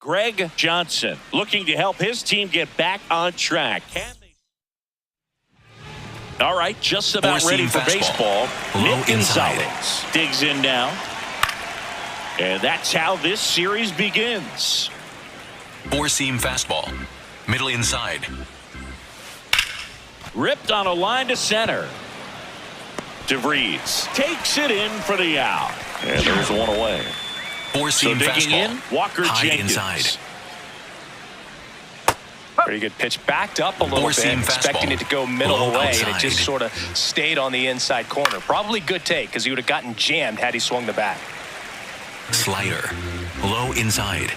Greg Johnson looking to help his team get back on track. All right, just about ready for baseball. Nick Gonzalez digs in now. And that's how this series begins. Four-seam fastball. Middle inside. Ripped on a line to center. DeVries takes it in for the out. And there's one away. Four-seam digging fastball. In, Walker High Jenkins. Inside. Pretty good pitch. Backed up a little bit, expecting it to go middle away, and it just sort of stayed on the inside corner. Probably good take, because he would have gotten jammed had he swung the bat. Slider. Low inside.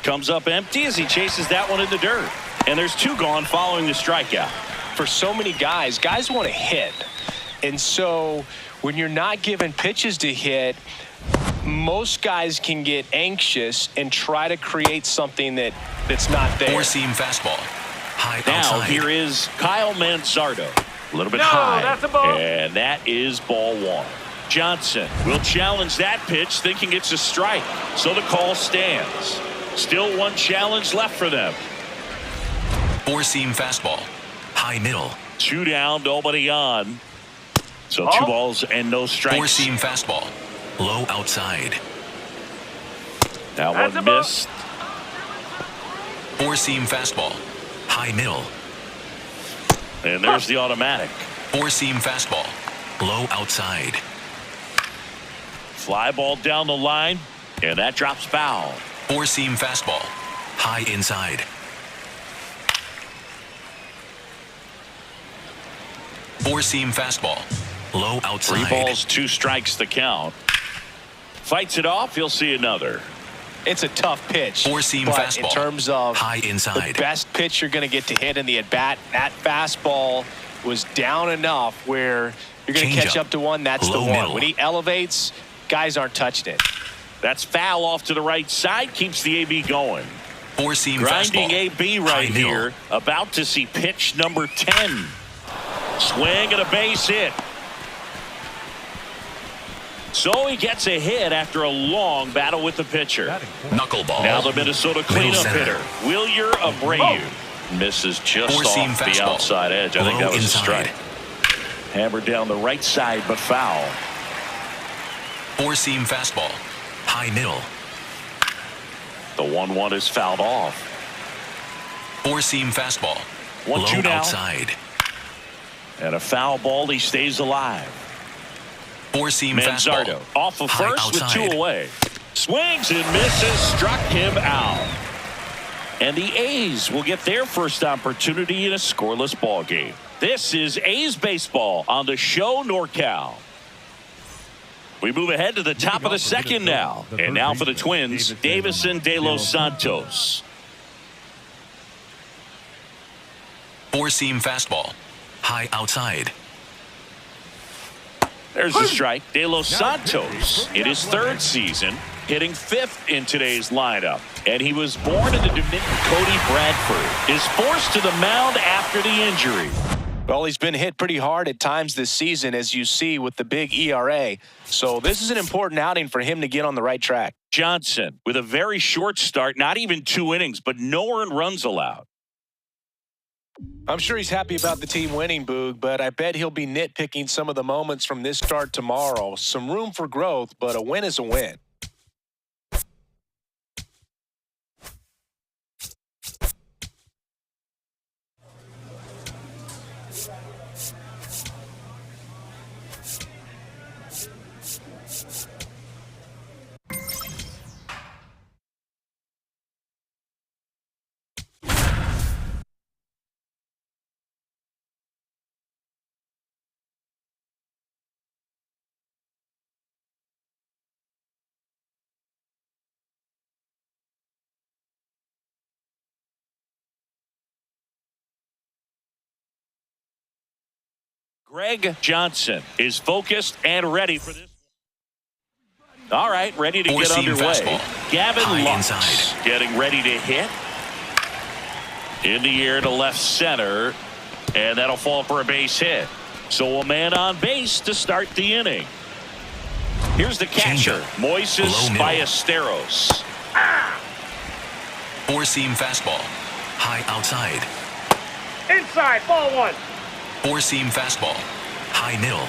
Comes up empty as he chases that one in the dirt. And there's two gone following the strikeout. For so many guys want to hit. And so when you're not given pitches to hit, most guys can get anxious and try to create something that's not there. Four-seam fastball. High now outside. Here is Kyle Manzardo. A little bit high. That's a ball. And that is ball one. Johnson will challenge that pitch, thinking it's a strike. So the call stands. Still one challenge left for them. Four-seam fastball. High middle. Two down, nobody on. So two balls and no strikes. Four-seam fastball. Low outside. That one missed. Four-seam fastball. High middle. And there's the automatic. Four-seam fastball. Low outside. Fly ball down the line, and that drops foul. Four-seam fastball. High inside. Four-seam fastball. Low outside. 3 balls, 2 strikes the count. Fights it off. He'll see another. It's a tough pitch. Four-seam but fastball. in terms of high inside. the best pitch you're going to get to hit in the at-bat, that fastball was down enough where you're going to catch up to one. That's Low the one. middle. When he elevates, guys aren't touching it. That's foul off to the right side. Keeps the AB going. Four-seam Grinding fastball. AB right High middle. here. About to see pitch number 10. Swing and a base hit. So he gets a hit after a long battle with the pitcher. Knuckleball. Now the Minnesota cleanup hitter, Wilyer Abreu. Misses just Four-seam off the fastball. outside edge. I think Low that was inside. a strike. Hammered down the right side, but foul. Four-seam fastball. High middle. The 1-1 is fouled off. Four-seam fastball. 1-2 Low now. outside. And a foul ball. He stays alive. Four-seam Manzardo fastball. off of High first with outside. 2 away. Swings and misses. Struck him out. And the A's will get their first opportunity in a scoreless ball game. This is A's baseball on the show NorCal. We move ahead to the top of the second now. And now for the Twins, Davison De Los Santos. Four-seam fastball. High outside. There's the strike. De Los Santos in his 3rd season, hitting 5th in today's lineup. And he was born in the Dominican. Cody Bradford is forced to the mound after the injury. Well, he's been hit pretty hard at times this season, as you see with the big ERA. So this is an important outing for him to get on the right track. Johnson with a very short start, not even 2 innings, but no earned runs allowed. I'm sure he's happy about the team winning, Boog, but I bet he'll be nitpicking some of the moments from this start tomorrow. Some room for growth, but a win is a win. Greg Johnson is focused and ready for this. All right, ready to get Four-seam underway. fastball. Gavin High Lux inside. getting ready to hit. In the air to left center, and that'll fall for a base hit. So a man on base to start the inning. Here's the catcher, Moises Low middle. Ballesteros. Four-seam fastball. High outside. Inside, ball one. Four-seam fastball. High middle.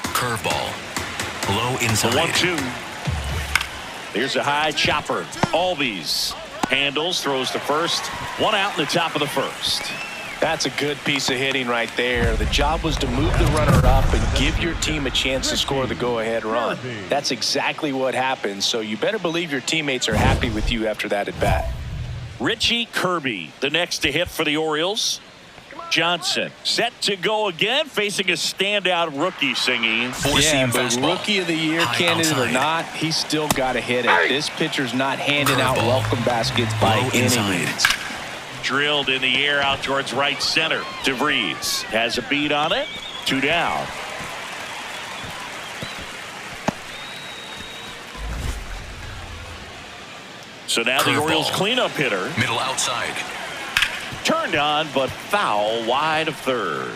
Curveball. Low inside. 1-2. Here's a high chopper. Albies handles, throws to first. One out in the top of the first. That's a good piece of hitting right there. The job was to move the runner up and give your team a chance to score the go-ahead run. That's exactly what happened, so you better believe your teammates are happy with you after that at-bat. Richie Kirby, the next to hit for the Orioles. Johnson set to go again, facing a standout rookie singing. Four-seam but fastball. Rookie of the Year High candidate outside. or not, he's still got to hit it. This pitcher's not handing out Curveball. welcome baskets by Low any inside. means. Drilled in the air out towards right center. DeVries has a beat on it. 2 down. So now the Curveball. Orioles cleanup hitter Middle outside. turned on, but foul wide of third.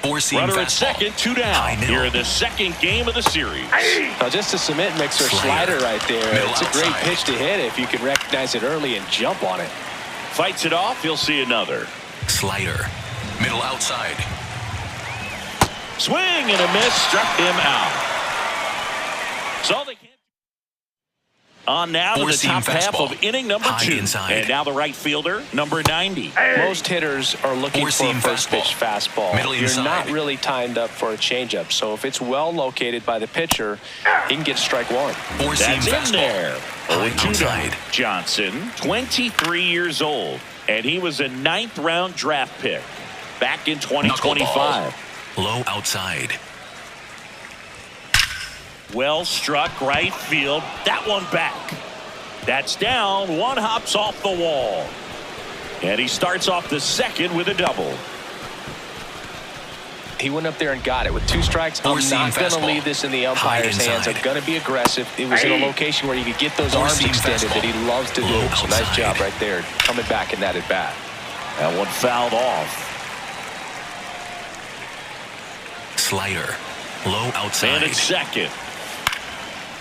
Four-seam Runner fastball. at second, 2 High down. middle. Here in the second game of the series. Now just a cement mixer Slider. slider right there. Middle It's a great outside. pitch to hit if you can recognize it early and jump on it. Fights it off. You'll see another. Slider. Middle outside. Swing and a miss. Struck him out. So they can't. On now to the Four-seam top half fastball. of inning number High 2. inside. And now the right fielder, number 90. Most hitters are looking for a Four-seam first pitch fastball. Middle You're inside. not really timed up for a changeup. So if it's well located by the pitcher, he can get strike one. Four-seam That's in fastball. there. High 0-2 outside. down. Johnson, 23 years old, and he was a 9th-round draft pick back in 2025. Low outside. Well struck right field. That one back. That's down. One hops off the wall. And he starts off the second with a double. He went up there and got it with 2 strikes. I'm Four-seam not going to fastball. leave this in the High umpire's hands. I'm inside. going to be aggressive. It was in a location where you could get those arms Four-seam extended that he fastball. loves to do. Low So nice outside. job right there, coming back in that at bat. That one fouled off. Slider. Low And outside. at second.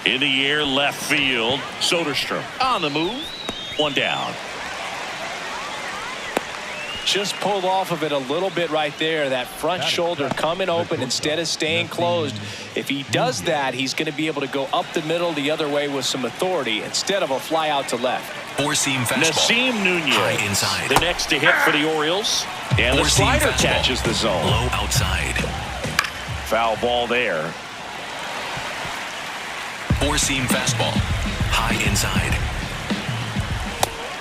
In the air, left field. Soderstrom on the move. 1 down. Just pulled off of it a little bit right there. That front shoulder coming open instead of staying closed. If he does that, he's going to be able to go up the middle the other way with some authority instead of a fly out to left. Four-seam fastball. Nasim Nunez, High inside. the next to hit for the Orioles. And the Four-seam slider fastball. catches the zone. Low outside. Foul ball there. Four-seam fastball. High inside.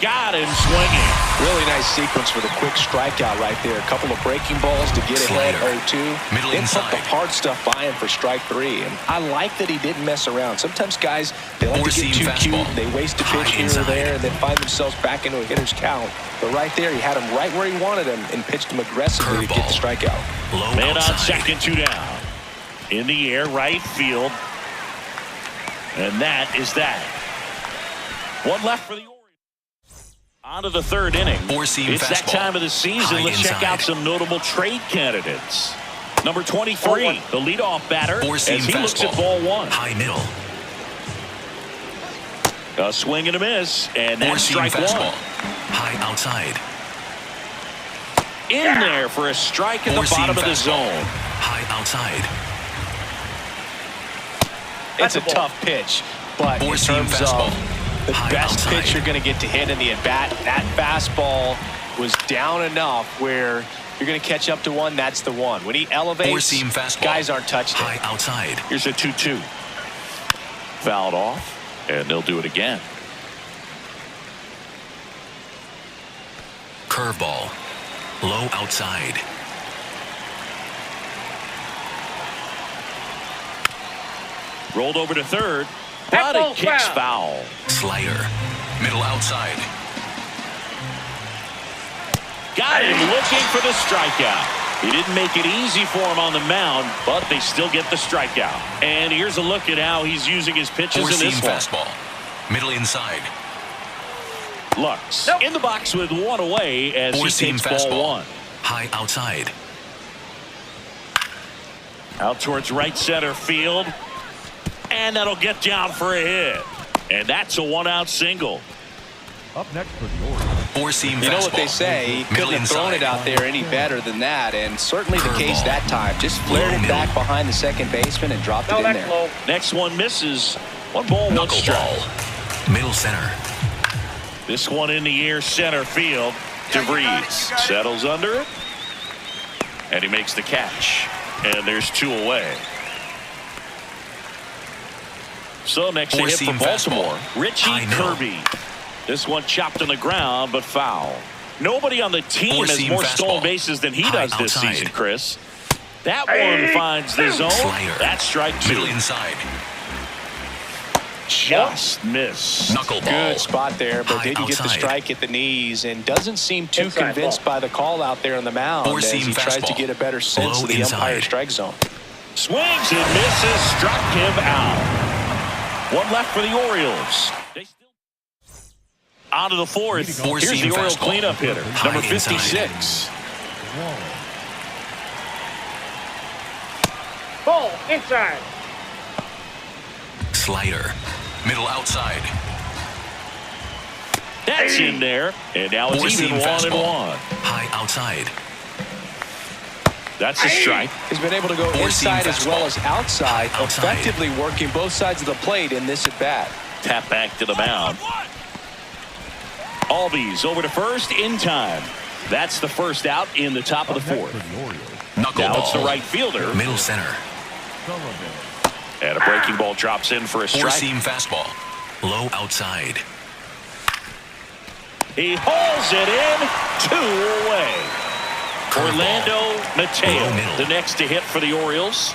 Got him swinging. Really nice sequence for the quick strikeout right there. A couple of breaking balls to get ahead Slider. 0-2. Middle Then put the inside. hard stuff by him for strike 3. And I like that he didn't mess around. Sometimes guys, they like to Four-seam get too fastball. cute. They waste a High pitch here inside. or there and then find themselves back into a hitter's count. But right there, he had him right where he wanted him and pitched him aggressively to get the Curveball. strikeout. Low Man on outside. second, 2 down. In the air, right field. And that is that. One left for the Orioles. On to the 3rd inning. Four-seam It's that fastball. time of the season. High Let's check out inside. some notable trade candidates. Number 23, the leadoff batter, Four-seam as he looks at fastball. ball 1. High middle. A swing and a miss, and that's Four-seam strike fastball. 1. High outside. In there for a strike at the Four-seam bottom of the fastball. zone. High outside. It's a tough pitch, but in Four-seam terms fastball. of the High best outside. pitch you're going to get to hit in the at-bat, that fastball was down enough where you're going to catch up to one. That's the one. When he elevates, Four-seam fastball. guys aren't touching High it. outside. Here's a 2-2. Fouled off, and they'll do it again. Curveball. Low outside. Rolled over to third, but it kicks foul. Slider. Middle outside. Got him looking for the strikeout. He didn't make it easy for him on the mound, but they still get the strikeout. And here's a look at how he's using his pitches in Four-seam this one. fastball. Middle inside. Lux in the box with one away as he Four-seam takes ball fastball. 1. High outside. Out towards right center field. And that'll get down for a hit. And that's a one-out single. Up next for the Orioles. Four-seam fastball. You know what they say, he couldn't have thrown it out there any better than that, and certainly the case that time. Just flared it back behind the second baseman and dropped it in there. Low. Next one misses. 1 ball, 1 strike. Knuckleball. Middle center. This one in the air, center field. DeVries settles under it. And he makes the catch. And there's 2 away. So next to hit for Baltimore, Richie Kirby. This one chopped on the ground, but foul. Nobody on the team has more stolen bases than he does this season, Chris. That one finds the zone. That's strike 2. Middle inside. Just miss. Knuckleball. Good spot there, but didn't get the strike at the knees and doesn't seem too convinced by the call out there on the mound as he tries to get a better sense of the umpire strike zone. Swings and misses, struck him out. 1 left for the Orioles. On to the 4th. Here's the Oriole cleanup hitter, number 56. Ball inside. Slider. Middle outside. That's in there. And now it's even 1-1. High outside. That's a strike. He's been able to go inside as well as outside, effectively working both sides of the plate in this at-bat. Tap back to the mound. Albies over to first in time. That's the first out in the top of the 4th. Knuckleball. Now it's the right fielder. Middle center. And a breaking ball drops in for a strike. Four-seam fastball. Low outside. He hauls it in. 2 away. Orlando Mateo, the next to hit for the Orioles.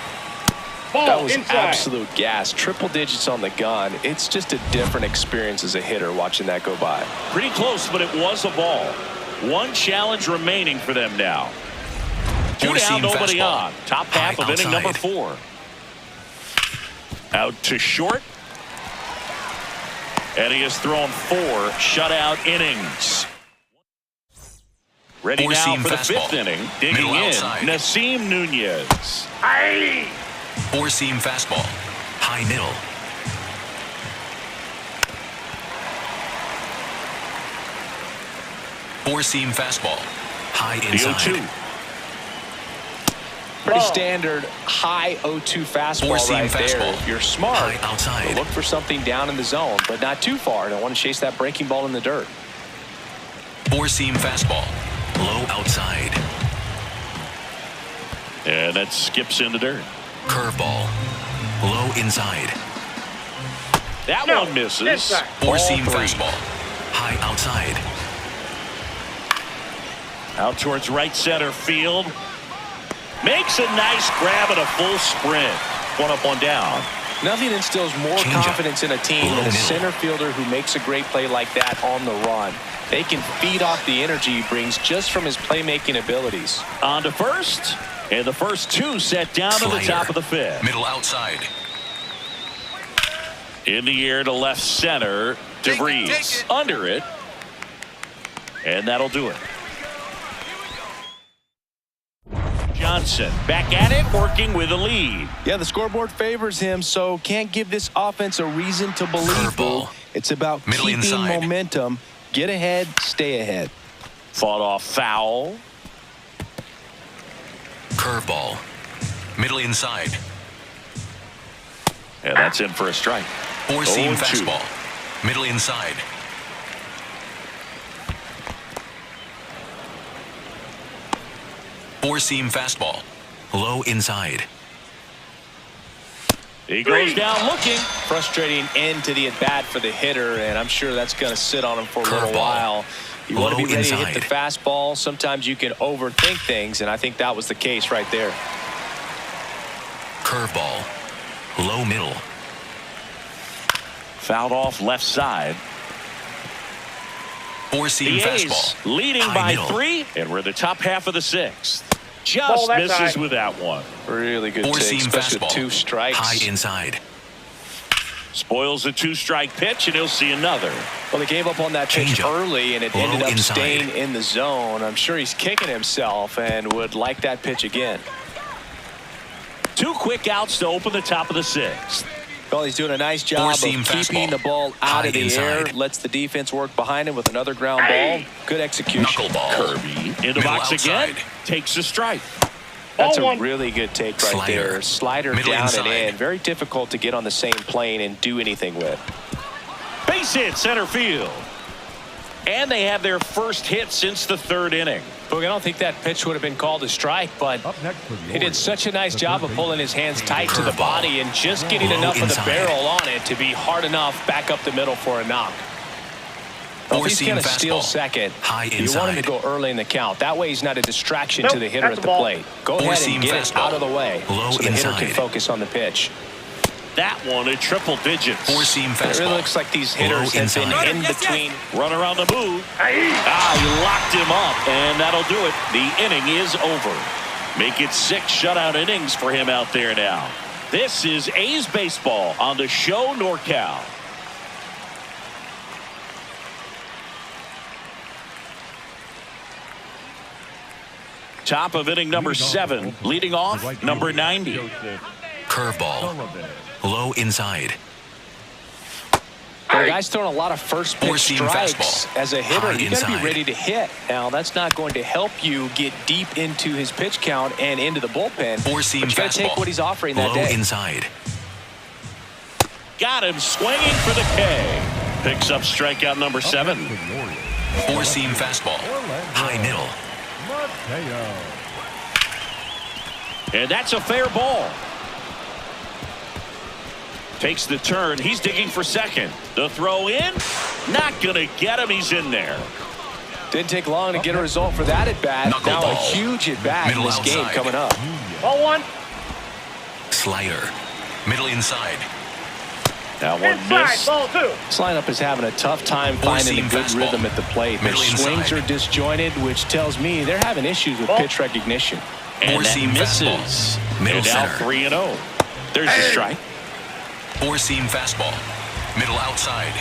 That was absolute gas. Triple digits on the gun. It's just a different experience as a hitter watching that go by. Pretty close, but it was a ball. 1 challenge remaining for them now. 2 down, nobody on. Top half of inning number 4. Out to short. And he has thrown 4 shutout innings. Ready now for the 5th inning. Digging in, Nasim Nunez. Aye. Four-seam fastball. High middle. Four-seam fastball. High inside. The 0-2. Pretty standard high 0-2 fastball right there. If you're smart, outside. Look for something down in the zone, but not too far. Don't want to chase that breaking ball in the dirt. Four-seam fastball. Low outside. And that skips in the dirt. Curveball. Low inside. That one misses. Four-seam fastball. High outside. Out towards right center field. Makes a nice grab and a full sprint. 1 up, 1 down. Nothing instills more confidence in a team than a center fielder who makes a great play like that on the run. They can feed off the energy he brings just from his playmaking abilities. On to first. And the first 2 set down to the top of the 5th. Middle outside. In the air to left center. DeVries under it. And that'll do it. Johnson back at it, working with a lead. Yeah, the scoreboard favors him, so can't give this offense a reason to believe. It's about keeping momentum. Get ahead, stay ahead. Fought off foul. Curveball. Middle inside. And that's in for a strike. Four-seam fastball. Middle inside. Four-seam fastball. Low inside. He goes down looking. Frustrating end to the at-bat for the hitter, and I'm sure that's going to sit on him for a little while. You want to be ready to hit the fastball. Sometimes you can overthink things, and I think that was the case right there. Curveball. Low middle. Fouled off left side. Four-seam fastball. Leading by 3, and we're the top half of the 6th. Just misses with that one. Really good take, especially with 2 strikes. High inside. Spoils the 2-strike pitch, and he'll see another. Well, they gave up on that pitch Changeup. early, and it Low ended up inside. staying in the zone. I'm sure he's kicking himself and would like that pitch again. 2 quick outs to open the top of the 6th. Well, he's doing a nice job of Four-seam keeping fastball. the ball out High of the inside. air. Lets the defense work behind him with another ground ball. Good execution. Knuckleball. Kirby in the Middle box again. outside. Takes a strike. That's Ball a one. really good take right Slider. there. Slider Middle down inside. and in. Very difficult to get on the same plane and do anything with. Base hit center field. And they have their first hit since the 3rd inning. Boog, I don't think that pitch would have been called a strike, but Up next for the he did Orioles, such a nice the job third of pulling his hands tight to the Curveball. body and just getting Low enough of the inside. barrel on it to be hard enough back up the middle for a knock. Well, if he's Four-seam going to steal fastball. second, High you want him to inside. go early in the count. That way he's not a distraction Nope, to the hitter that's at a the ball. plate. Go ahead Four-seam and get it fastball. out of the way Low so the hitter can inside. focus on the pitch. That one at triple digits. Four-seam It fastball. really looks like these Low hitters have been inside. in between. Runner on the move. Aye. He locked him up, and that'll do it. The inning is over. Make it 6 shutout innings for him out there now. This is A's Baseball on the show NorCal. Top of inning number 7. Leading off, number 90. Curveball. Low inside. The guy's throwing a lot of first pitch Four-seam strikes. fastball. As a hitter, High you got to be inside. ready to hit. Now, that's not going to help you get deep into his pitch count and into the bullpen. Four-seam But you got to take fastball. what he's offering that Low day. inside. Got him swinging for the K. Picks up strikeout number 7. Four-seam fastball. High middle. Mateo. And that's a fair ball. Takes the turn. He's digging for second. The throw in. Not going to get him. He's in there. Didn't take long to get a result for that at bat. Knuckleball. Now a huge at bat in Middle this game outside. coming up. Ball one. Slider. Middle inside. That one Inside. missed. Ball two. This lineup is having a tough time finding a Four-seam good fastball. rhythm at the plate. Their Middle swings inside. are disjointed, which tells me they're having issues with Ball. pitch recognition. And that Four-seam misses. fastball. Middle And now center. 3-0. There's the strike. Four-seam fastball. Middle outside.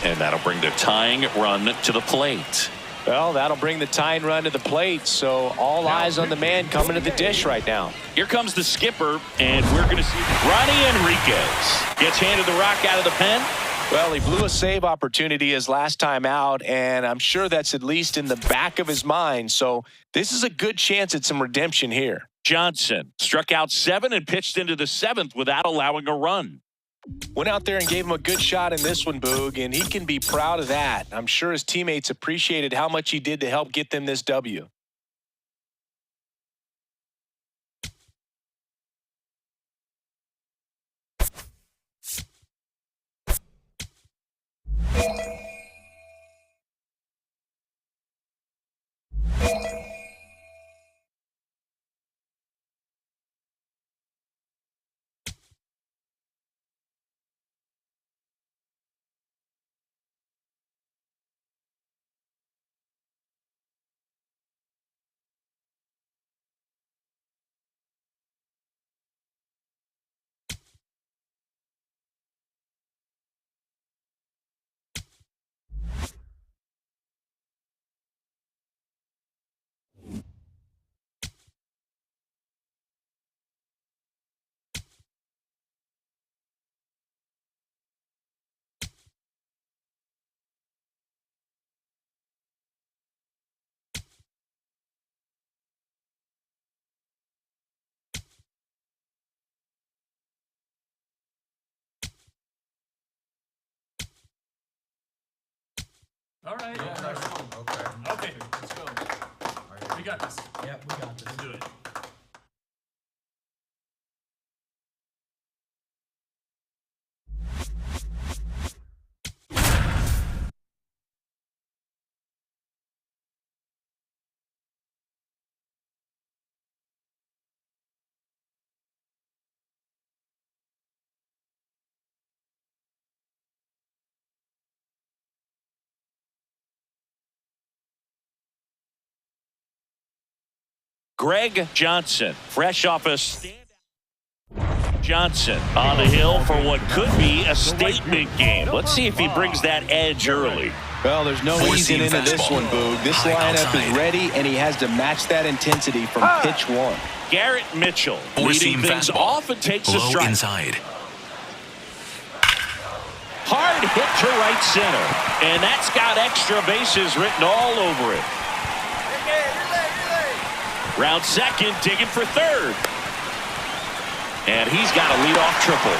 And that'll bring the tying run to the plate. Well, that'll bring the tying run to the plate, so all eyes on the man coming to the dish right now. Here comes the skipper, and we're going to see Ronnie Enriquez. Gets handed the rock out of the pen. Well, he blew a save opportunity his last time out, and I'm sure that's at least in the back of his mind, so this is a good chance at some redemption here. Johnson struck out 7 and pitched into the 7th without allowing a run. Went out there and gave him a good shot in this one, Boog, and he can be proud of that. I'm sure his teammates appreciated how much he did to help get them this W. All right. Okay. Let's go. We got this. Yeah, we got this. Let's do it. Greg Johnson, fresh off a stand. Johnson on the hill for what could be a statement game. Let's see if he brings that edge early. Well, there's no easing into this one, Boog. This lineup is ready, and he has to match that intensity from pitch one. Garrett Mitchell leading things off and takes a strike. Inside. Hard hit to right center, and that's got extra bases written all over it. Round second, digging for third. And he's got a leadoff triple.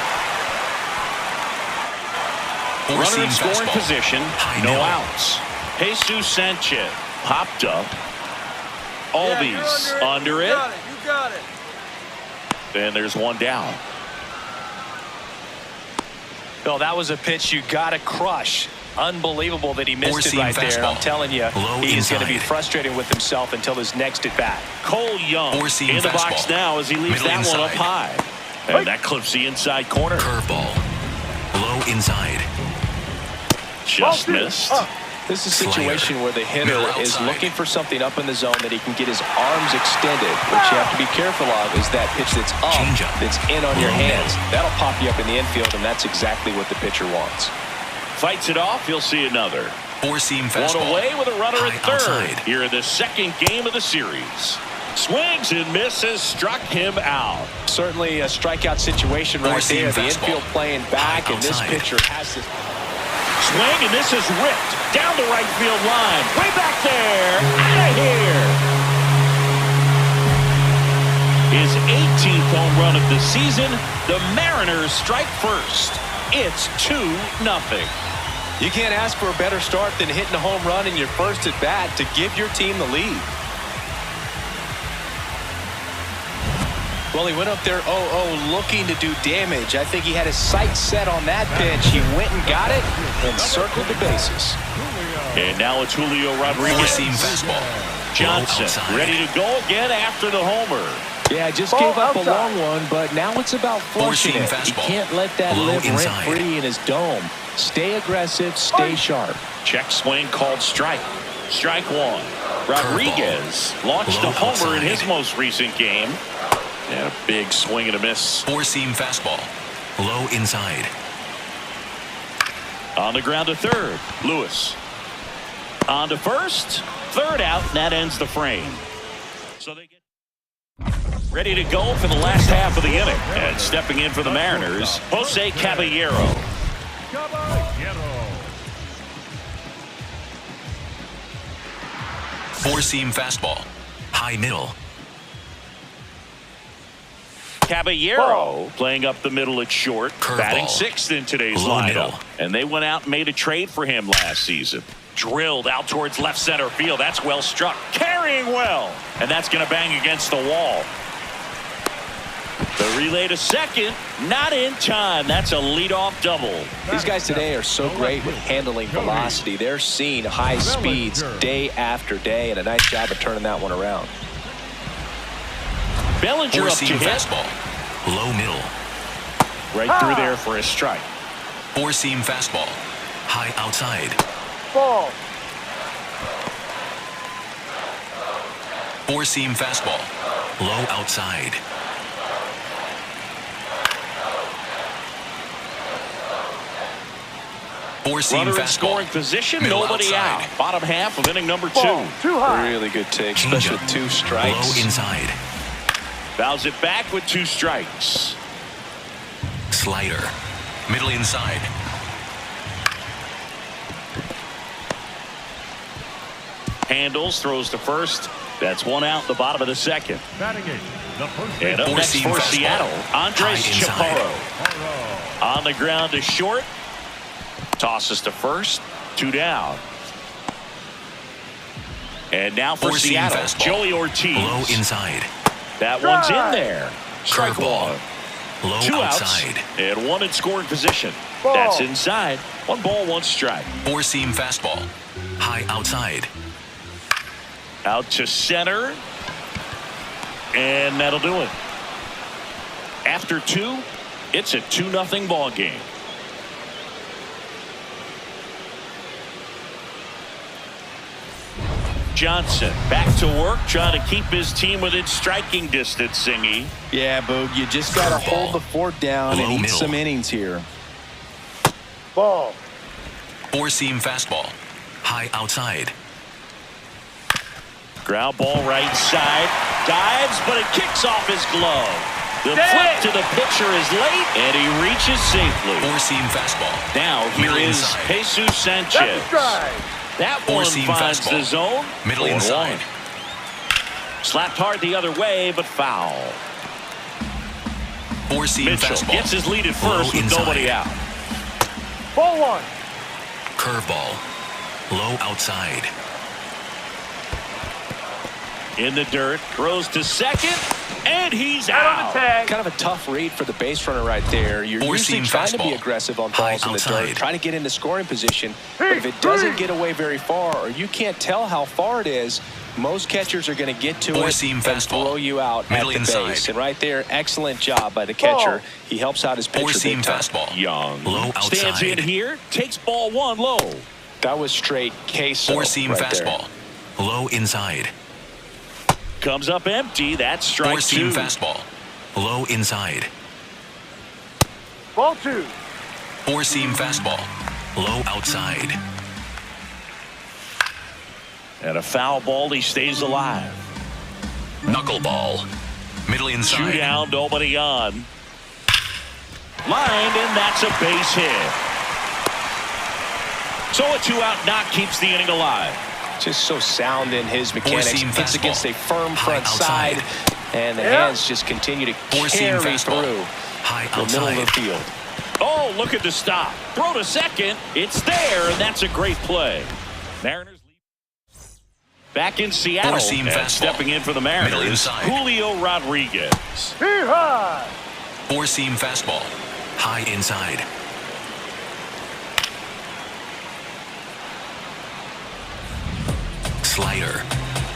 Runner in scoring position, no outs. Jesus Sanchez popped up. Albies under it. You got it. And there's one down. Well, that was a pitch you got to crush. Unbelievable that he missed it right there. I'm telling you, he's going to be frustrated with himself until his next at bat. Cole Young in the box now as he leaves that one up high. And that clips the inside corner. Curveball. Low inside. Just missed. This is a situation where the hitter is looking for something up in the zone that he can get his arms extended. What you have to be careful of is that pitch that's up, that's in on your hands. That'll pop you up in the infield, and that's exactly what the pitcher wants. Fights it off. He'll see another. Four-seam fastball. One away with a runner at third. Outside. Here in the second game of the series. Swings and misses, struck him out. Certainly a strikeout situation right there. The infield playing back, and this pitcher has this. Swing, and this is ripped down the right field line. Way back there. Out of here. His 18th home run of the season. The Mariners strike first. It's 2-0. You can't ask for a better start than hitting a home run in your first at bat to give your team the lead. Well, he went up there 0-0 looking to do damage. I think he had his sights set on that pitch. He went and got it and circled the bases. And now it's Julio Rodriguez. Four-seam fastball. Johnson ready to go again after the homer. Yeah, I just gave up a long one, but now it's about flushing it. He can't let that live rent-free in his dome. Stay aggressive, stay sharp. Check swing called strike. Strike one. Rodriguez launched a homer in his most recent game. And a big swing and a miss. Four-seam fastball. Low inside. On the ground to third. Lewis. On to first. Third out, and that ends the frame. So they get ready to go for the last half of the inning. And stepping in for the Mariners, Jose Caballero. Four-seam fastball. High middle. Caballero playing up the middle at short, batting sixth in today's lineup. And they went out and made a trade for him last season. Drilled out towards left center field. That's well struck. Carrying well. And that's going to bang against the wall. The relay to second, not in time. That's a leadoff double. These guys today are so great with handling velocity. They're seeing high speeds day after day, and a nice job of turning that one around. Bellinger up to hit. Fastball. Low middle. Right through there for a strike. Four-seam fastball. High outside. Ball. Four-seam fastball. Low outside. Four-seam Runner in fastball. scoring position, Middle nobody outside. out. Bottom half of inning number Ball. 2. Too high. Really good take, especially with 2 strikes. Low inside. Fouls it back with 2 strikes. Slider. Middle inside. Handles, throws to first. That's 1 out, the bottom of the second. Batting eighth, the first And up next for Seattle, Andres Chaparro. On the ground to short. Tosses to first. 2 down. And now for Seattle, Joey Ortiz. Low inside. That one's in there. Strike Curveball. one. Low 2 outside. outs and 1 in scoring position. Ball. That's inside. 1 ball, 1 strike. Four-seam fastball. High outside. Out to center. And that'll do it. After 2, it's a 2-0 ball game. Johnson back to work, trying to keep his team within striking distance, Singy. Yeah, Boog, you just got to hold the fort down and eat some innings here. Ball. Four-seam fastball. High outside. Ground ball right side. Dives, but it kicks off his glove. The flip to the pitcher is late, and he reaches safely. Four-seam fastball. Now here is Jesus Sanchez. That one finds the zone. Middle inside. Slapped hard the other way, but foul. Four-seam Mitchell fastball. gets his lead at first with nobody out. Ball one. Curveball. Low outside. In the dirt, throws to second, and he's Out on out. the tag. Kind of a tough read for the base runner right there. You're usually trying to be aggressive on balls in the dirt, trying to get into scoring position. But if it doesn't get away very far, or you can't tell how far it is, most catchers are going to get to it and throw you out at the base. And right there, excellent job by the catcher. He helps out his pitcher. Four-seam fastball. Young Low outside. stands in here, takes ball one low. That was straight queso. Four-seam right fastball. There. Low inside. Comes up empty. That's strike Four-seam two. fastball. Low inside. Ball two. Four-seam fastball. Low outside. And a foul ball. He stays alive. Knuckleball. Middle inside. Two down, nobody on. Lined, and that's a base hit. So a two-out knock keeps the inning alive. Just so sound in his mechanics. Hits against a firm front side, and the hands just continue to carry through the middle of the field. Oh, look at the stop. Throw to second. It's there, and that's a great play. Mariners lead. Back in Seattle, and stepping in for the Mariners, Julio Rodriguez. High. Four-seam fastball. High inside. Slider.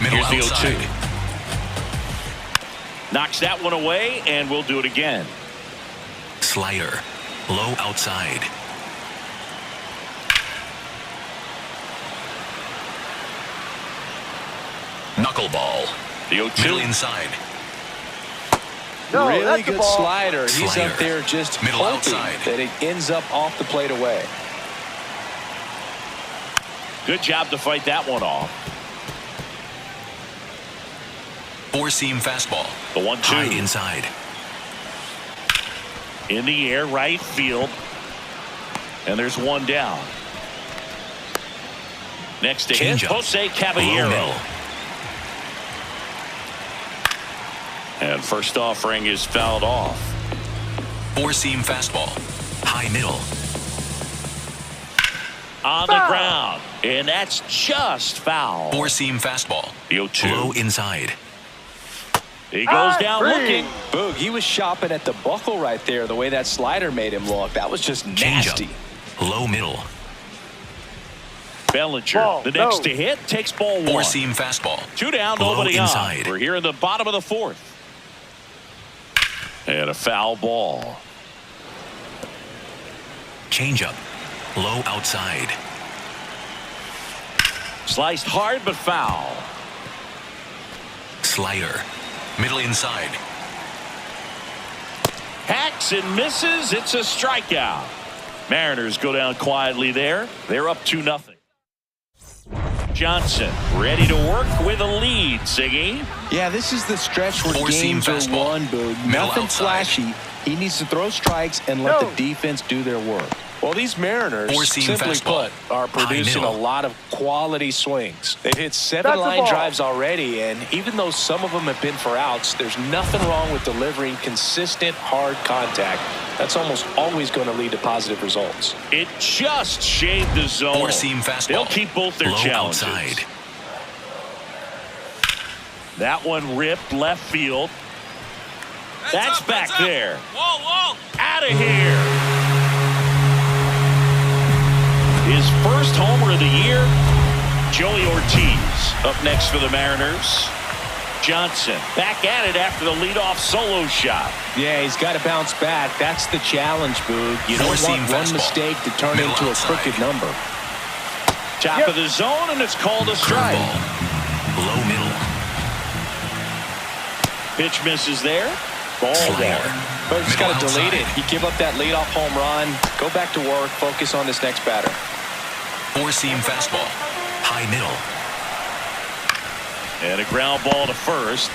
Middle Here's the outside. 0-2. Knocks that one away, and we'll do it again. Slider. Low outside. Knuckleball. The 0-2. Middle inside. No, really that's the good ball. slider. He's up there just Middle hoping outside. that it ends up off the plate away. Good job to fight that one off. Four-seam fastball. The 1-2. High inside. In the air, right field. And there's one down. Next to him, Jose Caballero. And first offering is fouled off. Four-seam fastball. High middle. On the ground. And that's just foul. Four-seam fastball. The 0-2. Low inside. He goes down looking. Boog, he was shopping at the buckle right there, the way that slider made him look. That was just nasty. Low middle. Bellinger, the next to hit, takes ball one. Four-seam fastball. Two down, Low nobody inside. on. We're here in the bottom of the fourth. And a foul ball. Changeup. Low outside. Sliced hard, but foul. Slider. Middle inside. Hacks and misses. It's a strikeout. Mariners go down quietly there. They're up 2-0. Johnson ready to work with a lead, Siggy. Yeah, this is the stretch where Four-seam games are fastball. won, Boog. Middle Nothing outside. flashy. He needs to throw strikes and let the defense do their work. Well, these Mariners, Four-seam simply fastball. put, are producing a middle. lot of quality swings. They've hit 7 That's the line ball. drives already, and even though some of them have been for outs, there's nothing wrong with delivering consistent, hard contact. That's almost always going to lead to positive results. It just shaved the zone. Four-seam fastball. They'll keep both their Low challenges. outside. That one ripped left field. That's back there. Whoa. Out of here. His first homer of the year. Joey Rtts up next for the Mariners. Johnson back at it after the leadoff solo shot. Yeah, he's got to bounce back. That's the challenge, Boog. You don't Four-seam want one fastball. mistake to turn Middle into outside. a crooked number. Top of the zone, and it's called a strike. Curveball. Low middle. Pitch misses there. Ball Slider. one. But you just got to Middle delete it. outside. You give up that leadoff home run. Go back to work. Focus on this next batter. Four-seam fastball. High middle. And a ground ball to first.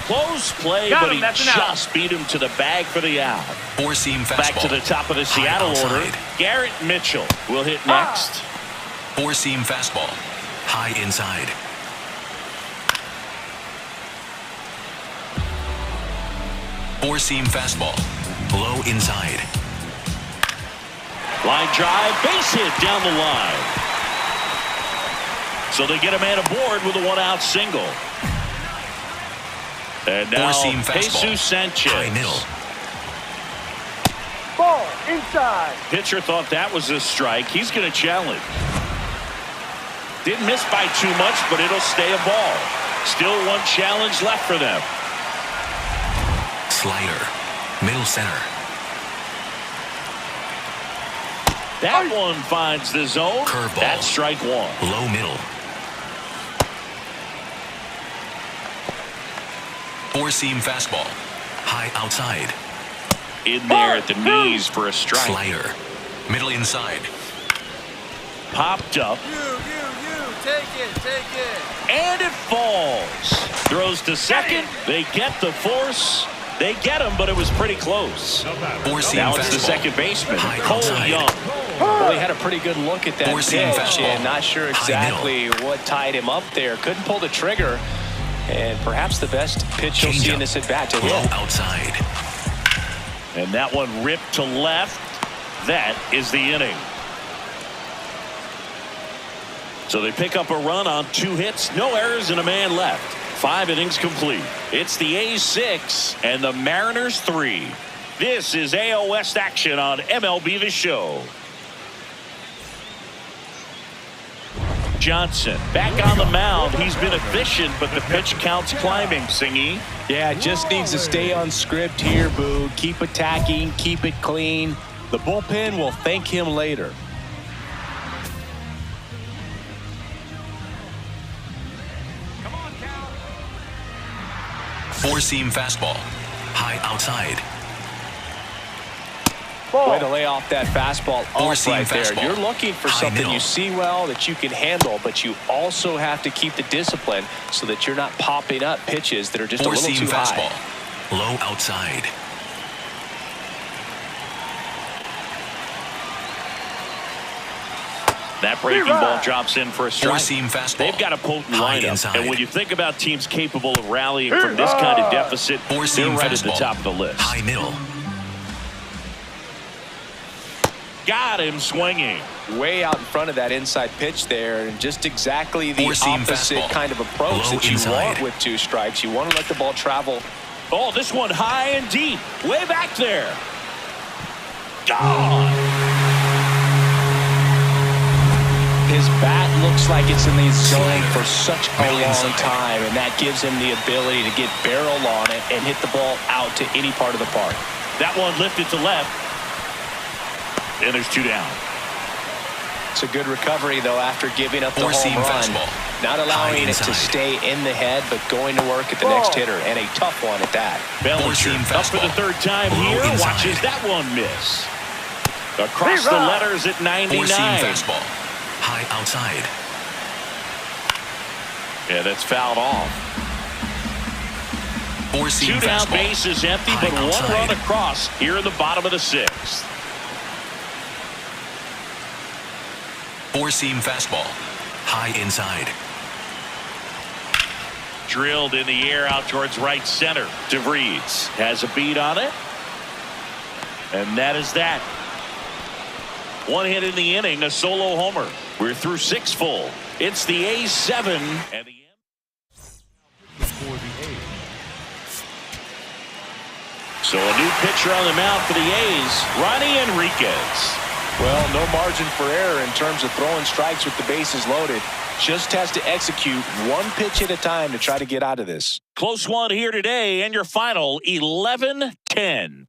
Close play, Got but him, he that's an out. just beat him to the bag for the out. Four-seam fastball. Back to the top of the High Seattle order. outside. Garrett Mitchell will hit next. Four-seam fastball. High inside. Four-seam fastball. Low inside. Line drive, base hit down the line. So they get a man aboard with a one-out single. And now Four-seam fastball. Jesus Sanchez. High middle. Ball. Inside. Pitcher thought that was a strike. He's going to challenge. Didn't miss by too much, but it'll stay a ball. Still one challenge left for them. Slider. Middle center. That one finds the zone. Curveball. That's strike one. Low middle. Four-seam fastball. High outside. In there at the knees for a strike. Slider. Middle inside. Popped up. You, take it. And it falls. Throws to second. They get the force. They get him, but it was pretty close. Four-seam Now it's the fastball. second baseman, High Cole outside. Young. Well, he had a pretty good look at that Four-seam pitch fastball. and not sure High exactly what tied him up there. Couldn't pull the trigger. And perhaps the best pitch you'll see in Changeup. this at-bat to Low hit. outside. And that one ripped to left. That is the inning. So they pick up a run on 2 hits, no errors, and a man left. 5 innings complete. It's the A's 6 and the Mariners 3. This is AL West action on MLB The Show. Johnson back on the mound. He's been efficient, but the pitch count's climbing, Singy. Yeah, just needs to stay on script here, Boo. Keep attacking, keep it clean. The bullpen will thank him later. Four-seam fastball. High outside. Ball. Way to lay off that fastball up Four-seam right there. fastball. You're looking for High something middle. you see well that you can handle, but you also have to keep the discipline so that you're not popping up pitches that are just a little Four-seam too fastball. high. Low outside. That breaking ball drops in for a strike. Four-seam fastball. They've got a potent High lineup. inside. And when you think about teams capable of rallying from this kind of deficit, they're Four-seam right at the fastball. top of the list. High middle. Got him swinging. Way out in front of that inside pitch there, and just exactly the Four-seam opposite fastball. kind of approach Low that you inside. want with 2 strikes. You want to let the ball travel. Oh, this one high and deep. Way back there. Gone. His bat looks like it's in the zone Slider. for such a Middle long inside. time, and that gives him the ability to get barrel on it and hit the ball out to any part of the park. That one lifted to left. And there's 2 down. It's a good recovery, though, after giving up the Four-seam home run. fastball. Not allowing it to inside. stay in the head, but going to work at the next hitter, and a tough one at that. Bellinger Four-seam up for the fastball. 3rd time Low here. inside. Watches that one miss. Across the Rerun. letters at 99. Four-seam fastball. High outside. Yeah, that's fouled off. Four-seam 2 down, fastball. base is empty, High but 1 outside. run across here in the bottom of the 6th. Four-seam fastball. High inside. Drilled in the air out towards right center. DeVries has a beat on it. And that is that. 1 hit in the inning, a solo homer. We're through 6 full. It's the A's 7 and the For the A's. So a new pitcher on the mound for the A's, Ronnie Enriquez. Well, no margin for error in terms of throwing strikes with the bases loaded. Just has to execute 1 pitch at a time to try to get out of this. Close one here today, and your final 11-10.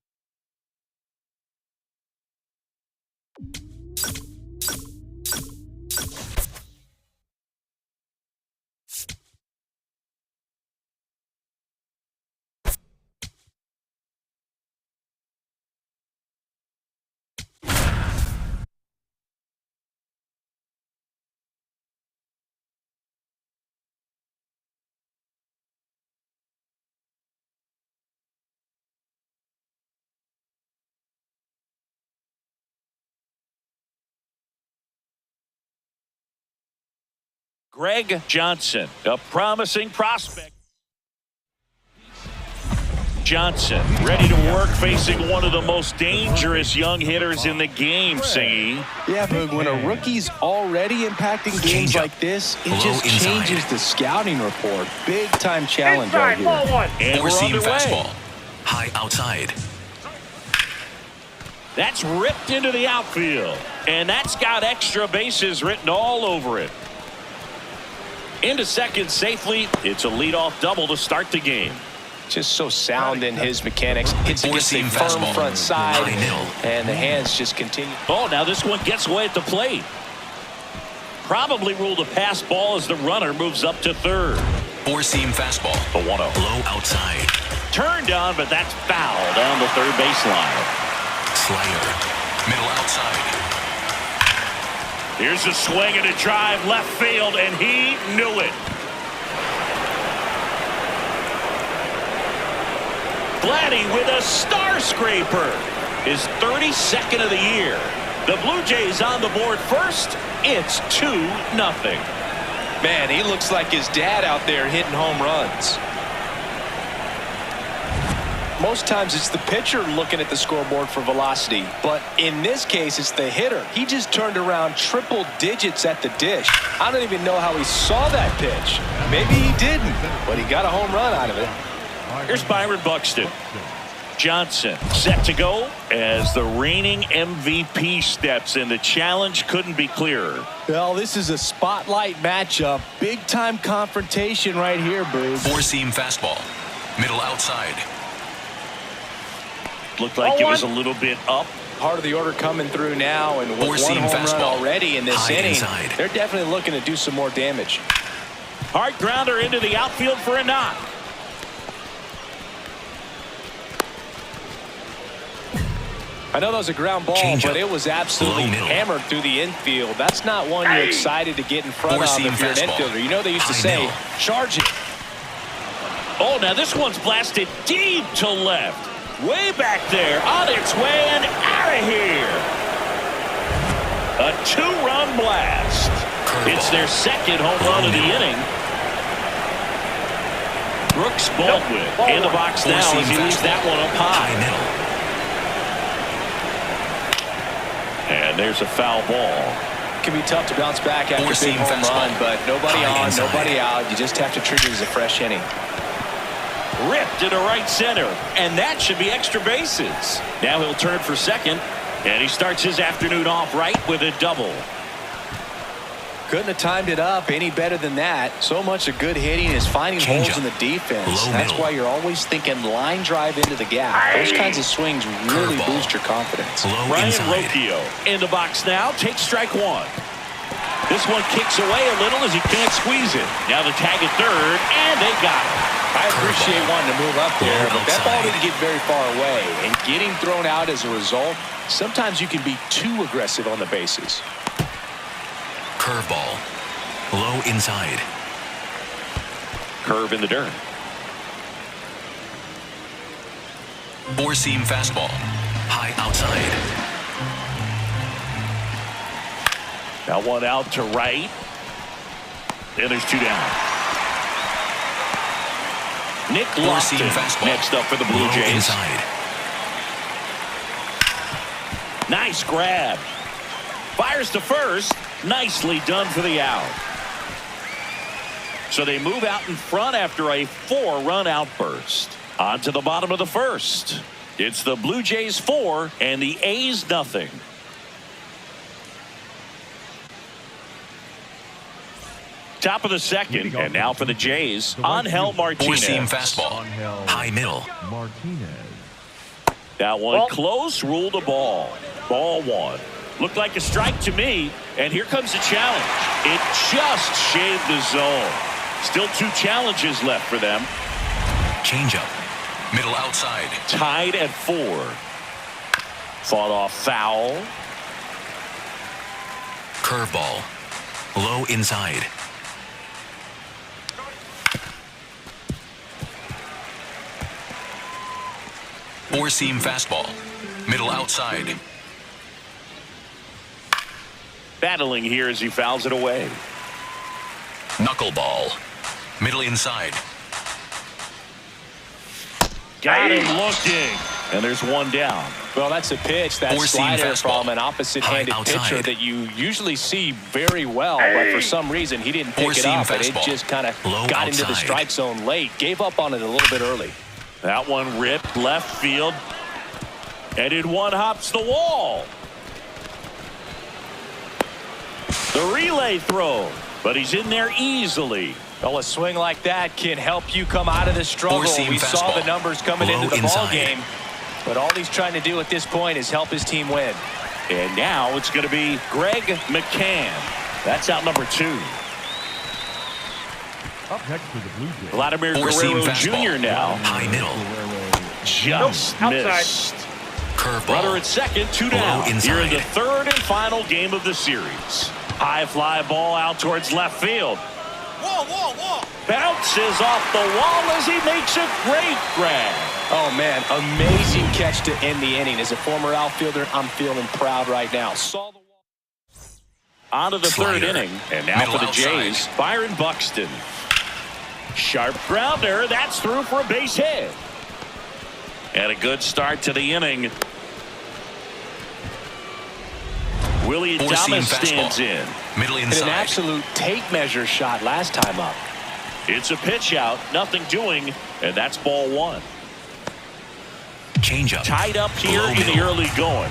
Greg Johnson, a promising prospect. Johnson ready to work, facing one of the most dangerous young hitters in the game, Singy. Yeah, but when a rookie's already impacting games like this, it just changes the scouting report. Big time challenge right here. Ball one. And we're Four-seam underway. fastball. High outside. That's ripped into the outfield, and that's got extra bases written all over it. Into second safely. It's a leadoff double to start the game. Just so sound in his mechanics. Hits against a Four-seam firm fastball. front side, High middle. and the hands just continue. Oh, now this one gets away at the plate. Probably ruled a pass ball as the runner moves up to third. Four-seam fastball. The 1-0. Low outside. Turned on, but that's foul down the third baseline. Slider. Middle outside. Here's a swing and a drive left field, and he knew it. Vladdy with a star scraper. His 32nd of the year. The Blue Jays on the board first. It's 2-0. Man, he looks like his dad out there hitting home runs. Most times it's the pitcher looking at the scoreboard for velocity, but in this case it's the hitter. He just turned around triple digits at the dish. I don't even know how he saw that pitch. Maybe he didn't, but he got a home run out of it. Here's Byron Buxton. Johnson set to go as the reigning MVP steps in. The challenge couldn't be clearer. Well, this is a spotlight matchup. Big time confrontation right here, Boo. Four-seam fastball. Middle outside. Looked like it was a little bit up. Part of the order coming through now, and with one Four-seam home run fastball. already in this High inning, inside. they're definitely looking to do some more damage. Hard grounder into the outfield for a knock. I know that was a ground ball, Change but up. it was absolutely Low middle. hammered through the infield. That's not one you're excited to get in front of Four-seam if you're an fastball. infielder. You know they used to High say, middle. charge it. Oh, now this one's blasted deep to left. Way back there, on its way and out of here. A 2-run blast. It's their second home run of the inning. Brooks Baldwin in the box now as he leaves that one up high. High middle. And there's a foul ball. It can be tough to bounce back after a big Four-seam home fastball. run, but nobody High on, inside. nobody out. You just have to treat it as a fresh inning. Ripped into right center, and that should be extra bases. Now he'll turn for second, and he starts his afternoon off right with a double. Couldn't have timed it up any better than that. So much of good hitting is finding Change holes up. in the defense. Low That's middle. why you're always thinking line drive into the gap. Those kinds of swings really Curveball. boost your confidence. Low Ryan inside. Rocchio in the box now, takes strike one. This one kicks away a little as he can't squeeze it. Now the tag at third, and they got it. I appreciate wanting to move up there, Low but that ball outside. didn't get very far away. And getting thrown out as a result, sometimes you can be too aggressive on the bases. Curveball. Low inside. Curve in the dirt. Four-seam fastball. High outside. Now one out to right. And there's two down. Nick Four-seam Lofton fastball. next up for the Blue Low Jays. inside. Nice grab. Fires to first. Nicely done for the out. So they move out in front after a 4-run outburst. On to the bottom of the first. It's the Blue Jays 4 and the A's nothing. Top of the second, and now for the Jays, Angel Four-seam Martinez. fastball. High middle. Martinez. That one close, ruled a ball. Ball one. Looked like a strike to me, and here comes the challenge. It just shaved the zone. Still 2 challenges left for them. Changeup. Middle outside. Tied at 4. Fought off foul. Curveball. Low inside. Four-seam fastball. Middle outside. Battling here as he fouls it away. Knuckleball. Middle inside. Got him looking. And there's one down. Well, that's a pitch, that Four-seam slider fastball. from an opposite-handed High pitcher outside. that you usually see very well, but for some reason he didn't pick it Four-seam up, and it fastball. just kind of Low got into the outside. strike zone late. Gave up on it a little bit early. That one ripped left field. And in one hops the wall. The relay throw. But he's in there easily. Well, a swing like that can help you come out of the struggle. Four-seam We saw fastball. the numbers coming Low into the ball inside. game. But all he's trying to do at this point is help his team win. And now it's going to be Greg McCann. That's out number 2. Up next for the Blue Jays. Vladimir Four-seam Guerrero fastball. Jr. now. High middle. Just Nope, outside. missed. Curveball. Runner at second, 2 Low down. inside. Here in the third and final game of the series. High fly ball out towards left field. Whoa, whoa, whoa. Bounces off the wall as he makes a great grab. Oh, man, amazing catch to end the inning. As a former outfielder, I'm feeling proud right now. Saw the wall. On to the third Slider. inning. And now Middle for the Jays, outside. Byron Buxton. Sharp grounder. That's through for a base hit. And a good start to the inning. Willie Four-seam Adames stands fastball. in. Middle And an inside. absolute tape measure shot last time up. It's a pitch out, nothing doing, and that's ball 1. Changeup. Tied up here Low in the middle. early going.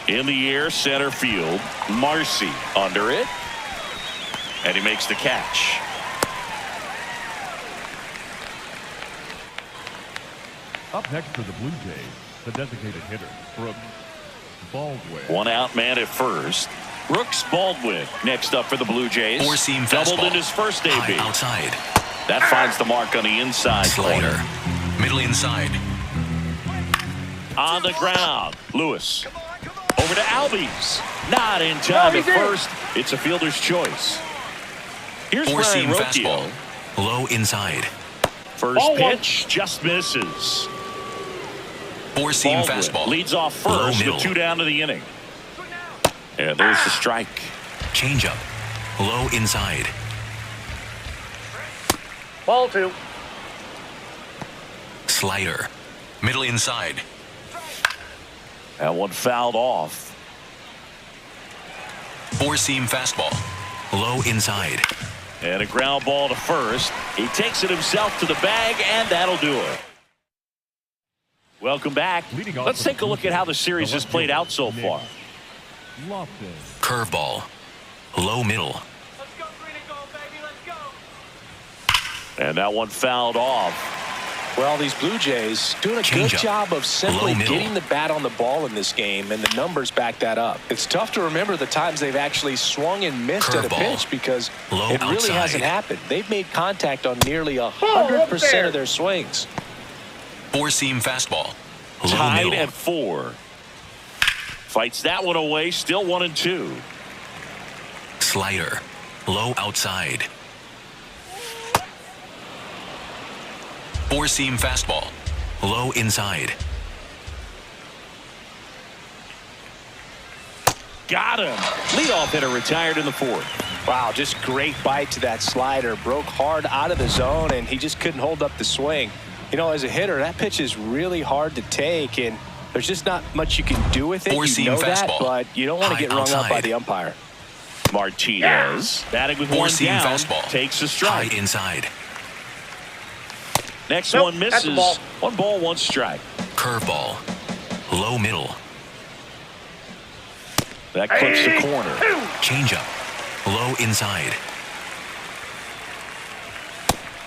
In the air, center field. Marcy under it. And he makes the catch. Up next for the Blue Jays, the designated hitter, Brooks Baldwin. One out man at first. Brooks Baldwin next up for the Blue Jays. Four-seam Doubled fastball. in his first High AB. outside. That finds the mark on the inside Slider. corner. Middle inside. On the ground. Lewis. Over to Albies. Not in time No, at he's in. first. It's a fielder's choice. Here's Four-seam Ryan fastball. Rocchio. Low inside. First Ball one. pitch just misses. Four-seam Baldwin fastball. leads off Low first middle. with 2 down to the inning. And there's the strike. Changeup. Low inside. Ball 2. Slider. Middle inside. That one fouled off. Four-seam fastball. Low inside. And a ground ball to first. He takes it himself to the bag, and that'll do it. Welcome back. Leading off Let's for take a the look Blue at how the Jays, series has played out so Nick far. Lofton. Curveball. Low middle. Let's go, green and gold, baby. Let's go. And that one fouled off. Well, these Blue Jays doing a good Changeup. job of simply Low middle. getting the bat on the ball in this game, and the numbers back that up. It's tough to remember the times they've actually swung and missed at a Curveball. pitch because Low it really outside. hasn't happened. They've made contact on nearly up 100% there. of their swings. Four-seam fastball. Low Tied middle. at 4. Fights that one away. Still 1-2. Slider. Low outside. Four-seam fastball. Low inside. Got him. Leadoff hitter retired in the 4th. Wow, just great bite to that slider. Broke hard out of the zone, and he just couldn't hold up the swing. You know, as a hitter, that pitch is really hard to take, and there's just not much you can do with it. Four-seam You know that, fastball. but you don't want to High get rung up by outside. the umpire. Martinez batting with one Four-seam down. fastball. Takes a High strike. inside. Next Nope, one that's a misses. ball. 1 ball, 1 strike. Curveball. Low middle. That clips the corner. Changeup. Low inside.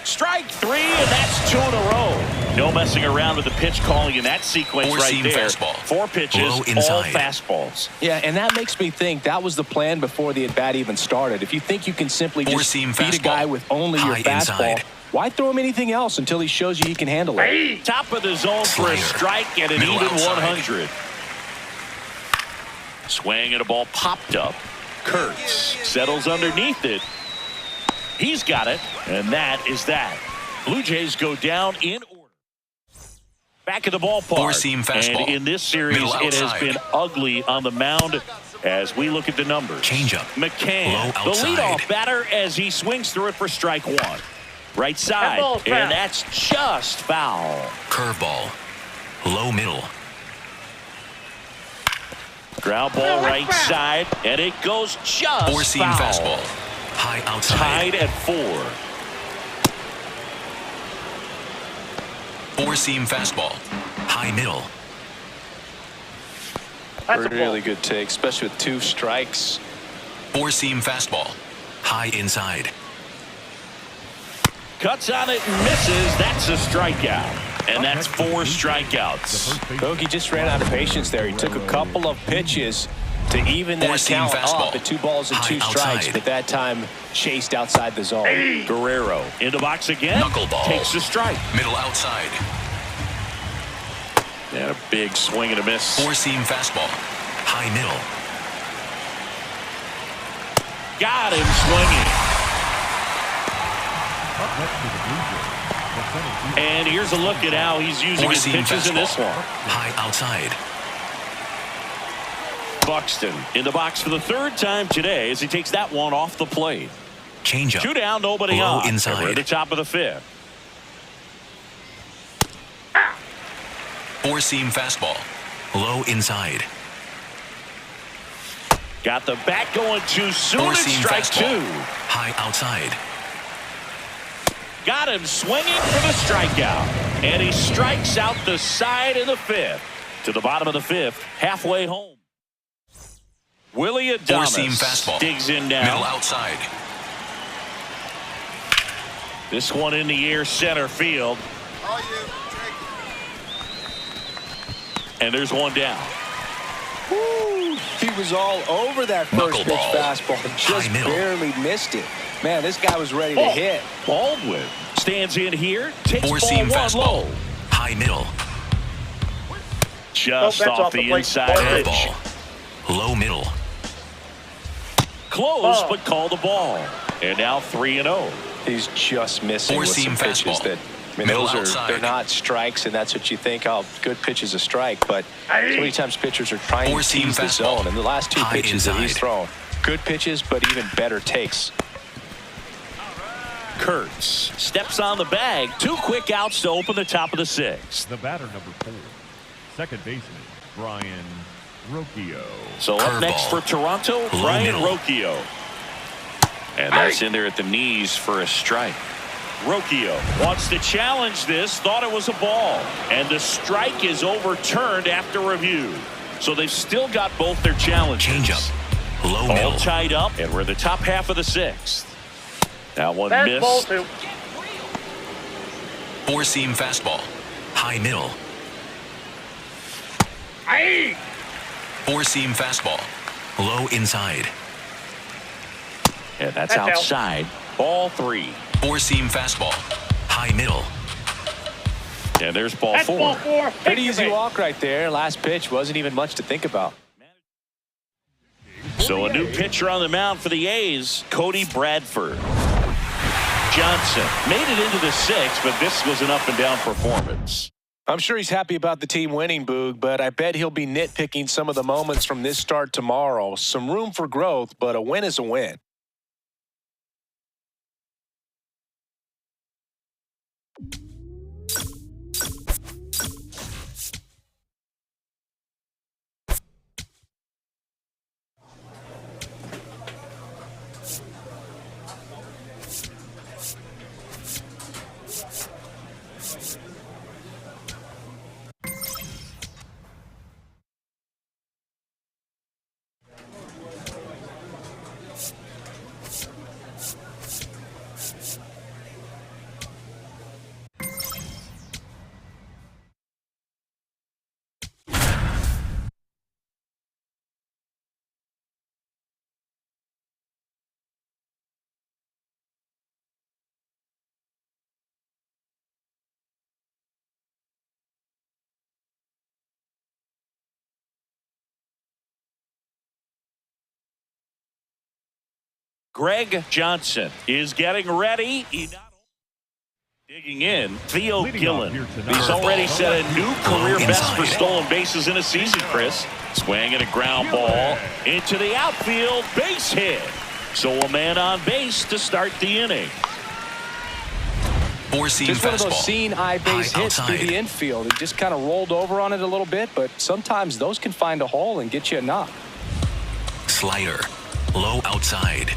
Strike 3, and that's 2 in a row. No messing around with the pitch calling in that sequence right Four-seam there. fastball. 4 pitches, Low all inside. fastballs. Yeah, and that makes me think that was the plan before the at-bat even started. If you think you can simply just Four-seam beat a guy fastball. with only your High fastball, inside. why throw him anything else until he shows you he can handle it? Top of the zone for a Slider. strike and an Middle even outside. 100. Swing and a ball popped up. Kurtz settles underneath it. He's got it, and that is that. Blue Jays go down in order. Back at the ballpark. Four-seam fastball. And in this series, Middle it has outside. been ugly on the mound. As we look at the numbers. Changeup. McCann, Low the outside. leadoff batter as he swings through it for strike one. Right side, ball's foul. and that's just foul. Curveball. Low middle. Ground ball right side, and it goes just Four-seam foul. fastball. High outside. Tied at 4. Four-seam fastball. High middle. That's a ball. Really good take, especially with 2 strikes. Four-seam fastball. High inside. Cuts on it and misses. That's a strikeout. And that's 4 strikeouts. Bogey just ran out of patience there. He took a couple of pitches to even that Four-seam count fastball. off at 2 balls and High 2 strikes, outside. but that time chased outside the zone. Guerrero in the box again. Knuckleball. Takes the strike. Middle outside. And a big swing and a miss. Four-seam fastball. High middle. Got him swinging. Up next to the Blue Jays, the center fielder. And here's a look at how he's using his Four-seam pitches in this fastball. one. High outside. Buxton in the box for the 3rd time today as he takes that one off the plate. Changeup. 2 down, nobody Low on. inside. And we're at the top of the 5th. Four-seam fastball. Low inside. Got the bat going too soon. And Four-seam strike fastball. 2. High outside. Got him swinging for the strikeout. And he strikes out the side of the 5th. To the bottom of the 5th, halfway home. Willie Four-seam Adames fastball. digs in Middle now. outside. This one in the air center field. And there's one down. Woo! He was all over that first pitch Knuckleball. fastball and just High middle. barely missed it. Man, this guy was ready to hit. Baldwin stands in here, takes Four-seam ball one fastball. low. High middle. Just that's off off the the plate. inside edge. Curveball. Low middle. Close, Ball. but call the ball. And now 3-0. He's just missing with Four-seam some pitches fastball. that, I mean, Middle those are, outside. they're not strikes, and that's what you think, oh, good pitch is a strike, but so many times pitchers are trying to Four-seam tease the fastball. zone, and the last 2 High pitches that he's inside. thrown, good pitches, but even better takes. Kurtz steps on the bag. 2 quick outs to open the top of the 6th. The batter number 4, second baseman, Brian Rocchio. So up Curveball. next for Toronto, Low Brian middle. Rocchio. And that's in there at the knees for a strike. Rocchio wants to challenge this, thought it was a ball. And the strike is overturned after review. So they've still got both their challenges. Changeup. Low All middle. tied up, and we're in the top half of the 6th. That one That's ball missed. 2. Four-seam fastball. High middle. Four-seam fastball. Low inside. And that's That's out. outside. Ball 3. Four-seam fastball. High middle. And there's ball That's 4. ball 4. Pretty easy walk right there. Last pitch wasn't even much to think about. So a new pitcher on the mound for the A's, Cody Bradford. Johnson made it into the 6th, but this was an up-and-down performance. I'm sure he's happy about the team winning, Boog, but I bet he'll be nitpicking some of the moments from this start tomorrow. Some room for growth, but a win is a win. Greg Johnson is getting ready. Digging in, Theo Leading Gillen. off here tonight. He's already set a new career Low best for inside. stolen bases in a season, Chris. Swinging a ground ball into the outfield, base hit. So a man on base to start the inning. Four-seam Just one of those fastball. seeing high base High hits through outside. the infield. He just kind of rolled over on it a little bit, but sometimes those can find a hole and get you a knock. Slider. Low outside.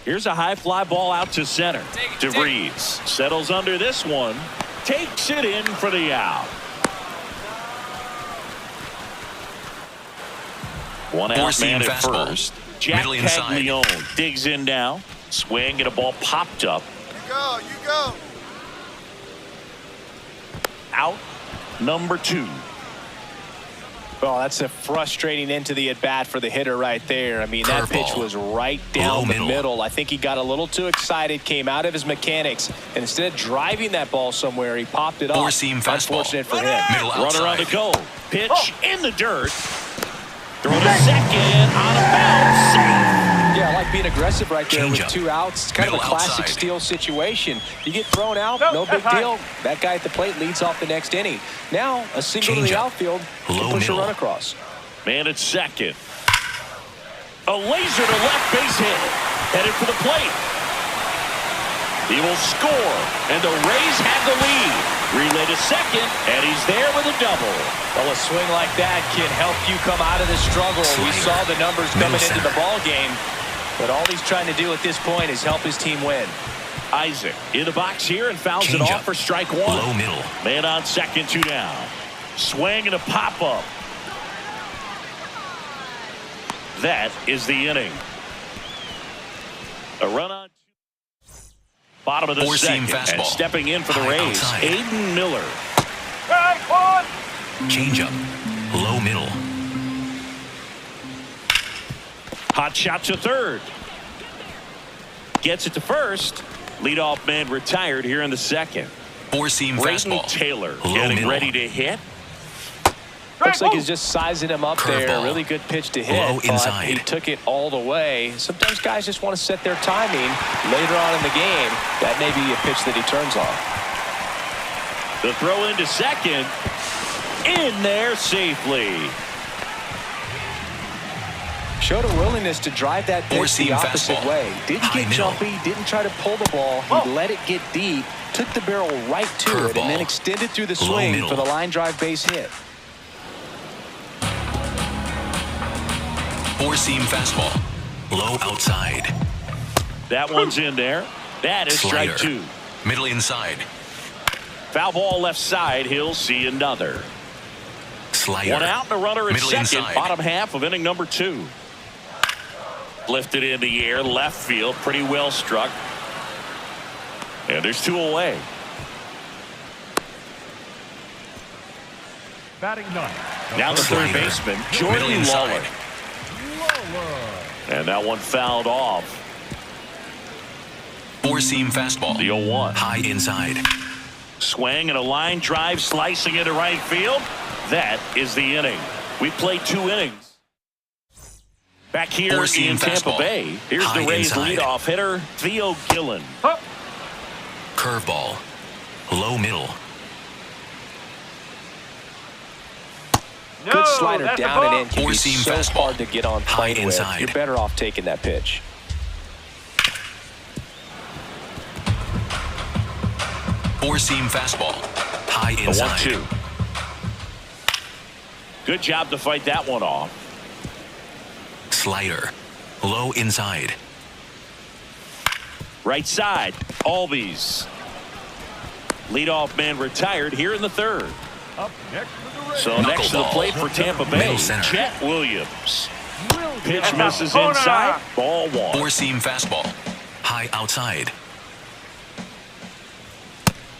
Here's a high fly ball out to center. DeVries settles under this one, takes it in for the out. One out Four-seam man at fastball. first. Jack Middle inside. Caglione digs in now. Swing and a ball popped up. You go. Out number 2. Well, that's a frustrating end to the at-bat for the hitter right there. I mean, that Curveball. pitch was right down the Low middle. middle. I think he got a little too excited, came out of his mechanics, and instead of driving that ball somewhere, he popped it up. Four-seam fastball. Unfortunate for him. Middle Runner on outside. the go. Pitch in the dirt. Throw to second. On a bounce. Safe. Yeah, I like being aggressive right there with Changeup. 2 outs. It's kind of a Middle classic outside. steal situation. You get thrown out, no big deal. That guy at the plate leads off the next inning. Now, a single to the Changeup. outfield to Low push a middle. run across. Man at second. A laser to left base hit. Headed for the plate. He will score, and the Rays have the lead. Relay to second, and he's there with a double. Well, a swing like that can help you come out of the struggle. We Slider. saw the numbers Middle coming into center. the ball game, but all he's trying to do at this point is help his team win. Isaac in the box here and fouls it Changeup. off for strike 1. Low middle. Man on second, 2 down. Swing and a pop-up. That is the inning. A run on bottom of the Four-seam second. And fastball. stepping in for the High Rays, outside. Aiden Miller. Changeup. Low middle. Hot shot to third. Gets it to first. Leadoff man retired here in the second. Four-seam Brayton fastball. Taylor Low getting middle. ready to hit. Looks like he's just sizing him up there. Curveball. Really good pitch to hit. Low but inside. he took it all the way. Sometimes guys just want to set their timing later on in the game. That may be a pitch that he turns on. The throw into second. In there safely. Showed a willingness to drive that pitch Four-seam the opposite fastball. way. Didn't High get middle. jumpy, didn't try to pull the ball. He let it get deep, took the barrel right to it, Curveball. and then extended through the Low swing middle. for the line drive base hit. Four-seam fastball. Low outside. That one's in there. That is strike Slider. 2. Middle inside. Foul ball left side. He'll see another. Slider. One out and a runner at Middle second. inside. Bottom half of inning number 2. Lifted in the air, left field, pretty well struck. And there's 2 away. Batting ninth. Now the third Slider. baseman, Middle Jordan inside. Lawler. And that one fouled off. Four-seam fastball. The 0-1. High inside. Swing and a line drive slicing into right field. That is the inning. We played 2 innings. Back here Four-seam in Tampa fastball. Bay, here's High the Rays inside. leadoff hitter, Theo Gillen. Curveball. Low middle. Good slider down and in. Can be Four-seam so fastball. hard to get on High plane with. inside. You're better off taking that pitch. Four-seam fastball. High The inside. 1-2. Good job to fight that one off. Slider. Low inside. Right side, Albies. Leadoff man retired here in the third. Up next for the Rays. So next to the Knuckleball. plate for Tampa Bay, Middle center. Chet Williams. Pitch misses inside, ball 1. Four-seam fastball. High outside.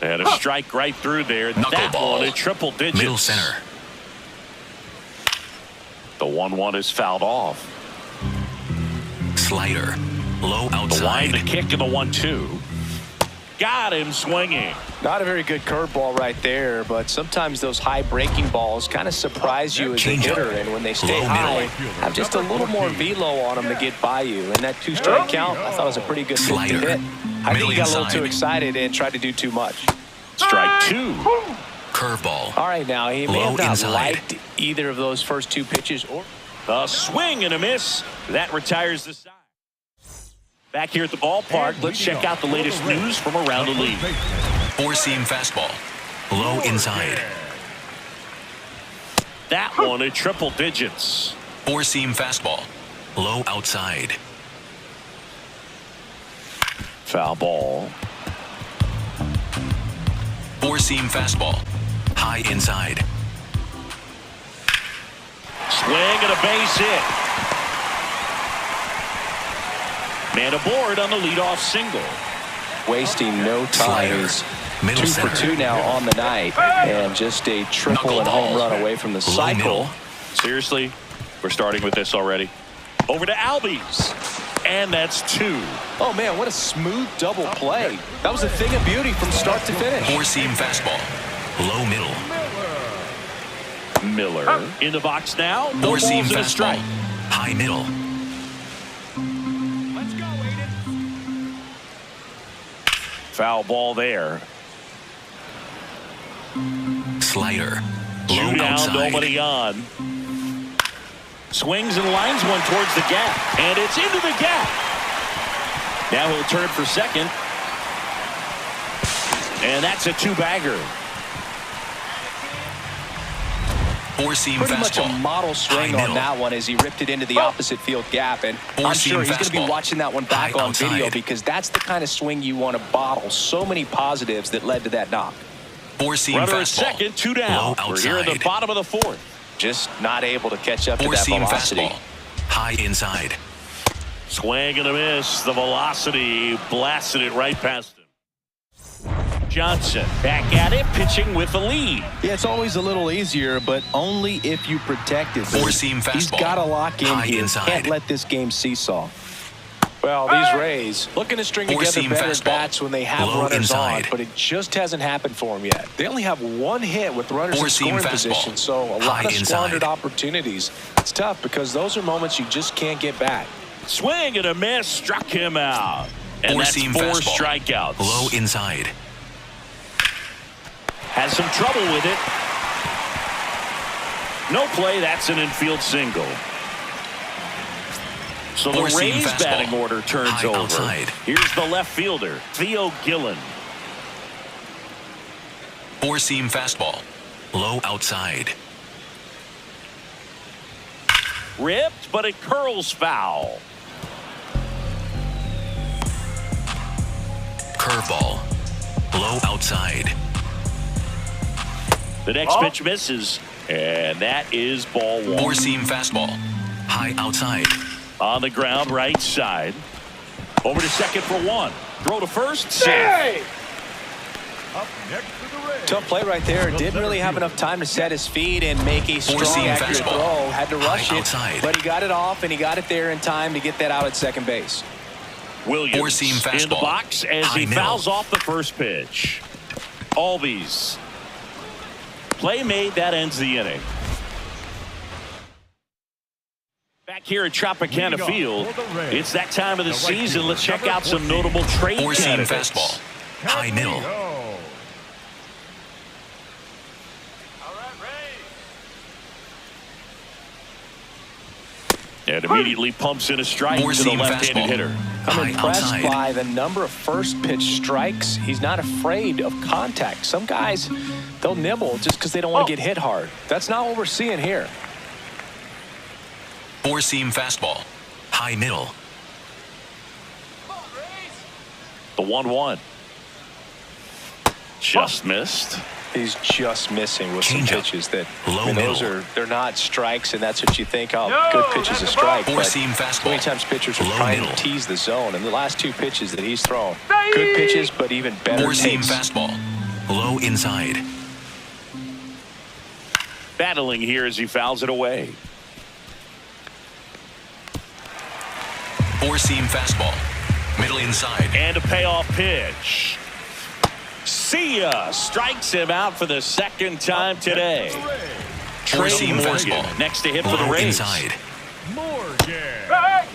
And a strike right through there. That Knuckleball. one in triple digits. Middle center. The 1-1 is fouled off. Slider. Low The line outside. to kick in the 1-2. Got him swinging. Not a very good curveball right there, but sometimes those high breaking balls kind of surprise you as a Changeup. hitter, and when they stay Low high, middle. have just a little more velo on them to get by you. And that 2-strike count, I thought was a pretty good pitch to Slider. hit. I think Middle he got a little inside. too excited and tried to do too much. Strike two. Curveball. All right, now he may Low have not inside. liked either of those first two pitches. Or A swing and a miss. That retires the side. Back here at the ballpark, let's check out the latest news from around the league. Four-seam fastball. Low inside. That one at triple digits. Four-seam fastball. Low outside. Foul ball. Four-seam fastball. High inside. Swing and a base hit. Man aboard on the leadoff single. wasting no time. Slider. He's Middle 2 center. for 2 now on the night, and just a triple and home run away from the Low cycle. middle. Seriously, we're starting with this already. Over to Albies. And that's 2. Oh, man, what a smooth double play. That was a thing of beauty from start to finish. Four-seam fastball. Low middle. Miller in the box now. No balls Four-seam and a fastball. strike. High middle. Let's go, Aiden. Foul ball there. Slider. Low Two down, outside. nobody on. Swings and lines one towards the gap. And it's into the gap. Now he'll turn for second. And that's a 2-bagger. Four-seam Pretty much a fastball. model swing High on middle. that one as he ripped it into the opposite field gap. And I'm Four-seam sure he's going to be fastball. watching that one back High on video outside. because that's the kind of swing you want to bottle. So many positives that led to that knock. Four-seam Runner at fastball. second, 2 down. Low We're here in the outside. bottom of the 4th. Just not able to catch up to that Four-seam velocity. fastball. High inside. Swing and a miss. The velocity blasted it right past him. Johnson back at it, pitching with the lead. Yeah, it's always a little easier, but only if you protect it. Four-seam He's fastball. got to lock in High here. inside. Can't let this game seesaw. Well, these Rays looking to string together Four-seam better fastball. bats when they have Low runners inside. on, but it just hasn't happened for them yet. They only have 1 hit with runners in Four-seam scoring fastball. position, so a lot High of squandered inside. opportunities. It's tough because those are moments you just can't get back. Swing and a miss, struck him out. And that's 4 Four-seam fastball. strikeouts. Low inside. Has some trouble with it. No play, that's an infield single. So the Four-seam Rays fastball. batting order turns High over. outside. Here's the left fielder, Theo Gillen. Four-seam fastball. Low outside. Ripped, but it curls foul. Curveball. Low outside. The next pitch misses, and that is ball 1. Four-seam fastball. High outside. On the ground, right side. Over to second for 1. Throw to first, safe. Hey! Up next to the Rays. Tough play right there. Didn't really have enough time to set his feet and make a strong, Four-seam accurate fastball. throw. Had to rush High it, outside. but he got it off, and he got it there in time to get that out at second base. Williams Four-seam in the fastball. box as High he middle. fouls off the first pitch. Albies. Play made, that ends the inning. Back here at Tropicana Leading off Field, for the Rays. it's that time of the The right season. fielder, Let's check number out some 14. notable trade Four-seam candidates. fastball. High middle. Go. All right, Ray. And immediately pumps in a strike to the Four-seam left-handed fastball. hitter. I'm High impressed outside. by the number of first pitch strikes. He's not afraid of contact. Some guys, they'll nibble just because they don't want to get hit hard. That's not what we're seeing here. Four-seam fastball. High middle. Come on, Rays. The 1-1. Just missed. He's just missing with some Changeup. pitches that Low those middle. they're not strikes, and that's what you think. Oh, No, good pitch is that's a a strike. ball. But Four-seam so fastball. many times pitchers are Low trying middle. to tease the zone, and the last 2 pitches that he's thrown, good pitches, but even better Four-seam takes. fastball. Low inside. Battling here as he fouls it away. Four-seam fastball. Middle inside. And a payoff pitch. See ya. Strikes him out for the second time today. Trey Four-seam Morgan fastball. next to hit for the Low Rays. inside. Morgan. Hey!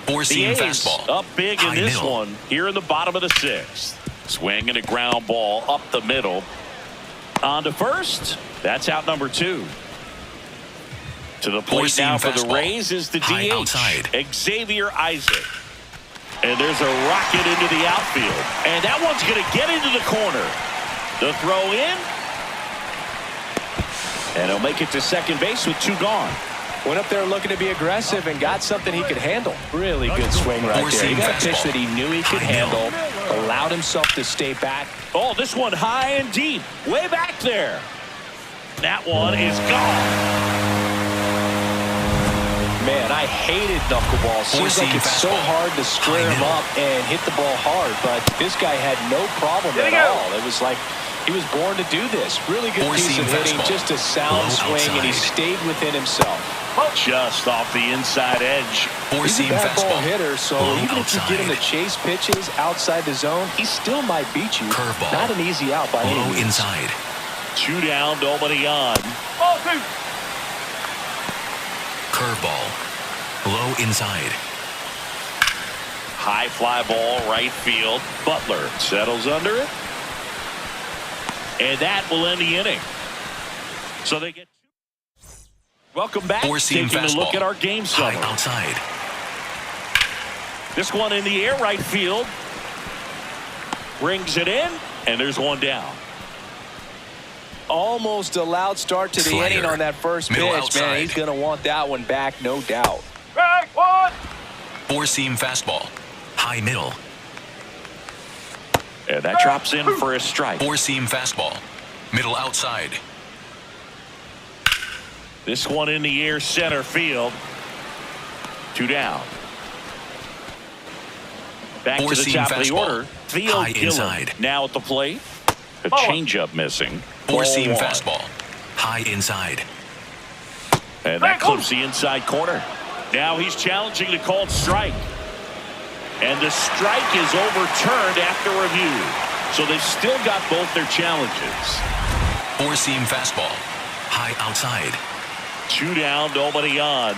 The Four-seam A's fastball. up big in High this middle. one here in the bottom of the 6th. Swing and a ground ball up the middle. On to first. That's out number 2. To the plate Four-seam now for the fastball. Rays is the High DH, outside. Xavier Isaac. And there's a rocket into the outfield. And that one's going to get into the corner. The throw in. And he'll make it to second base with 2 gone. Went up there looking to be aggressive and got something he could handle. Really good swing right there. Four-seam He got a pitch fastball. that he knew he could High middle. handle, allowed himself to stay back. Oh, this one high and deep. Way back there. That one is gone. Man, I hated knuckleball. Seems like Four-seam it's so fastball. hard to square High him middle. up and hit the ball hard, but this guy had no problem at all. It was like he was born to do this. Really good piece Four-seam of hitting, fastball. just a sound Low swing, and he outside. stayed within himself. Just off the inside edge. He's a Four-seam bad ball fastball. hitter, so Low even if you get him to outside. chase pitches outside the zone, he still might beat you. Curveball. Not an easy out by any Low means. inside. 2 down, nobody on. Ball 2. Curveball. Low inside. High fly ball, right field. Butler settles under it. And that will end the inning. So they get 2. Welcome back. Four-seam Taking a look fastball. at our game High summary. outside. This one in the air, right field. Brings it in, and there's 1 down. Almost a loud start to the Slider. inning on that first Middle pitch. outside. Man, he's going to want that one back, no doubt. Strike 1. Four-seam fastball. High middle. And that drops in for a strike. Four-seam fastball. Middle outside. This one in the air, center field. 2 down. Back to the Four-seam top of the fastball. order. Theo High Gillen inside. now at the plate. A Ball. changeup missing. Four-seam Ball 1. fastball. High inside. And that clips the inside corner. Now he's challenging the called strike. And the strike is overturned after review. So they've still got both their challenges. Four-seam fastball. High outside. 2 down, nobody on.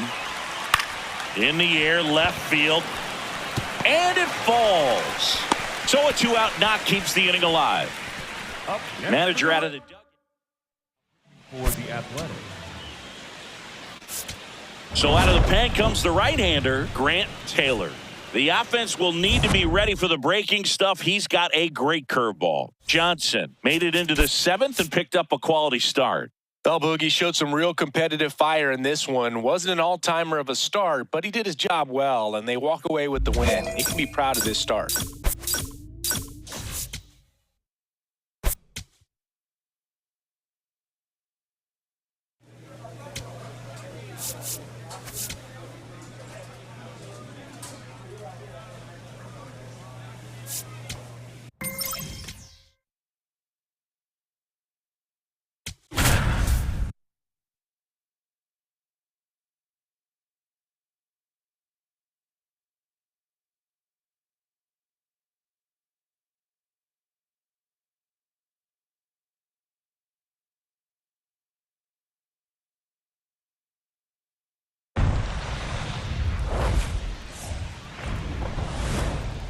In the air, left field. And it falls. So a 2-out knock keeps the inning alive. Up next Manager out of the dugout. for the Athletics. So out of the pen comes the right-hander, Grant Taylor. The offense will need to be ready for the breaking stuff. He's got a great curveball. Johnson made it into the 7th and picked up a quality start. Well, Boogie showed some real competitive fire in this one. Wasn't an all-timer of a start, but he did his job well, and they walk away with the win. He can be proud of this start.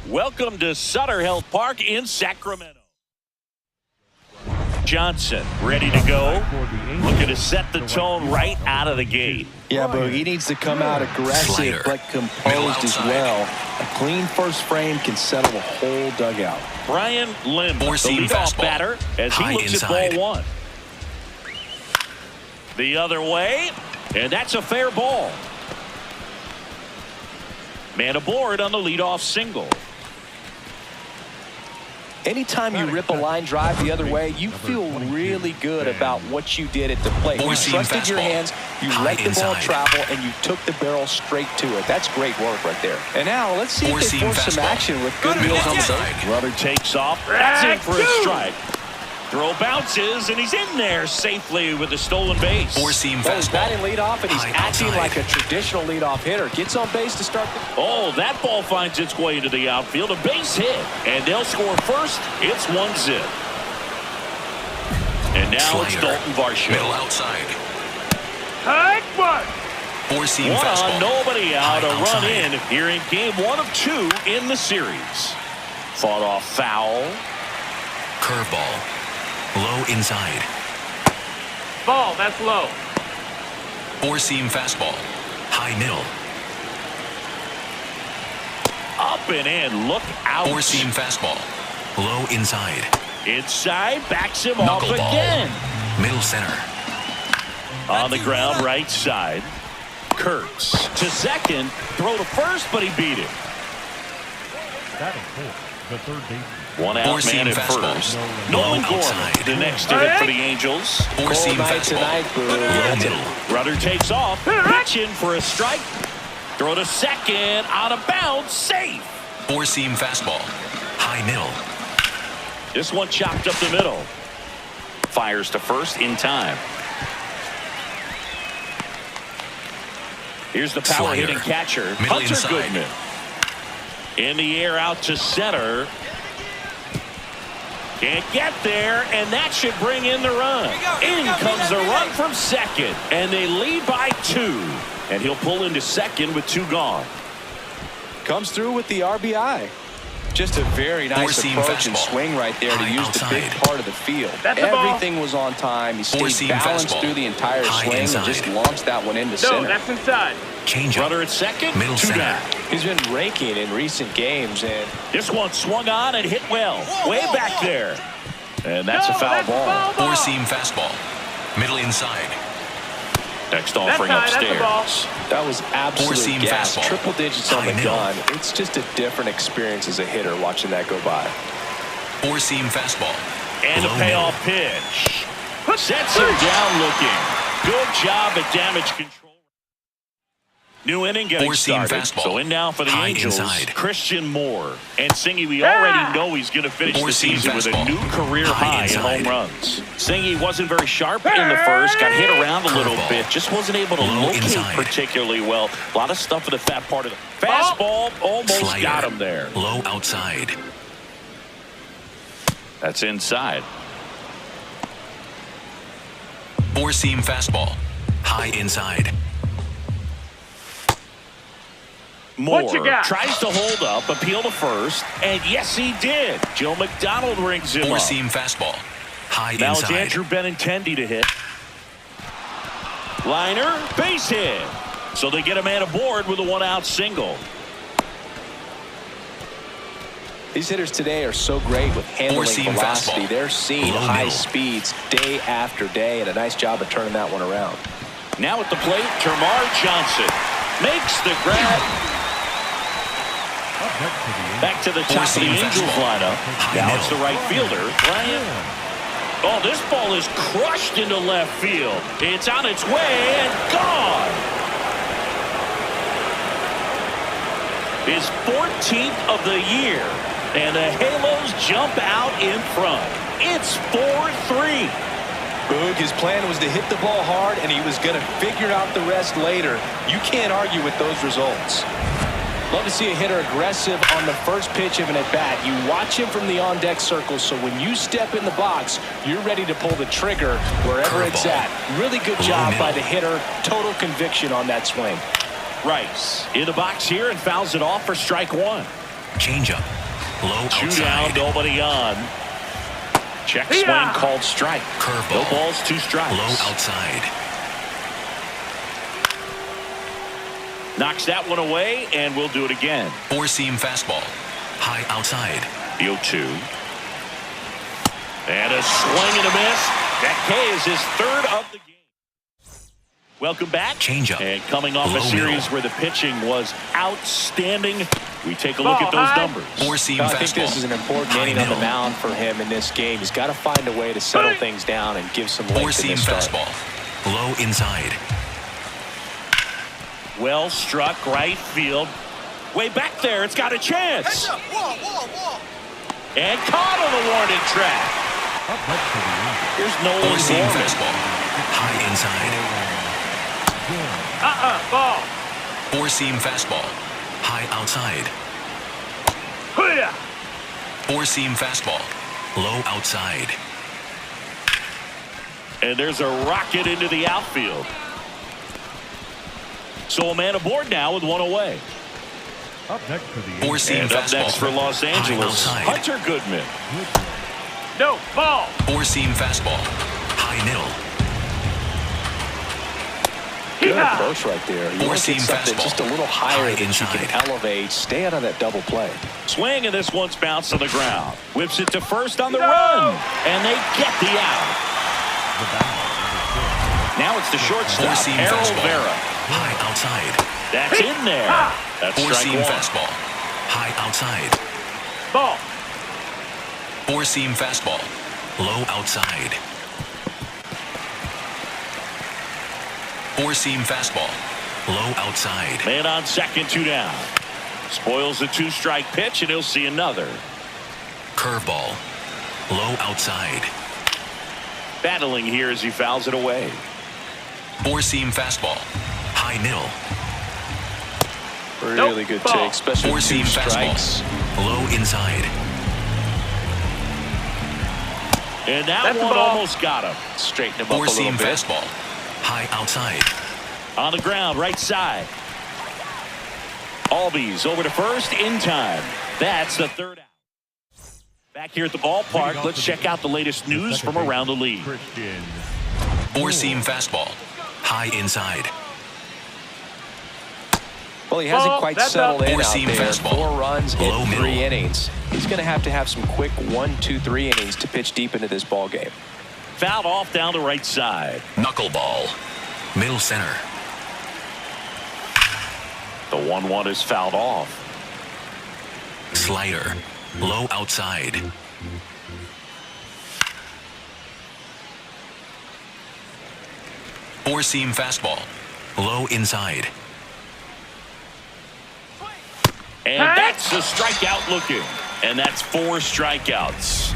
Welcome to Sutter Health Park in Sacramento. Johnson ready to go. Looking to set the tone right out of the gate. Yeah, but he needs to come out aggressive Slider. but composed as outside. well. A clean first frame can settle a whole dugout. Brian Lim, the Four-seam leadoff fastball. batter, as he High looks inside. at ball 1. The other way, and that's a fair ball. Man aboard on the leadoff single. Anytime you rip a line drive the other way, you feel really good about what you did at the plate. You Four-seam trusted your fastball. hands, you High let the ball inside. travel, and you took the barrel straight to it. That's great work right there. And now let's see if they Four-seam force some fastball. action with good Middle wheels on the boat. outside. Rudder takes off. That's in for a strike. Throw bounces, and he's in there safely with the stolen base. Four-seam Well, he's fastball. batting leadoff, and he's High acting outside. like a traditional leadoff hitter. Gets on base to start the... Oh, that ball finds its way into the outfield. A base hit. And they'll score first. It's 1-0. And now it's Slider. Dalton Varsho. Middle outside. Strike 1. Four-seam One fastball. on, nobody out. High A run outside. in here in game 1 of 2 in the series. Fought off foul. Curveball. Low inside. Ball, that's low. Four-seam fastball. High middle. Up and in. Look out. Four-seam fastball. Low inside. Inside. Backs him off Knuckleball. again. Middle center. On the ground, right side. Kurtz to second. Throw to first, but he beat it. Batting fourth, the third baseman. One out, Four-seam man at fastball. first. Low Nolan Gorman, outside. the next to hit for the Angels. Four-seam Cold night fastball. tonight, Boo. Low middle. Rudder takes off. Pitching for a strike. Throw to second. Out of bounds. Safe. Four-seam fastball. High middle. This one chopped up the middle. Fires to first in time. Here's the power Slider. hitting catcher, Middle Hunter inside. Goodman. In the air out to center. Can't get there, and that should bring in the run. In comes the run from second, and they lead by 2. And he'll pull into second with 2 gone. Comes through with the RBI. Just a very nice Four-seam approach and fastball. swing right there to High use the big outside. part of the field. That's the ball. Everything was on time. He stayed Four-seam balanced fastball. through the entire High swing inside. and just launched that one into No, center. that's inside. Changeup. Runner at second, Middle 2 center. down. He's been raking in recent games, and This one swung on and hit well. Way back there. And that's a No, foul that's a ball. foul ball. Four-seam fastball. Middle inside. Next That's offering high, that's a ball. upstairs. that was absolute Four-seam gas. fastball. Triple digits on High the middle. gun. It's just a different experience as a hitter watching that go by. Four-seam fastball. And a Low payoff pitch. Sets him down looking. Good job at damage control. New inning getting Four-seam started. fastball. So in now for the High Angels, inside. Christian Moore. And Singy, we already know he's going to finish the Four-seam season with a fastball. new career High high in inside. home runs. Singy wasn't very sharp in the first, got hit around a little Curveball. bit, just wasn't able to Low locate inside. particularly well. A lot of stuff in the fat part of the fastball. Almost Slider. got him there. Low outside. That's inside. Four-seam fastball. High inside. Moore What you got? tries to hold up, appeal to first, and yes, he did. Joe McDonald rings him up. Four-seam fastball. High Now it's inside. Andrew Benintendi to hit. Liner, base hit. So they get a man aboard with a 1-out single. These hitters today are so great with handling Four-seam velocity. fastball. They're seeing Low high middle. speeds day after day, and a nice job of turning that one around. Now at the plate, Termarr Johnson makes the grab. Up next to the Angels. Back to the top of the Four-seam Angels fastball. lineup. High Now it's the middle. right fielder, Ryan. Oh, this ball is crushed into left field. It's on its way and gone. His 14th of the year. And the Halos jump out in front. It's 4-3. Boog, his plan was to hit the ball hard, and he was going to figure out the rest later. You can't argue with those results. Love to see a hitter aggressive on the first pitch of an at-bat. You watch him from the on-deck circle, so when you step in the box, you're ready to pull the trigger wherever it's Curveball. at. Really good Low job by middle. the hitter. Total conviction on that swing. Rice in the box here and fouls it off for strike 1. Changeup. Low 2 outside. down, nobody on. Check Yeah. swing called strike. Curveball. No balls, 2 strikes. Low outside. Knocks that one away, and we'll do it again. Four-seam fastball. High outside. The 0-2. And a swing and a miss. That K is his 3rd of the game. Welcome back. Changeup. And coming off Low a series middle. where the pitching was outstanding, we take a look Ball at those high. numbers. Four-seam I fastball. think this is an important High inning on the middle. mound for him in this game. He's got to find a way to settle things down and give some length in Four-seam this start. fastball. Low inside. Well struck right field. Way back there. It's got a chance. And caught on the warning track. Up next to the Angels. Here's Nolan Four-seam Gorman. fastball. High inside. Ball. Four-seam fastball. High outside. Hoo-yah. Four-seam fastball. Low outside. And there's a rocket into the outfield. So a man aboard now with one away. Up next for the Four-seam And up fastball. next for Los Angeles, High outside. Hunter Goodman. No, ball. Four-seam fastball. High middle. Good Yeah. approach right there. You want to Four-seam get something fastball. just a little higher High that you inside. can elevate. Stay out of that double play. Swing, and this one's bounced on the ground. Whips it to first on the No. run. And they get the out. Now it's the shortstop, Four-seam Errol fastball. Vera. High outside. That's in there. That's strike Four-seam one. fastball. High outside. Ball. Four-seam fastball. Low outside. Four-seam fastball. Low outside. Man on second, 2 down. Spoils the 2-strike pitch, and he'll see another. Curveball. Low outside. Battling here as he fouls it away. Four-seam fastball. High middle. Really good Ball. take, especially Four-seam 2 fastball. strikes. Low inside. And that That's the one ball. almost got him. Straighten him up a little Four-seam bit. fastball. High outside. On the ground, right side. Albies over to first in time. That's the 3rd out. Back here at the ballpark, let's check out the latest news from around the league. Christian. Four-seam fastball. High inside. Well, he hasn't Ball. quite That's settled up. in out Four-seam there. fastball. 4 runs Low in 3 middle. innings. He's going to have some quick 1, 2, 3 innings to pitch deep into this ball game. Fouled off down the right side. Knuckleball. Middle center. The 1-1 is fouled off. Slider. Low outside. Four-seam fastball. Low inside. And that's a strikeout looking. And that's 4 strikeouts.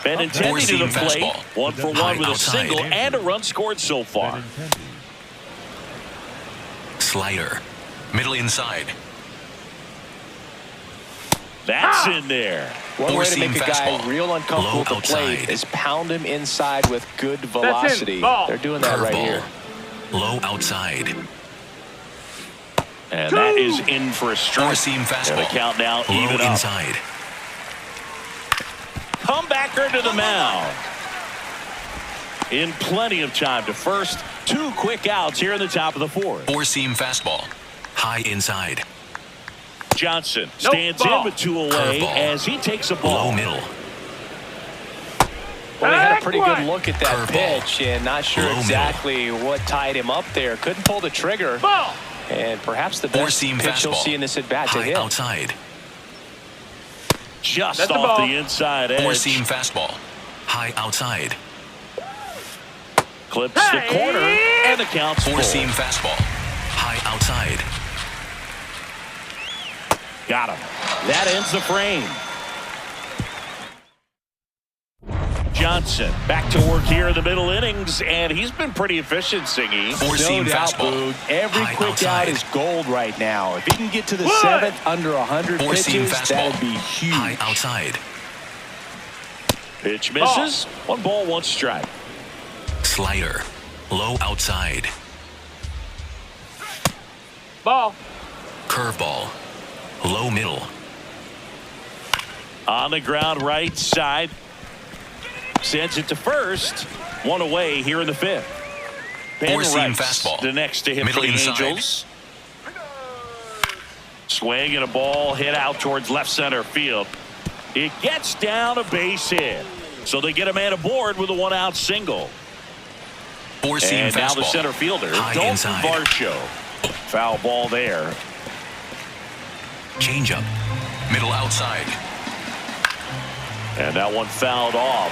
Benintendi to the Four-seam plate. fastball. 1 for 1 High with a outside. single and a run scored so far. Slider. Middle inside. That's in there. One way to Four-seam make a guy fastball. real uncomfortable Low at the plate outside. is pound him inside with good in. velocity. Ball. They're doing that right Curveball. here. Low outside. And that is in for a strike. Four-seam And the fastball. count now Low even up. inside. Comebacker to the mound. In plenty of time to first. 2 quick outs here in the top of the 4th. Four-seam fastball. High inside. Johnson Nope, stands ball. in with 2 away Curveball. as he takes a Low ball. middle. Well, he had a Back pretty one. good look at that Curveball. pitch and not sure Low middle. exactly what tied him up there. Couldn't pull the trigger. Ball. And perhaps the best Four-seam pitch you'll fastball. see in this at-bat to High him. outside. Just That's the off ball. the inside edge. Four-seam fastball. High outside. Clips the Hey! corner and the count's full. Four-seam fastball. High outside. Got him. That ends the frame. Johnson back to work here in the middle innings, and he's been pretty efficient, Singy. Four-seam No doubt, fastball. Boog. Every High quick outside. out is gold right now. If he can get to the What? 7th under 100 Four-seam pitches, fastball. that'd be huge. High outside. Pitch misses. 1 ball, 1 strike. Slider. Low outside. Ball. Curveball. Low middle. On the ground right side. Sends it to first. 1 away here in the 5th. Ben Four-seam Rice, fastball. the next to hit Middle for the inside. Angels. Swing and a ball hit out towards left center field. It gets down a base hit. So they get a man aboard with a 1-out single. Four-seam And now fastball. the center fielder, High Dalton inside. Varsho. Foul ball there. Changeup. Middle outside. And that one fouled off.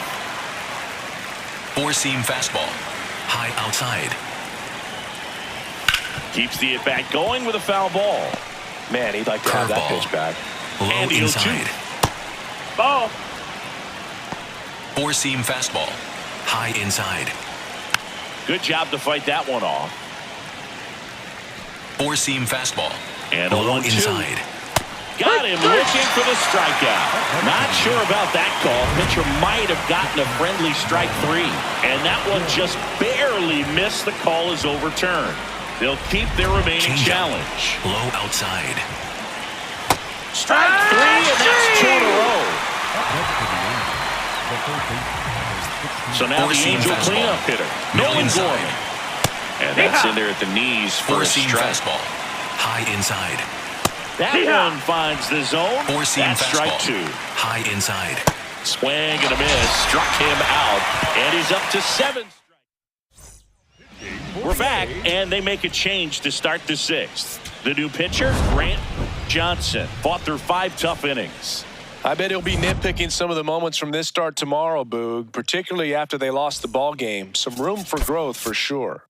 Four-seam fastball. High outside. Keeps the at-bat going with a foul ball. Man, he'd like to have that Curveball. pitch back. Low And he'll inside. Ball. Four-seam fastball. High inside. Good job to fight that one off. Four-seam fastball. And a Low 1-2. inside. Got him looking for the strikeout. Not sure about that call. Pitcher might have gotten a friendly strike 3. And that one just barely missed. The call is overturned. They'll keep their remaining Change up. challenge. Low outside. Strike 3, and that's 2 in a row. So now the Four-seam Angel fastball. cleanup hitter, Middle Nolan inside. Gorman. And that's in there at the knees for a Four-seam strike. fastball. High inside. That one finds the zone. Four-seam That's strike fastball. 2. High inside. Swing and a miss. Struck him out. And he's up to 7 strikes. We're back, and they make a change to start the 6th. The new pitcher, Grant Johnson, fought through 5 tough innings. I bet he'll be nitpicking some of the moments from this start tomorrow, Boog, particularly after they lost the ball game. Some room for growth for sure.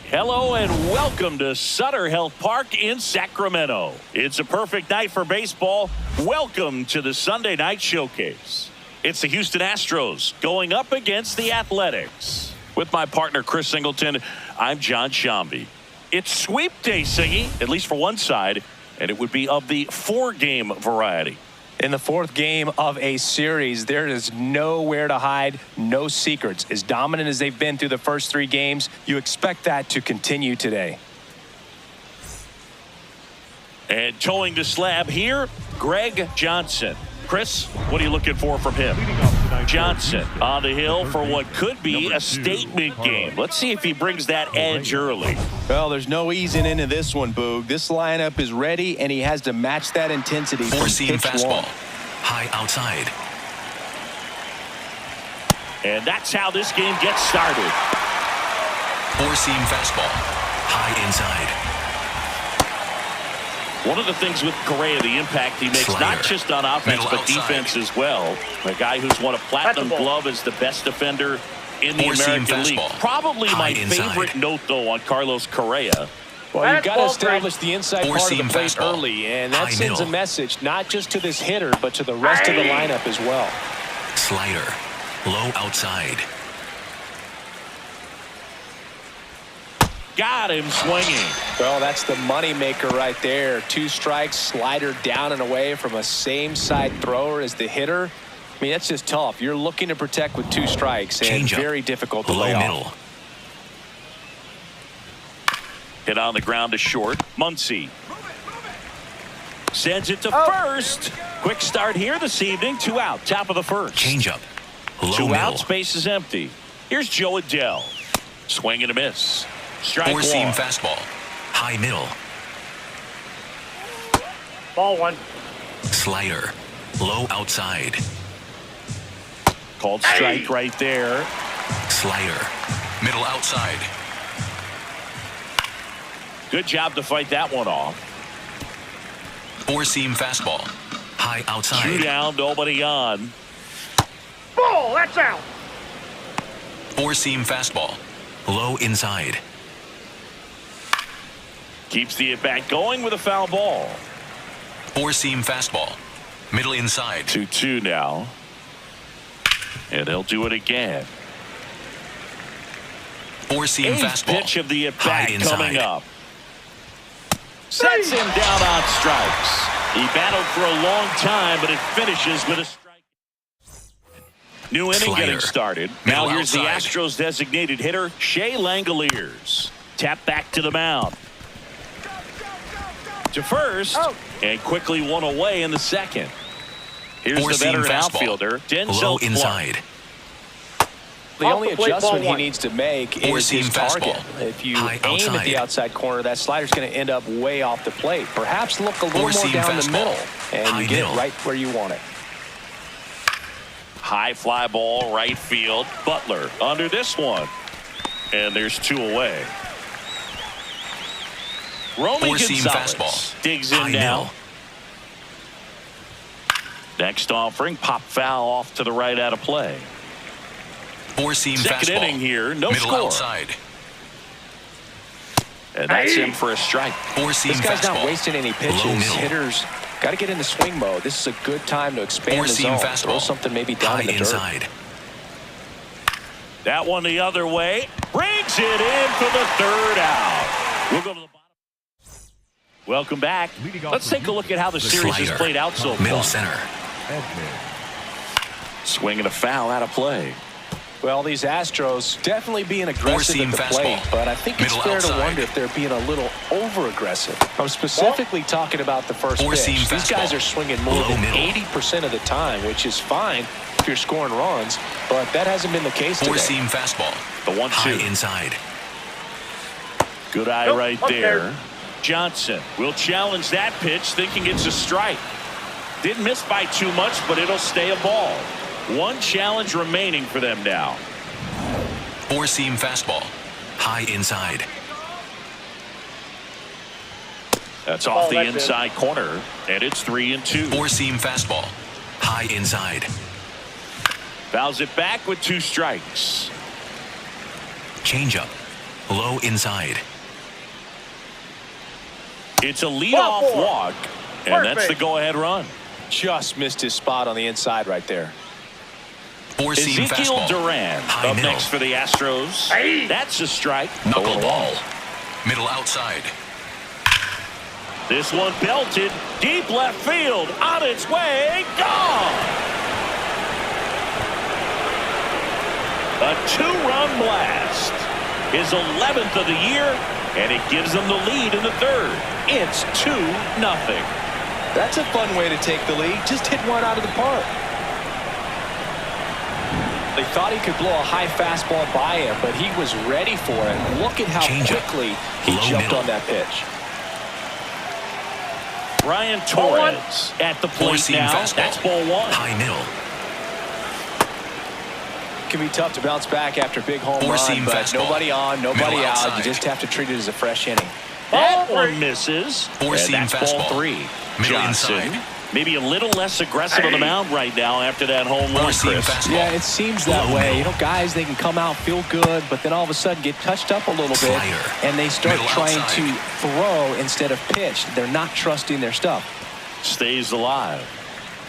Hello and welcome to Sutter Health Park in Sacramento. It's a perfect night for baseball. Welcome to the Sunday Night Showcase. It's the Houston Astros going up against the Athletics. With my partner Chris Singleton, I'm John Shambi. It's sweep day, Singy, at least for one side, and it would be of the 4-game variety. In the 4th game of a series, there is nowhere to hide, no secrets. As dominant as they've been through the first 3 games, you expect that to continue today. And towing the slab here, Greg Johnson. Chris, what are you looking for from him? Johnson on the hill for what could be a statement game. Let's see if he brings that edge early. Well, there's no easing into this one, Boog. This lineup is ready, and he has to match that intensity. Four-seam fastball. 1. High outside. And that's how this game gets started. Four-seam fastball. High inside. One of the things with Correa, the impact he makes, Slider. not just on offense, Middle but outside. defense as well. A guy who's won a platinum glove as the best defender in the Four-seam American League. fastball. Probably my High inside. favorite note, though, on Carlos Correa. Well, you've got to ball establish the inside part of the Four-seam plate fastball. early, and that High sends a middle. message not just to this hitter, but to the rest of the lineup as well. Slider. Low outside. Got him swinging. Well, that's the money maker right there. 2 strikes, slider down and away from a same side thrower as the hitter. I mean, that's just tough. You're looking to protect with 2 strikes, and Change up. very difficult to Low lay middle. off. Hit on the ground to short. Muncy sends it to first. Quick start here this evening. 2 out. Top of the first. Change up. Low 2 middle. out. Space is empty. Here's Joe Adell. Swing and a miss. Strike Four-seam 1. fastball. High middle. Ball 1. Slider. Low outside. Called strike right there. Slider. Middle outside. Good job to fight that one off. Four-seam fastball. High 2 outside. down, nobody on. Ball, that's out. Four-seam fastball. Low inside. Keeps the at-bat going with a foul ball. Four-seam fastball. Middle inside. 2-2 now. And they'll do it again. Four-seam Eighth fastball. pitch of the High at-bat inside. coming up. Sets him down on strikes. He battled for a long time, but it finishes with a strike. New inning Slider. getting started. Middle Now here's outside. the Astros designated hitter, Shea Langoliers. Tap back to the mound. To first, and quickly one away in the second. Here's Four-seam the veteran fastball. outfielder, Denzel Low Clark. inside. The Off only the plate, adjustment ball he 1. needs to make is Four-seam his target. fastball. If you High aim at the outside. outside corner, that slider's going to end up way off the plate. Perhaps look a little more Four-seam down the fastball. middle, and High you get middle. it right where you want it. High fly ball, right field. Butler under this one. And there's 2 away. Romy Four-seam Gonzalez fastball. digs in High now. middle. Next offering, pop foul off to the right out of play. Four-seam Second fastball. inning here, no Middle score. outside. And that's him for a strike. Four-seam This guy's fastball. not wasting any Low pitches. middle. Hitters got to get into swing mode. This is a good time to expand the Four-seam zone. fastball. Throw something maybe down High in the dirt. inside. That one the other way. Brings it in for the third out. We'll go to the bottom. Welcome back. Let's take a look at how the series has Slider. played out so Middle far. center. Swinging a foul out of play. Well, these Astros definitely being aggressive Four-seam at the plate, fastball. but I think it's Middle fair outside. to wonder if they're being a little over-aggressive. I'm specifically talking about the first Four-seam pitch. These guys fastball. are swinging more Low than middle. 80% of the time, which is fine if you're scoring runs, but that hasn't been the case today. Four-seam fastball. The 1-2. High inside. Good eye Nope, right okay. there. Johnson will challenge that pitch, thinking it's a strike. Didn't miss by too much, but it'll stay a ball. One challenge remaining for them now. Four-seam fastball. High inside. That's off the that's it. inside corner, and it's 3-2. Four-seam fastball. High inside. Fouls it back with 2 strikes. Changeup. Low inside. It's a leadoff Ball four. walk, and that's the Perfect. go-ahead run. Just missed his spot on the inside right there. Four-seam Ezekiel fastball. Duran High up middle. next for the Astros. Hey. That's a strike. Knuckleball. Middle outside. This one belted deep left field, on its way, gone. A 2-run blast, his 11th of the year, and it gives them the lead in the third. It's 2-0. That's a fun way to take the lead. Just hit one out of the park. They thought he could blow a high fastball by him, but he was ready for it. Look at how Changeup. quickly he Low jumped middle. on that pitch. Brian Torres at the plate Four-seam now. fastball. That's ball 1. High middle. It can be tough to bounce back after a big home run, Four-seam but fastball. nobody on, nobody Middle out. outside. You just have to treat it as a fresh inning. That Ball one three. misses. Four-seam And that's ball fastball. 3. Middle Johnson, inside. maybe a little less aggressive on the mound right now after that home run, Four-seam Chris. fastball. Yeah, it seems that Low way. middle. You know, guys, they can come out, feel good, but then all of a sudden get touched up a little bit, Slider. and they start Middle trying outside. to throw instead of pitch. They're not trusting their stuff. Stays alive.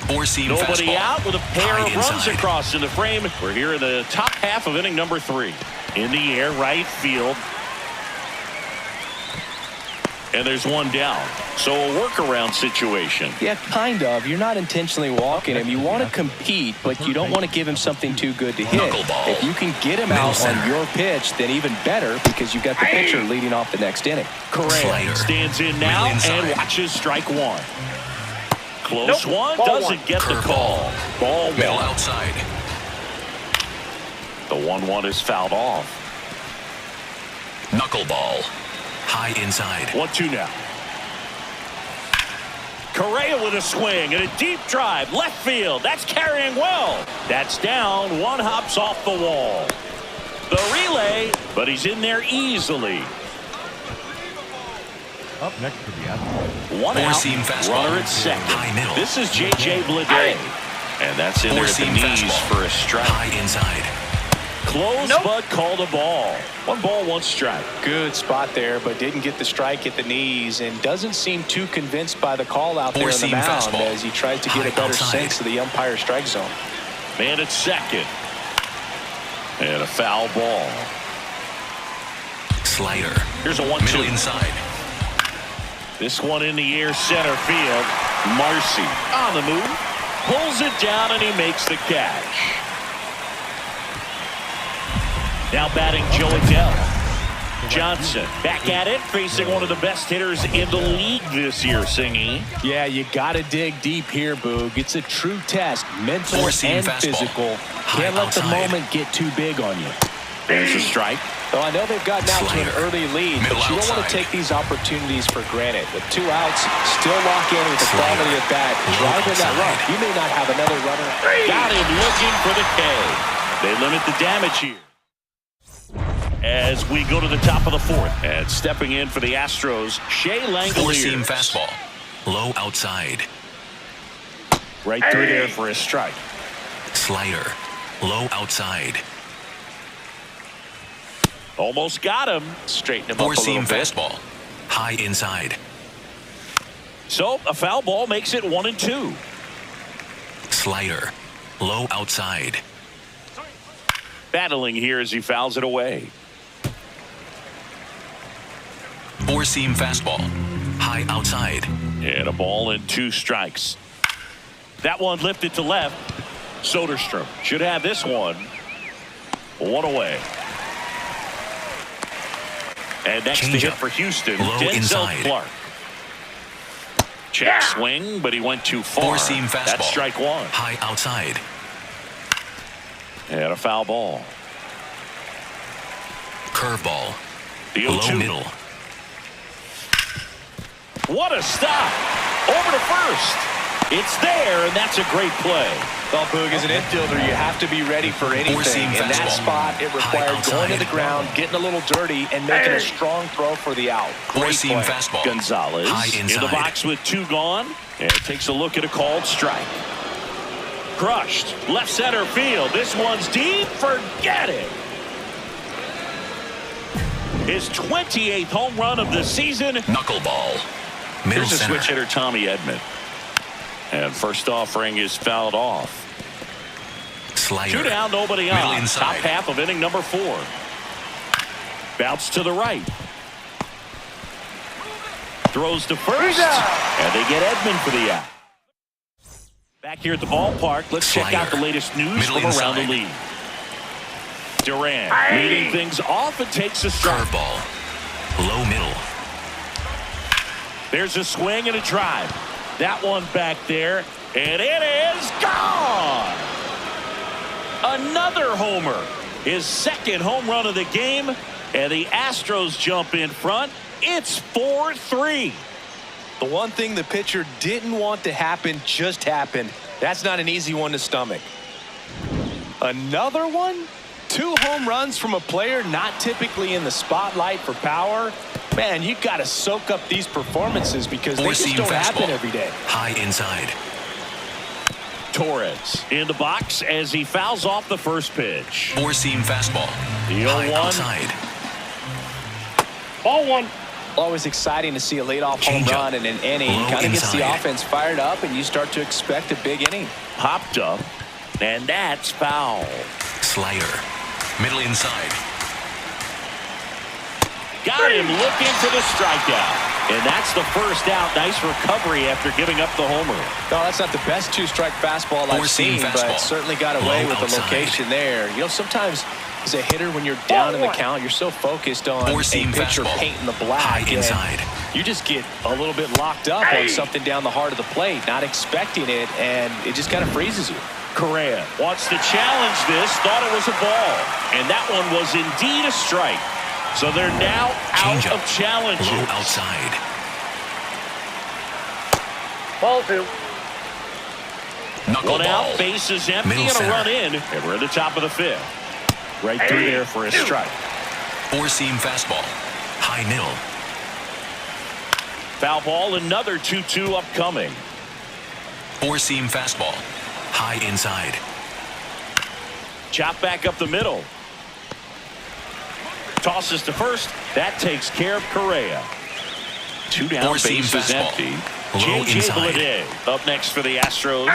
Four-seam Nobody fastball. out with a pair High of runs inside. across in the frame. We're here in the top half of inning number 3. In the air, right field. And there's one down. So a workaround situation. Yeah, kind of. You're not intentionally walking him. You want to compete, but you don't want to give him something too good to hit. Knuckleball. If you can get him Middle out center. on your pitch, then even better because you've got the pitcher leading off the next inning. Slider. Stands in now Middle inside. and watches strike 1. Close Nope. one, Ball doesn't 1. get the Curveball. call. Ball Middle 1. outside. The 1-1 is fouled off. Knuckleball. High inside. 1-2 now. Correa with a swing and a deep drive. Left field. That's carrying well. That's down. One hops off the wall. The relay, but he's in there easily. Up next for the Astros. One out. Four-seam fastball. Runner at second. High middle. This is J.J. Bleday. And that's in there at the Four-seam knees fastball. for a strike. High inside. Close, Nope. but called a ball. 1 ball, 1 strike. Good spot there, but didn't get the strike at the knees and doesn't seem too convinced by the call out there on the Four-seam mound fastball. as he tries to get High a better outside. sense of the umpire strike zone. Man at second. And a foul ball. Slider. Here's a Middle 1-2. inside. This one in the air, center field. Marcy on the move. Pulls it down and he makes the catch. Now batting Joe Adele. Johnson back at it, facing one of the best hitters in the league this year, Singy. Yeah, you got to dig deep here, Boog. It's a true test, mental Four-seam and fastball. physical. High Can't let the outside. moment get too big on you. There's a strike. Well, I know they've gotten out to an Slider. early lead, Middle but you don't want to outside. take these opportunities for granted. With 2 outs, still lock in with the Slider. quality of bat. Low Driving that run. outside. You may not have another runner. Got him looking for the K. They limit the damage here. as we go to the top of the fourth. And stepping in for the Astros, Shea Langoliers. Four-seam fastball. Low outside. Right through there for a strike. Slider. Low outside. Almost got him. Straighten him up a little Four-seam bit. fastball. High inside. So a foul ball makes it 1-2. Slider. Low outside. Battling here as he fouls it away. Four-seam fastball. High outside. And a ball and 2 strikes. That one lifted to left. Soderstrom should have this one. 1 away. And next to hit Changeup. for Houston, Low Denzel inside. Clark. Check swing, but he went too far. Four-seam fastball. That's strike 1. High outside. And a foul ball. Curveball. The Low 0-2. middle. What a stop. Over to first. It's there, and that's a great play. Well, Boog, as an infielder, you have to be ready for anything. Four-seam In that fastball. spot, it High required going to outside. the ground, getting a little dirty, and making a strong throw for the out. Great Four-seam play. fastball. Gonzalez High in the inside. box with 2 gone, and takes a look at a called strike. Crushed. Left center field. This one's deep. Forget it. His 28th home run of the season. Knuckleball. Middle Here's a center. switch hitter, Tommy Edman. And first offering is fouled off. Slider. 2 down, nobody Middle on. inside. Top half of inning number 4. Bounce to the right. Throws to first. And they get Edman for the out. Back here at the ballpark, let's check out the latest news Middle from around the inside. league. Durant leading things off and takes a strike. Curveball. Low middle. There's a swing and a drive. That one back there, and it is gone. Another homer. His 2nd home run of the game, and the Astros jump in front. It's 4-3. The one thing the pitcher didn't want to happen just happened. That's not an easy one to stomach. Another one? 2 home runs from a player not typically in the spotlight for power. Man, you got to soak up these performances because they just Four-seam don't happen fastball. every day. High inside. Torres in the box as he fouls off the first pitch. Four-seam fastball. The High 0-1. outside. Ball 1. Always exciting to see a leadoff home Changeup. run in an inning. Low Kind of gets the inside. offense fired up, and you start to expect a big inning. Popped up, and that's foul. Slider. Middle inside. Got him looking for the strikeout. And that's the first out. Nice recovery after giving up the homer. No, that's not the best 2-strike fastball I've Four-seam seen, fastball. but certainly got away Low with the outside. location there. You know, sometimes as a hitter, when you're down in the count, you're so focused on a Four-seam pitcher fastball. painting the black. High and inside. You just get a little bit locked up on something down the heart of the plate, not expecting it, and it just kind of freezes you. Correa wants to challenge this, thought it was a ball. And that one was indeed a strike. So they're now out Changeup. of challenges. Low outside. Ball 2. One out, Knuckleball. base is empty, Middle and a center. run in. And we're at the top of the 5th. Right through there for a strike. Four-seam fastball. High middle. Foul ball, another 2-2 upcoming. Four-seam fastball. High inside. Chop back up the middle. Tosses to first. That takes care of Correa. 2 down, Four-seam base is fastball. empty. Low J.J. inside. Bleday up next for the Astros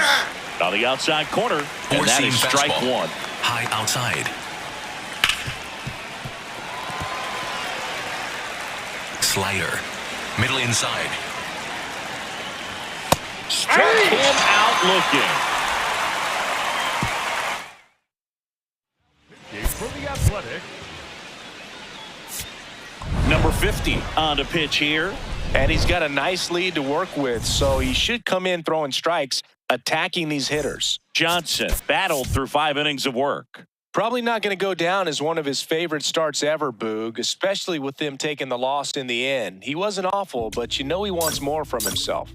on the outside corner. And that Four-seam is strike fastball. 1. High outside. Slider. Middle inside. Struck him out looking. Game for the Athletic. Number 50 on the pitch here. And he's got a nice lead to work with, so he should come in throwing strikes, attacking these hitters. Johnson battled through 5 innings of work. Probably not going to go down as one of his favorite starts ever, Boog, especially with them taking the loss in the end. He wasn't awful, but you know he wants more from himself.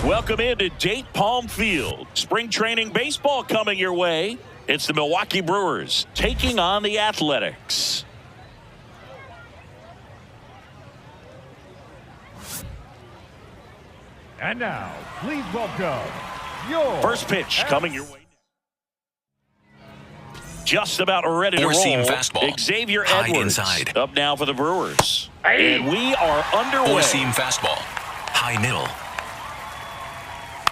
Welcome into Date Palm Field. Spring training baseball coming your way. It's the Milwaukee Brewers taking on the Athletics. And now, please welcome your First pitch coming your way. Just about ready to roll. Four-seam fastball. Xavier High Edwards inside. up now for the Brewers. And we are underway. Four-seam fastball. High middle.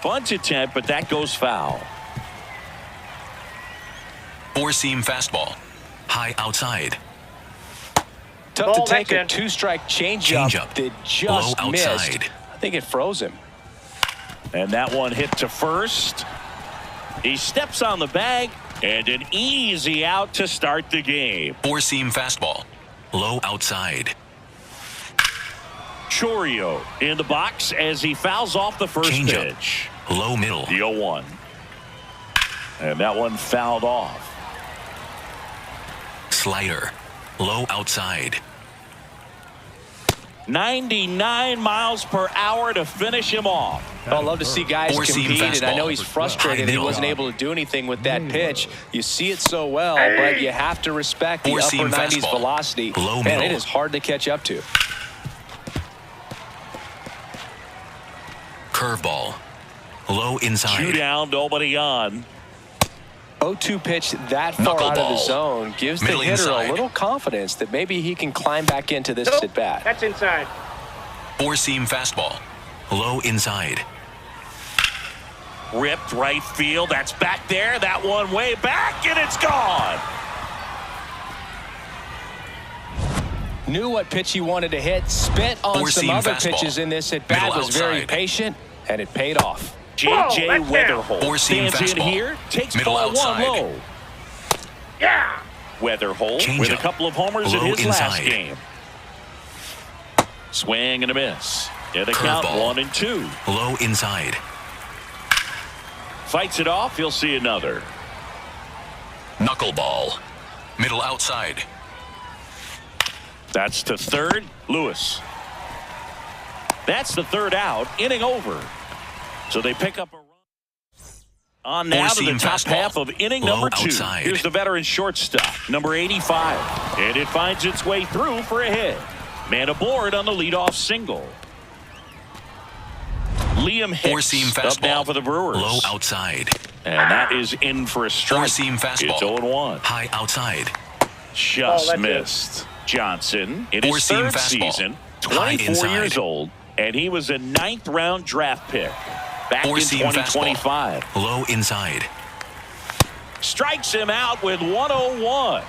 Bunt attempt, but that goes foul. Four-seam fastball. High outside. Tough to Ball, take that's a in. two-strike changeup Changeup. that just Low missed. outside. I think it froze him. And that one hit to first. He steps on the bag, and an easy out to start the game. Four-seam fastball. Low outside. Chorio in the box as he fouls off the first Changeup. pitch. Low middle. The 0-1. And that one fouled off. Slider. Low outside. 99 miles per hour to finish him off. I'd love to see guys Four-seam compete, and I know he's fastball. frustrated High he middle. wasn't able to do anything with that pitch. You see it so well, but you have to respect the upper Four-seam 90s fastball. velocity. Low Man, middle. it is hard to catch up to. Curveball. Low inside. Two down, nobody on. 0-2 pitch that far out of the Knuckleball. zone gives Middle the hitter inside. a little confidence that maybe he can climb back into this Nope. at bat. That's inside. Four-seam fastball. Low inside. Ripped right field. That's back there. That one way back, and it's gone. Knew what pitch he wanted to hit. Spent on some Four-seam other fastball. pitches in this at bat. Middle Was very outside. patient, and it paid off. J.J. Whoa, that's Weatherholt Four-seam stands in fastball. here, takes Middle ball outside. 1 low. Yeah. Weatherholt Changeup. with a couple of homers in Low his last inside. game. Swing and a miss. Yeah, the count Curveball. 1-2. Low inside. Fights it off. He'll see another. Knuckleball. Middle outside. That's to third. Lewis. That's the third out. Inning over. So they pick up a run. On now to the Four-seam top fastball. half of inning Low number 2. outside. Here's the veteran shortstop, number 85. And it finds its way through for a hit. Man aboard on the leadoff single. Liam Hicks Four-seam up fastball. now for the Brewers. Low outside. And that is in for a strike. Four-seam fastball. It's 0-1. High outside. Just that's missed. Johnson in his Four-seam third fastball. season, High 24 inside. years old, and he was a 9th round draft pick back in Four-seam 2025. fastball. Low inside. Strikes him out with 101.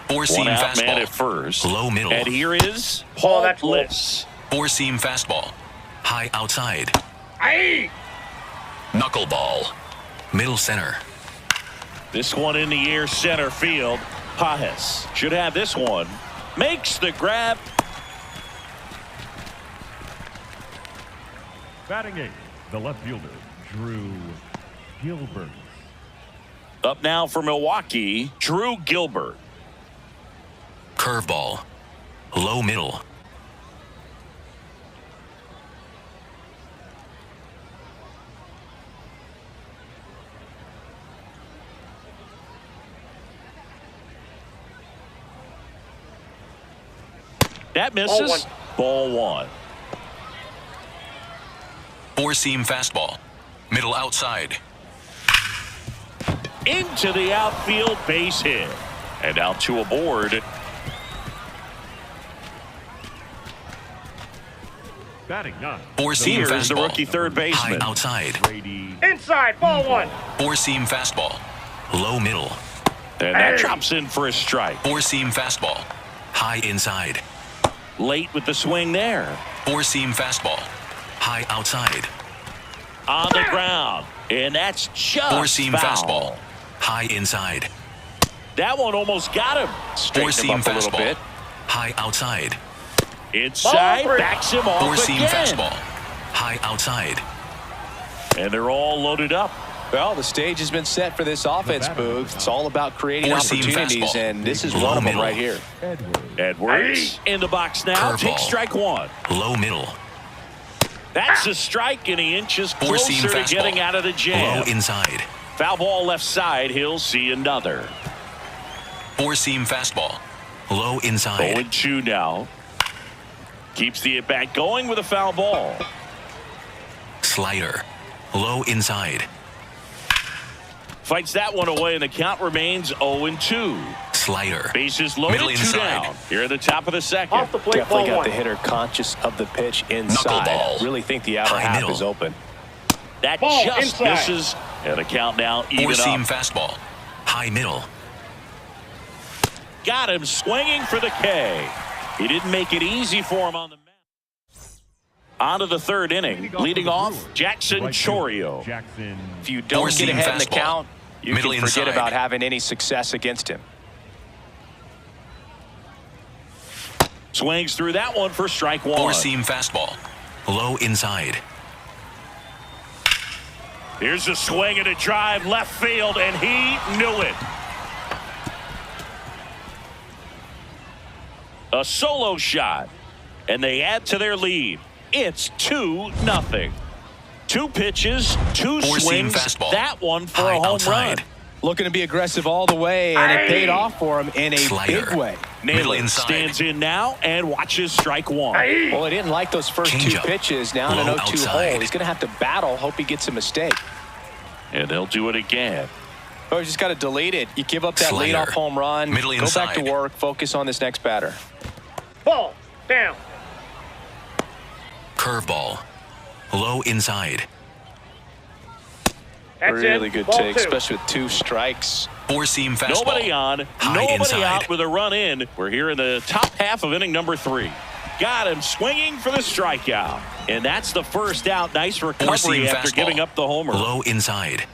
Four-seam One out fastball. man at first. Low middle. And here is Paul that's low. Bliss. Four-seam fastball. High outside. Aye. Knuckleball. Middle center. This one in the air center field. Pajes should have this one. Makes the grab. batting eighth, the left fielder, Drew Gilbert. Up now for Milwaukee, Drew Gilbert. Curveball. Low middle. That misses. Ball 1. Four-seam fastball. Middle outside. Into the outfield, base hit. And out to aboard. Batting ninth, Four-seam Here's fastball. the rookie third High baseman. outside. Brady. Inside. Ball 1. Four-seam fastball. Low middle. And that drops in for a strike. Four-seam fastball. High inside. Late with the swing there. Four-seam fastball. High outside. On the ground. And that's just Four-seam foul. fastball. High inside. That one almost got him. Straighten Four-seam him up a little fastball. bit. High outside. Inside, Ball 3. backs him off Four-seam again. fastball. High outside. And they're all loaded up. Well, the stage has been set for this offense, Boog. It's all about creating Four-seam opportunities, fastball. and this is Low one of them middle. right here. Edwards. Edwards in the box now. Curveball. Takes strike 1. Low middle. That's a strike, and he inches Four-seam closer to fastball. getting out of the jam. Low inside. Foul ball left side. He'll see another. Four-seam fastball. Low inside. 0-2 now. Keeps the at-bat going with a foul ball. Slider. Low inside. Fights that one away, and the count remains 0-2. Slider. Bases loaded, Middle 2 inside. down. Here at the top of the second. Off the plate, Definitely ball got the 1. hitter conscious of the pitch inside. Knuckleball. Really think the outer High half middle. is open. That Ball just inside. misses, and the count now even Four-seam up. fastball. High middle. Got him swinging for the K. He didn't make it easy for him on the mound. On to the third inning. Leading off, Jackson Right field, Chorio. Jackson. If you don't get Four-seam ahead in the fastball. count, you Middle can forget inside. about having any success against him. Swings through that one for strike 1. Four-seam fastball. Low inside. Here's a swing and a drive left field, and he knew it. A solo shot, and they add to their lead. It's 2-0. 2 pitches, 2 Four-seam swings. fastball. That one for High a home outside. run. Looking to be aggressive all the way, and it paid off for him in a Slider. big way. Middle Naylor inside. stands in now and watches strike 1. Well, he didn't like those first 2 Changeup. pitches. Now in an Low 0-2 outside. hole. He's going to have to battle. Hope he gets a mistake. And they'll do it again. Oh, you just got to delete it. You give up that Slider. leadoff home run. Middle Go back to inside. work. Focus on this next batter. Ball down. Curveball. Low inside. That's Really it. good Ball take, 2. especially with 2 strikes. Four-seam fastball. Nobody on, High nobody inside. out with a run in. We're here in the top half of inning number 3. Got him swinging for the strikeout. And that's the first out. Nice Four-seam recovery after fastball. giving up the homer. Low inside.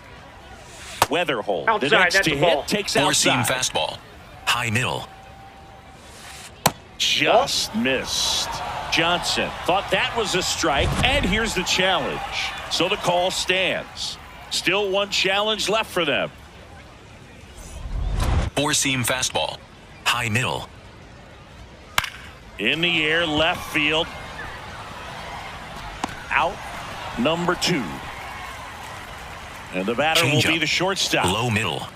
Weatherhold. The Outside, next that's to a ball. hit takes Four-seam outside. fastball. High middle. Just missed. Johnson thought that was a strike, and here's the challenge. So the call stands. Still 1 challenge left for them. Four-seam fastball. High middle. In the air, left field. Out, number 2. And the batter will Changeup. be the shortstop. Low middle.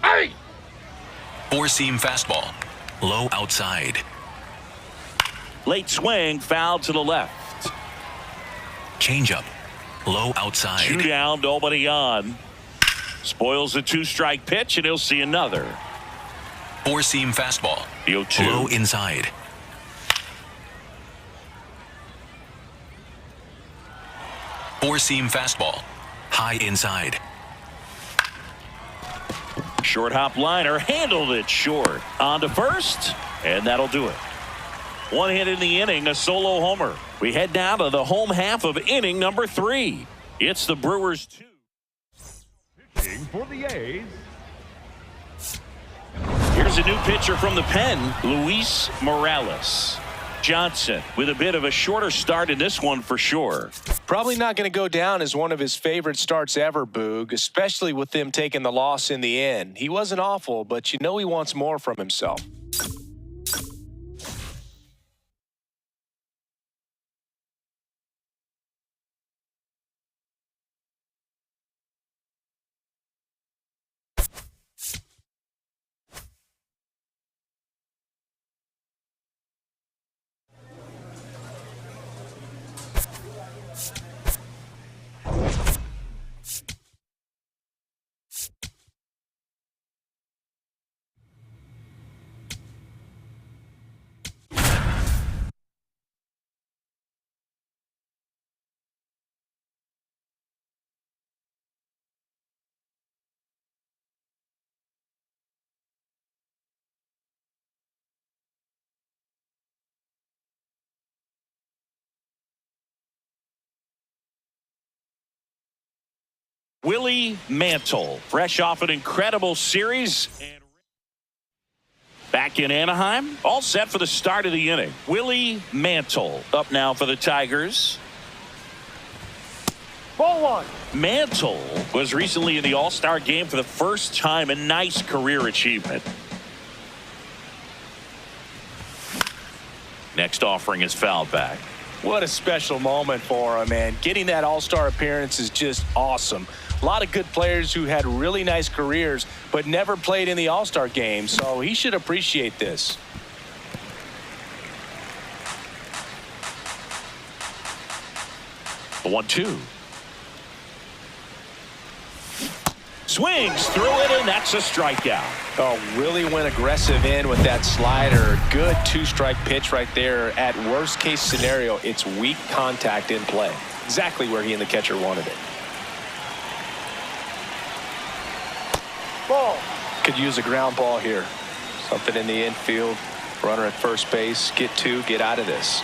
Hey! Four-seam fastball. Low outside. Late swing, foul to the left. Changeup. Low 2 outside. down, nobody on. Spoils the 2-strike pitch, and he'll see another. Four-seam fastball. The 0-2. Low inside. Four-seam fastball. High inside. Short hop liner handled it short. On to first, and that'll do it. 1 hit in the inning, a solo homer. We head now to the home half of inning number 3. It's the Brewers 2. Pitching for the A's. Here's a new pitcher from the pen, Luis Morales. Johnson with a bit of a shorter start in this one for sure. Probably not going to go down as one of his favorite starts ever, Boog, especially with them taking the loss in the end. He wasn't awful, but you know he wants more from himself. Willie Mantle, fresh off an incredible series. And back in Anaheim, all set for the start of the inning. Willie Mantle up now for the Tigers. Ball 1. Mantle was recently in the All-Star game for the first time, a nice career achievement. Next offering is fouled back. What a special moment for him, man. Getting that all-star appearance is just awesome. A lot of good players who had really nice careers but never played in the all-star game, so he should appreciate this. The 1-2. Swings through it, and that's a strikeout. Oh, really went aggressive in with that slider. Good two-strike pitch right there. At worst-case scenario, it's weak contact in play. Exactly where he and the catcher wanted it. Ball. Could use a ground ball here. Something in the infield. Runner at first base. Get two, get out of this.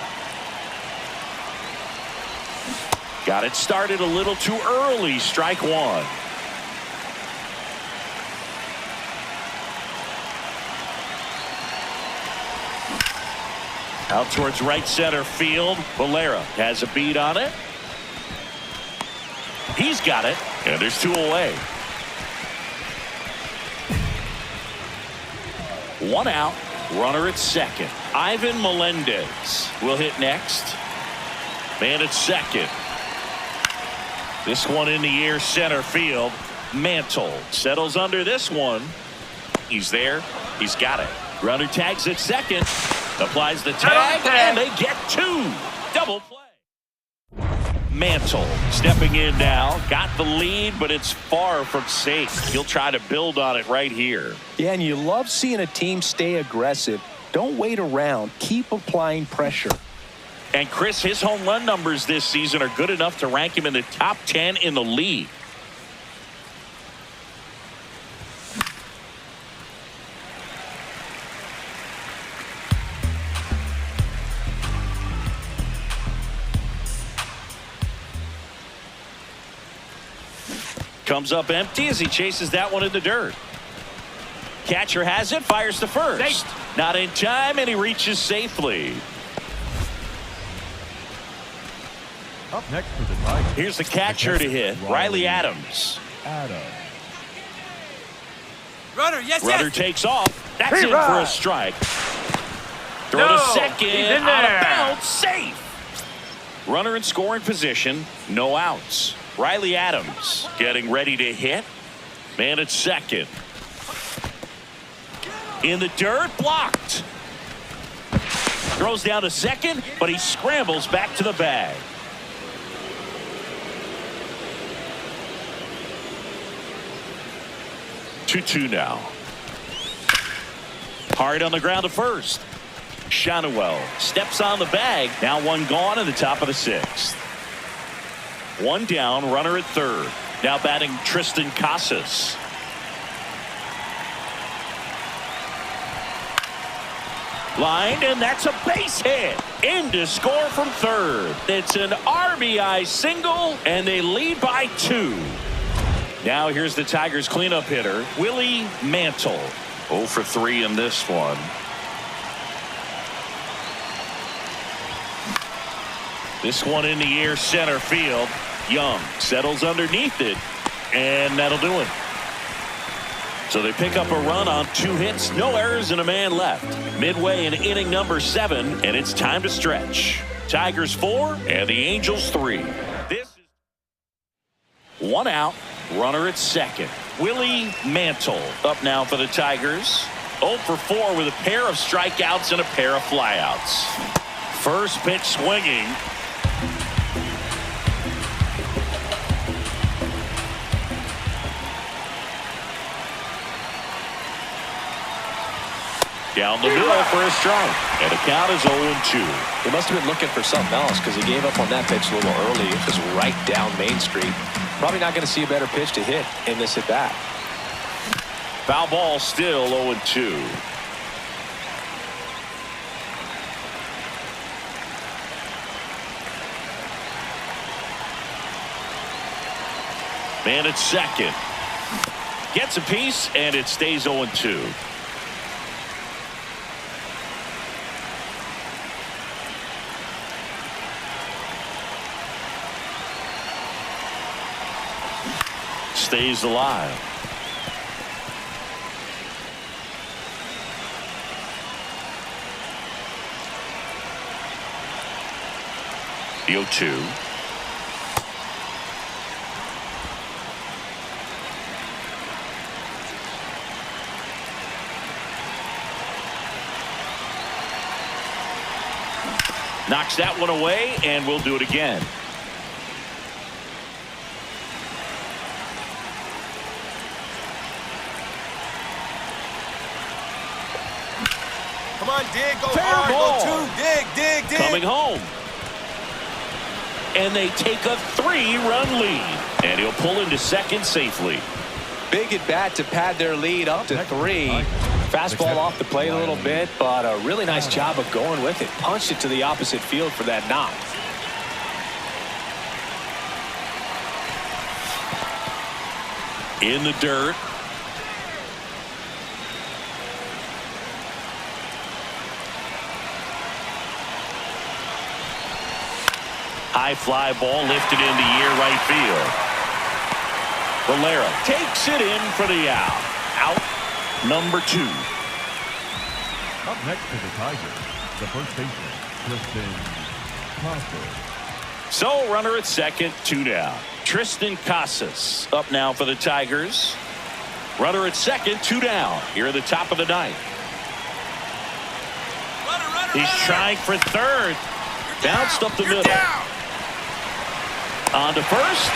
Got it started a little too early. Strike one. Out towards right center field. Valera has a beat on it. He's got it. And there's two away. One out. Runner at second. Ivan Melendez will hit next. Man at second. This one in the air center field. Mantle settles under this one. He's there. He's got it. Runner tags at second. Applies the tag, and they get two. Double play. Mantle stepping in now. Got the lead, but it's far from safe. He'll try to build on it right here. Yeah, and you love seeing a team stay aggressive. Don't wait around. Keep applying pressure. And Chris, his home run numbers this season are good enough to rank him in the top 10 in the league. Comes up empty as he chases that one in the dirt. Catcher has it, fires to first. Safe. Not in time, and he reaches safely. Up next for the Tigers. Here's the catcher to hit, Riley Adams. Runner, yes, Runner takes off. That's in for a strike. Throw to second. He's in Out there. of bounds. Safe. Runner in scoring position. No outs. Riley Adams getting ready to hit. Man at second. In the dirt. Blocked. Throws down to second, but he scrambles back to the bag. Two now. Hard on the ground to first. Shanuel steps on the bag. Now one gone in the top of the sixth. One down, runner at third. Now batting Tristan Casas. Lined, and that's a base hit. In to score from third. It's an RBI single, and they lead by 2. Now here's the Tigers cleanup hitter, Willie Mantle. 0 for 3 in this one. This one in the air center field. Young settles underneath it, and that'll do it. So they pick up a run on 2 hits, no errors, and a man left. Midway in inning number 7, and it's time to stretch. Tigers 4 and the Angels 3. This is 1 out. Runner at second. Willie Mantle up now for the Tigers. 0 for 4 with a pair of strikeouts and a pair of flyouts. First pitch swinging. Down the middle for a strike. And the count is 0-2. He must have been looking for something else because he gave up on that pitch a little early. It was right down Main Street. Probably not going to see a better pitch to hit in this at bat. Foul ball still 0-2. Man at second. Gets a piece, and it stays 0-2. Stays alive. The 0-2. Knocks that one away, and we'll do it again. Come on, dig. Go Fair hard. ball. Go 2. Dig, dig, dig. Coming home. And they take a 3-run lead. And he'll pull into second safely. Big at bat to pad their lead up to 3. Fastball off the plate a little bit, but a really nice job of going with it. Punched it to the opposite field for that knock. In the dirt. High fly ball lifted in the air right field. Valera takes it in for the out. Out number 2. Up next to the Tigers, the first baseman, Tristan Casas. So runner at second, 2 down. Tristan Casas up now for the Tigers. Runner at second, 2 down. Here at the top of the 9th. He's trying for third. Bounced up the middle. On to first.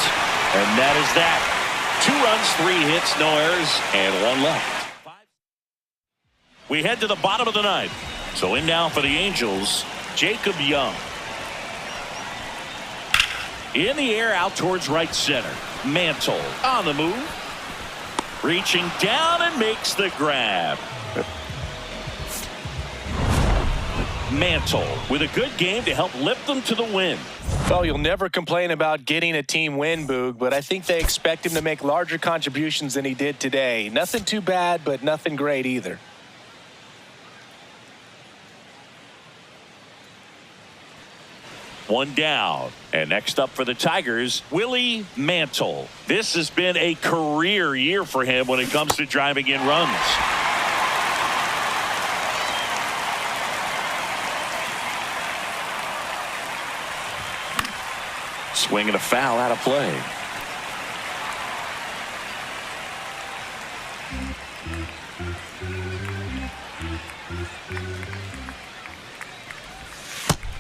And that is that. 2 runs, 3 hits, no errors, and 1 left. We head to the bottom of the 9th. So in now for the Angels, Jacob Young. In the air out towards right center. Mantle on the move. Reaching down and makes the grab. Mantle with a good game to help lift them to the win. Well, you'll never complain about getting a team win, Boog, but I think they expect him to make larger contributions than he did today. Nothing too bad, but nothing great either. One down. And next up for the Tigers, Willie Mantle. This has been a career year for him when it comes to driving in runs. Swing and a foul out of play.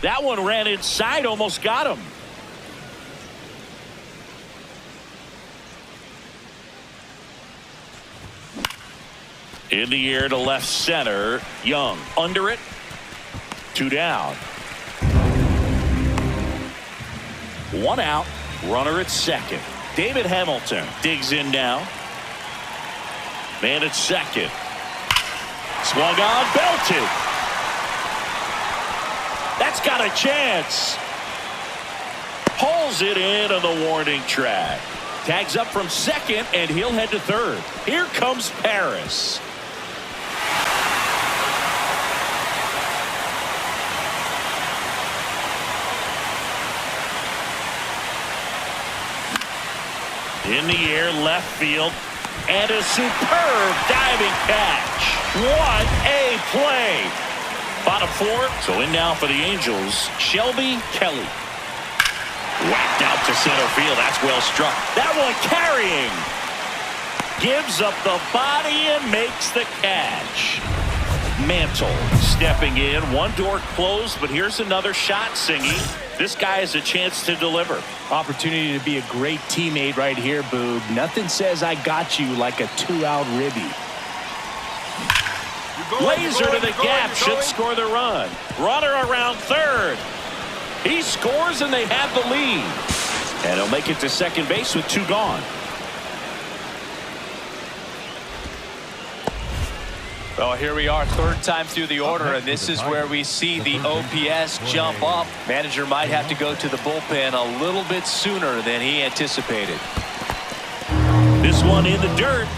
That one ran inside, almost got him. In the air to left center. Young under it. 2 down. 1 out. Runner at second. David Hamilton digs in now. Man at second. Swung on, belted. That's got a chance. Pulls it in on the warning track. Tags up from second, and he'll head to third. Here comes Paris. In the air, left field, and a superb diving catch. What a play. Bottom 4, so in now for the Angels, Shelby Kelly. Whacked out to center field. That's well struck. That one carrying. Gives up the body and makes the catch. Mantle stepping in. One door closed, but here's another shot, Singy. This guy has a chance to deliver. Opportunity to be a great teammate right here, Boog. Nothing says I got you like a 2-out ribby. Laser to the gap, should score the run. Runner around third. He scores and they have the lead. And he'll make it to second base with 2 gone. Well, here we are, 3rd time through the order, and this is where we see the OPS jump up. Manager might have to go to the bullpen a little bit sooner than he anticipated. This one in the dirt.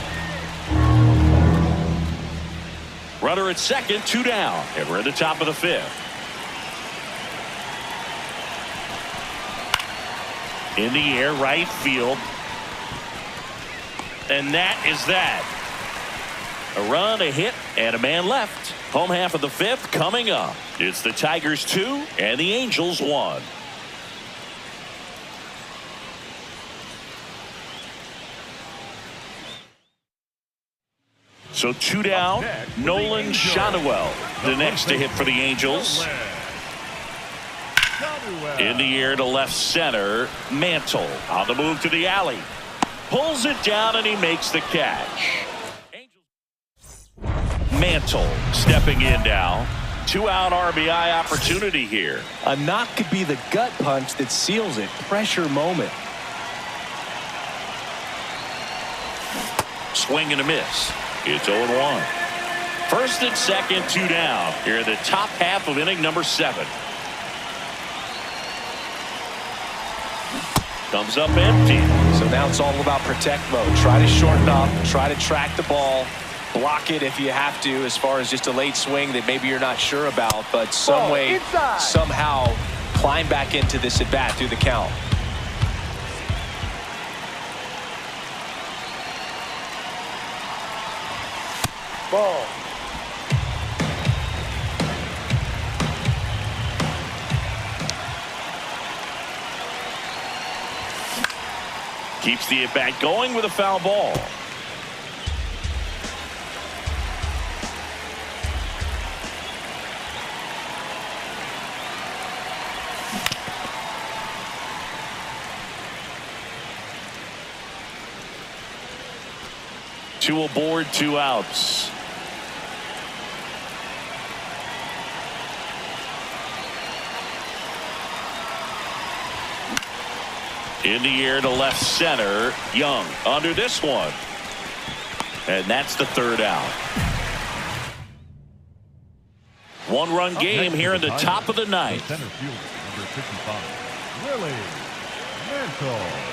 Runner at second, 2 down, and we're at the top of the 5th. In the air, right field. And that is that. A run, a hit, and a man left. Home half of the 5th coming up. It's the Tigers 2 and the Angels 1. So 2 down. Nolan Shotwell, the next to hit for the Angels. In the air to left center. Mantle on the move to the alley. Pulls it down and he makes the catch. Mantle stepping in now. 2-out RBI opportunity here. A knock could be the gut punch that seals it. Pressure moment. Swing and a miss. It's 0-1. First and second, 2 down. Here in the top half of inning number 7. Comes up empty. So now it's all about protect mode. Try to shorten up. Try to track the ball. Block it if you have to, as far as just a late swing that maybe you're not sure about, but some way, somehow climb back into this at bat through the count. Ball. Keeps the at bat going with a foul ball. Two aboard, 2 outs. In the air to left center. Young under this one. And that's the 3rd out. 1-run game here in the top of the 9th. Center fielder, number 55, Willie Mantle.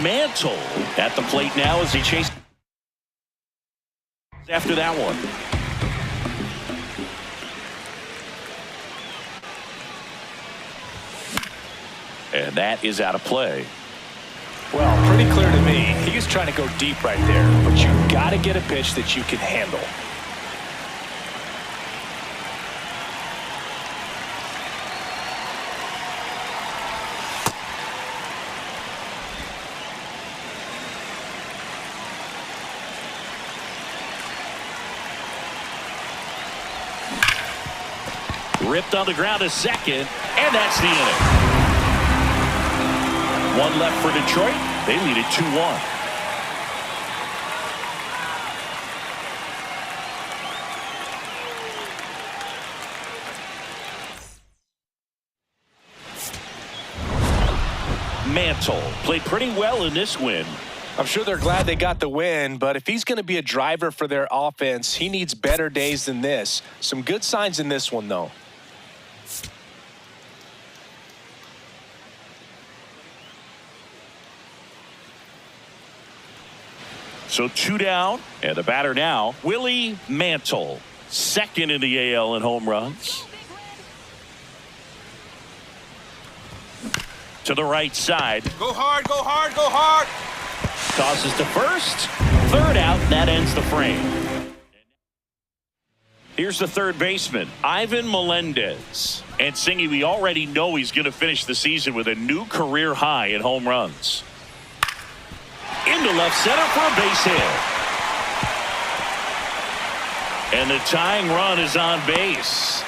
Mantle at the plate now as he chases after that one. And that is out of play. Well, pretty clear to me. He was trying to go deep right there, but you got to get a pitch that you can handle. Ripped on the ground to second, and that's the inning. 1 left for Detroit. They lead it 2-1. Mantle played pretty well in this win. I'm sure they're glad they got the win, but if he's going to be a driver for their offense, he needs better days than this. Some good signs in this one, though. So 2 down, and the batter now, Willie Mantle, 2nd in the AL in home runs. To the right side. Go hard, go hard, go hard. Tosses to first. 3rd out, that ends the frame. Here's the 3rd baseman, Ivan Melendez. And Singy, we already know he's going to finish the season with a new career high in home runs. Into left center for a base hit. And the tying run is on base.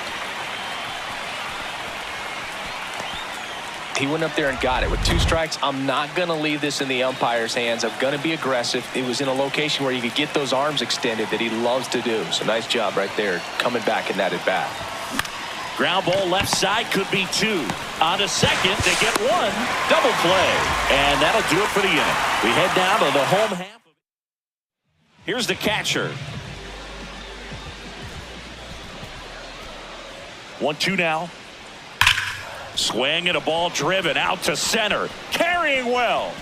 He went up there and got it. With 2 strikes, I'm not going to leave this in the umpire's hands. I'm going to be aggressive. It was in a location where you could get those arms extended that he loves to do. So nice job right there, coming back in that at bat. Ground ball left side, could be 2. On to second, they get 1. Double play. And that'll do it for the inning. We head down to the home half. Here's the catcher. 1-2 now. Swing and a ball driven out to center. Carrying well.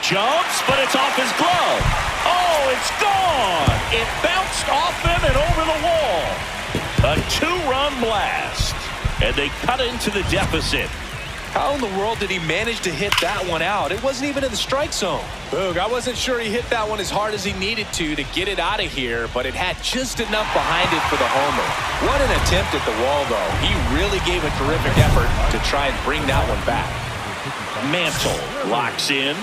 Jumps, but it's off his glove. Oh, it's gone. It bounced off him and over the wall. A 2-run blast. And they cut into the deficit. How in the world did he manage to hit that one out? It wasn't even in the strike zone. Boog, I wasn't sure he hit that one as hard as he needed to get it out of here, but it had just enough behind it for the homer. What an attempt at the wall, though. He really gave a terrific effort to try and bring that one back. Mantle locks in.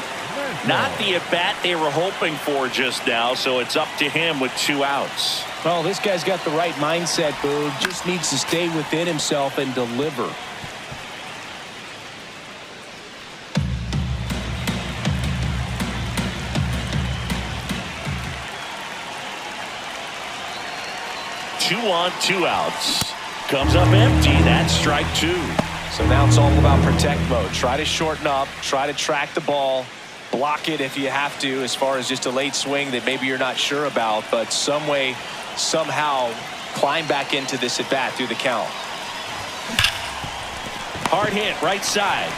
Not the at-bat they were hoping for just now, so it's up to him with 2 outs. Well, this guy's got the right mindset, Boog. Just needs to stay within himself and deliver. Two on, 2 outs. Comes up empty. That's strike 2. So now it's all about protect mode. Try to shorten up. Try to track the ball. Block it if you have to, as far as just a late swing that maybe you're not sure about. But some way, somehow, climb back into this at bat through the count. Hard hit, right side.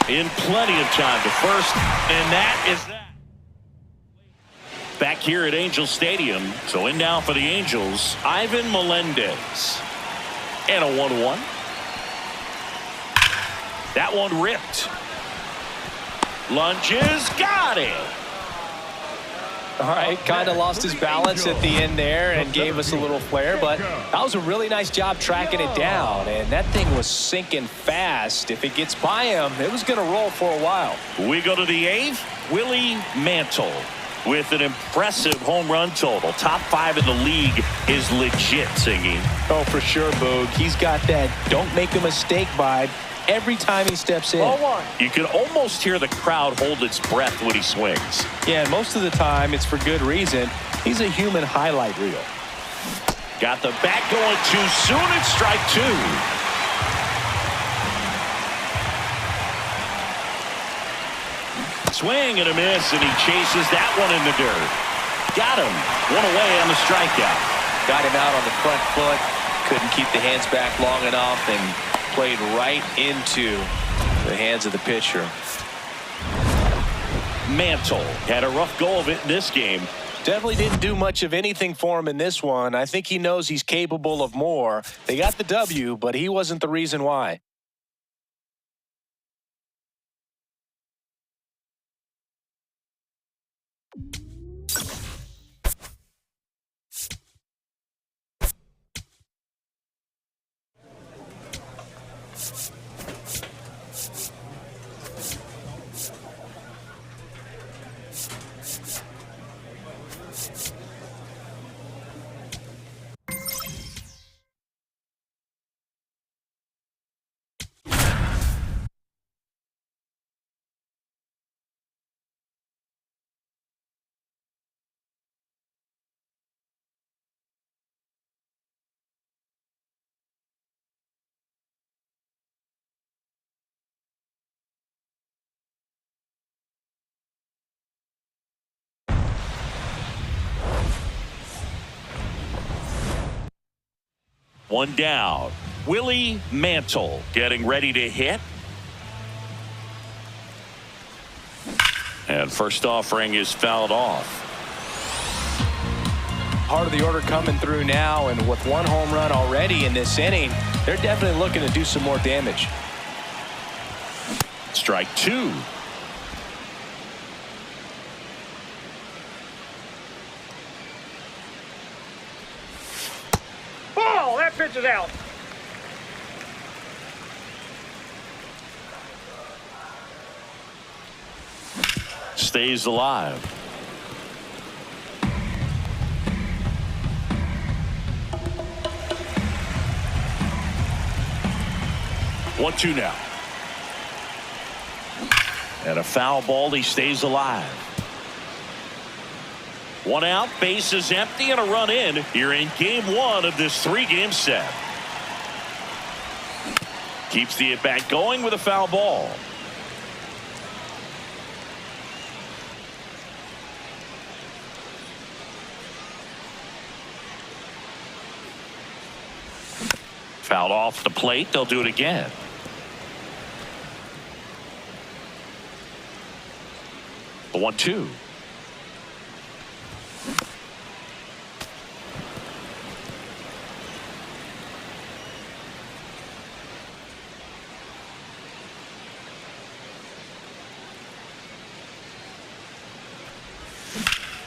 In plenty of time to first, and that is that. Back here at Angel Stadium, so in now for the Angels, Ivan Melendez. And a 1-1. That one ripped. Lunges, got it. All right, kind of lost his balance at the end there and gave us a little flare, but that was a really nice job tracking it down, and that thing was sinking fast. If it gets by him, it was going to roll for a while. We go to the 8th, Willie Mantle with an impressive home run total. Top 5 in the league is legit singing. Oh, for sure, Boog. He's got that don't make a mistake vibe every time he steps in. You can almost hear the crowd hold its breath when he swings. Yeah, most of the time it's for good reason. He's a human highlight reel. Got the bat going too soon. It's strike 2. Swing and a miss, and he chases that one in the dirt. Got him. One away on the strikeout. Got him out on the front foot. Couldn't keep the hands back long enough and played right into the hands of the pitcher. Mantle had a rough go of it in this game. Definitely didn't do much of anything for him in this one. I think he knows he's capable of more. They got the W, but he wasn't the reason why. One down. Willie Mantle getting ready to hit. And first offering is fouled off. Part of the order coming through now, and with one home run already in this inning, they're definitely looking to do some more damage. Strike 2. Ball! That pitch is out. Stays alive. One, 2 now. And a foul ball. He stays alive. One out, base is empty, and a run in. You're in game 1 of this 3-game set. Keeps the at-bat going with a foul ball. Fouled off the plate. They'll do it again. The 1-2.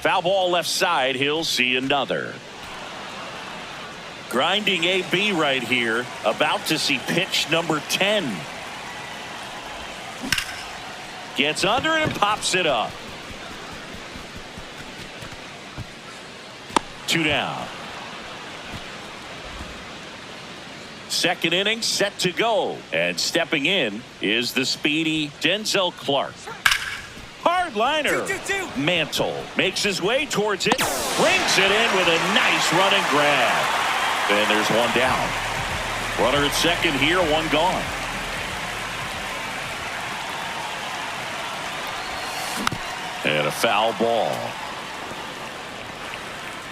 Foul ball left side. He'll see another. Grinding AB right here. About to see pitch number 10. Gets under it and pops it up. 2 down. Second inning set to go. And stepping in is the speedy Denzel Clark. Hard liner. Mantle makes his way towards it. Brings it in with a nice running grab. And there's one down. Runner at second here, one gone. And a foul ball.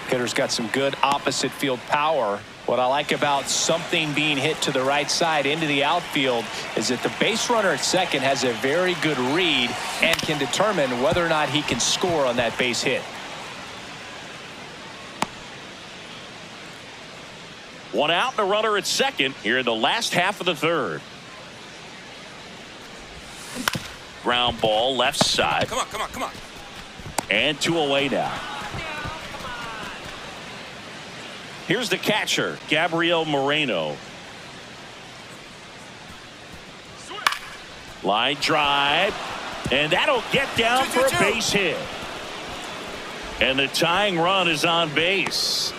Hitter's got some good opposite field power. What I like about something being hit to the right side into the outfield is that the base runner at second has a very good read and can determine whether or not he can score on that base hit. One out and a runner at second here in the last half of the third. Ground ball left side. Come on, come on, come on. And 2 away now. Here's the catcher, Gabriel Moreno. Line drive. And that'll get down for a base hit. And the tying run is on base.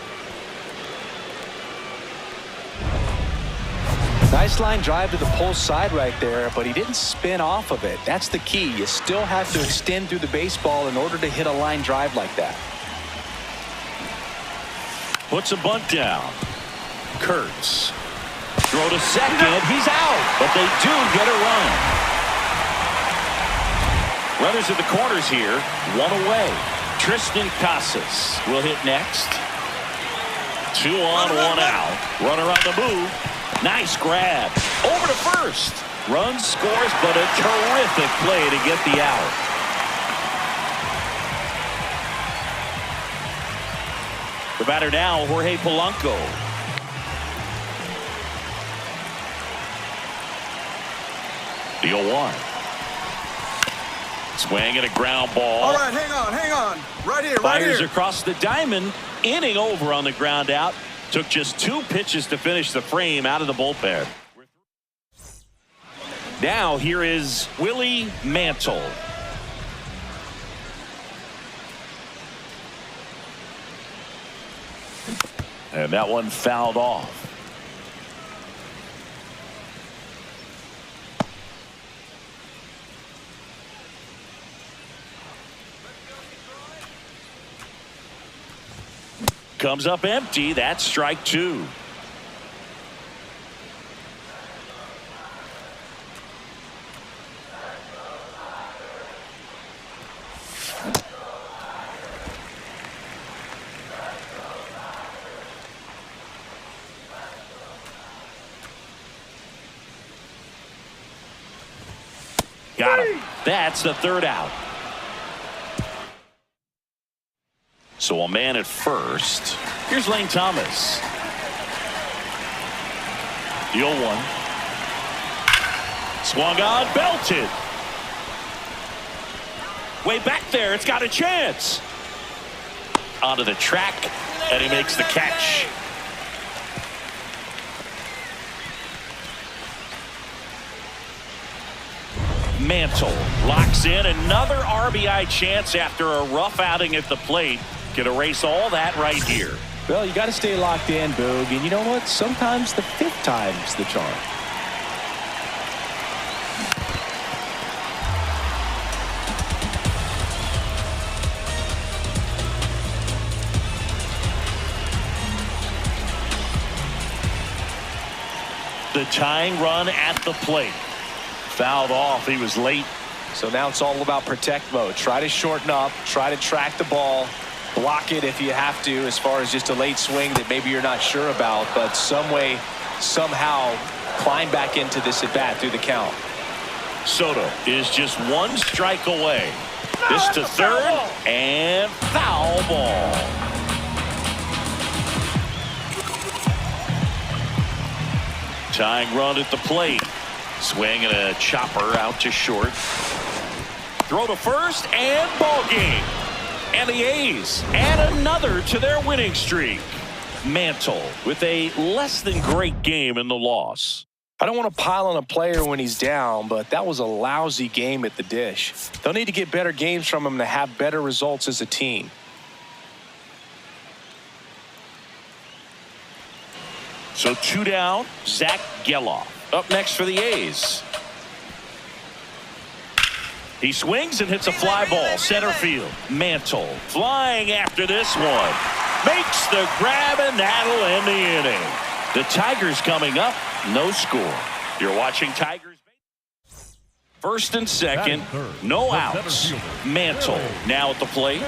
Nice line drive to the pull side right there, but he didn't spin off of it. That's the key. You still have to extend through the baseball in order to hit a line drive like that. Puts a bunt down. Kurtz. Throw to second. He's out. But they do get a run. Runners at the corners here. One away. Tristan Casas will hit next. 2 on, 1 out. Runner on the move. Nice grab. Over to first. Run scores, but a terrific play to get the out. The batter now, Jorge Polanco. The 0-1. Swing and a ground ball. All right, hang on. Right here, right Fires here. across the diamond. Inning over on the ground out. Took just 2 pitches to finish the frame out of the bullpen. Now here is Willie Mantle. And that one fouled off. Comes up empty. That's strike 2. Got him. That's the 3rd out. So a man at first. Here's Lane Thomas. The 0-1. Swung on, belted. Way back there, it's got a chance. Onto the track, and he makes the catch. Mantle locks in another RBI chance after a rough outing at the plate. Can erase all that right here. Well, you got to stay locked in, Boog. And you know what? Sometimes the 5th time's the charm. The tying run at the plate. Fouled off. He was late. So now it's all about protect mode. Try to shorten up. Try to track the ball. Block it if you have to, as far as just a late swing that maybe you're not sure about, but some way, somehow climb back into this at bat through the count. Soto is just 1 strike away. This to third and foul ball. Tying run at the plate. Swing and a chopper out to short. Throw to first and ball game. And the A's add another to their winning streak. Mantle with a less than great game in the loss. I don't want to pile on a player when he's down, but that was a lousy game at the dish. They'll need to get better games from him to have better results as a team. So 2 down, Zach Geloff up next for the A's. He swings and hits a fly ball, center field. Mantle flying after this one. Makes the grab, and that'll end the inning. The Tigers coming up, no score. You're watching Tigers. First and second, no outs. Mantle now at the plate.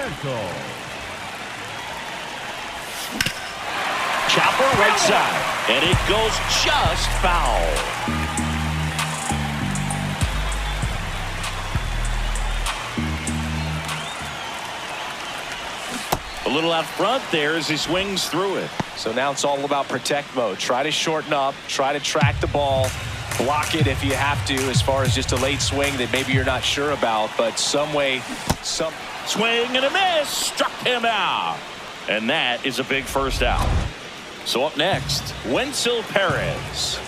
Chopper right side, and it goes just foul. A little out front there as he swings through it. So now it's all about protect mode. Try to shorten up, try to track the ball, block it if you have to, as far as just a late swing that maybe you're not sure about, but some swing and a miss, struck him out. And that is a big first out. So up next, Wenzel Perez.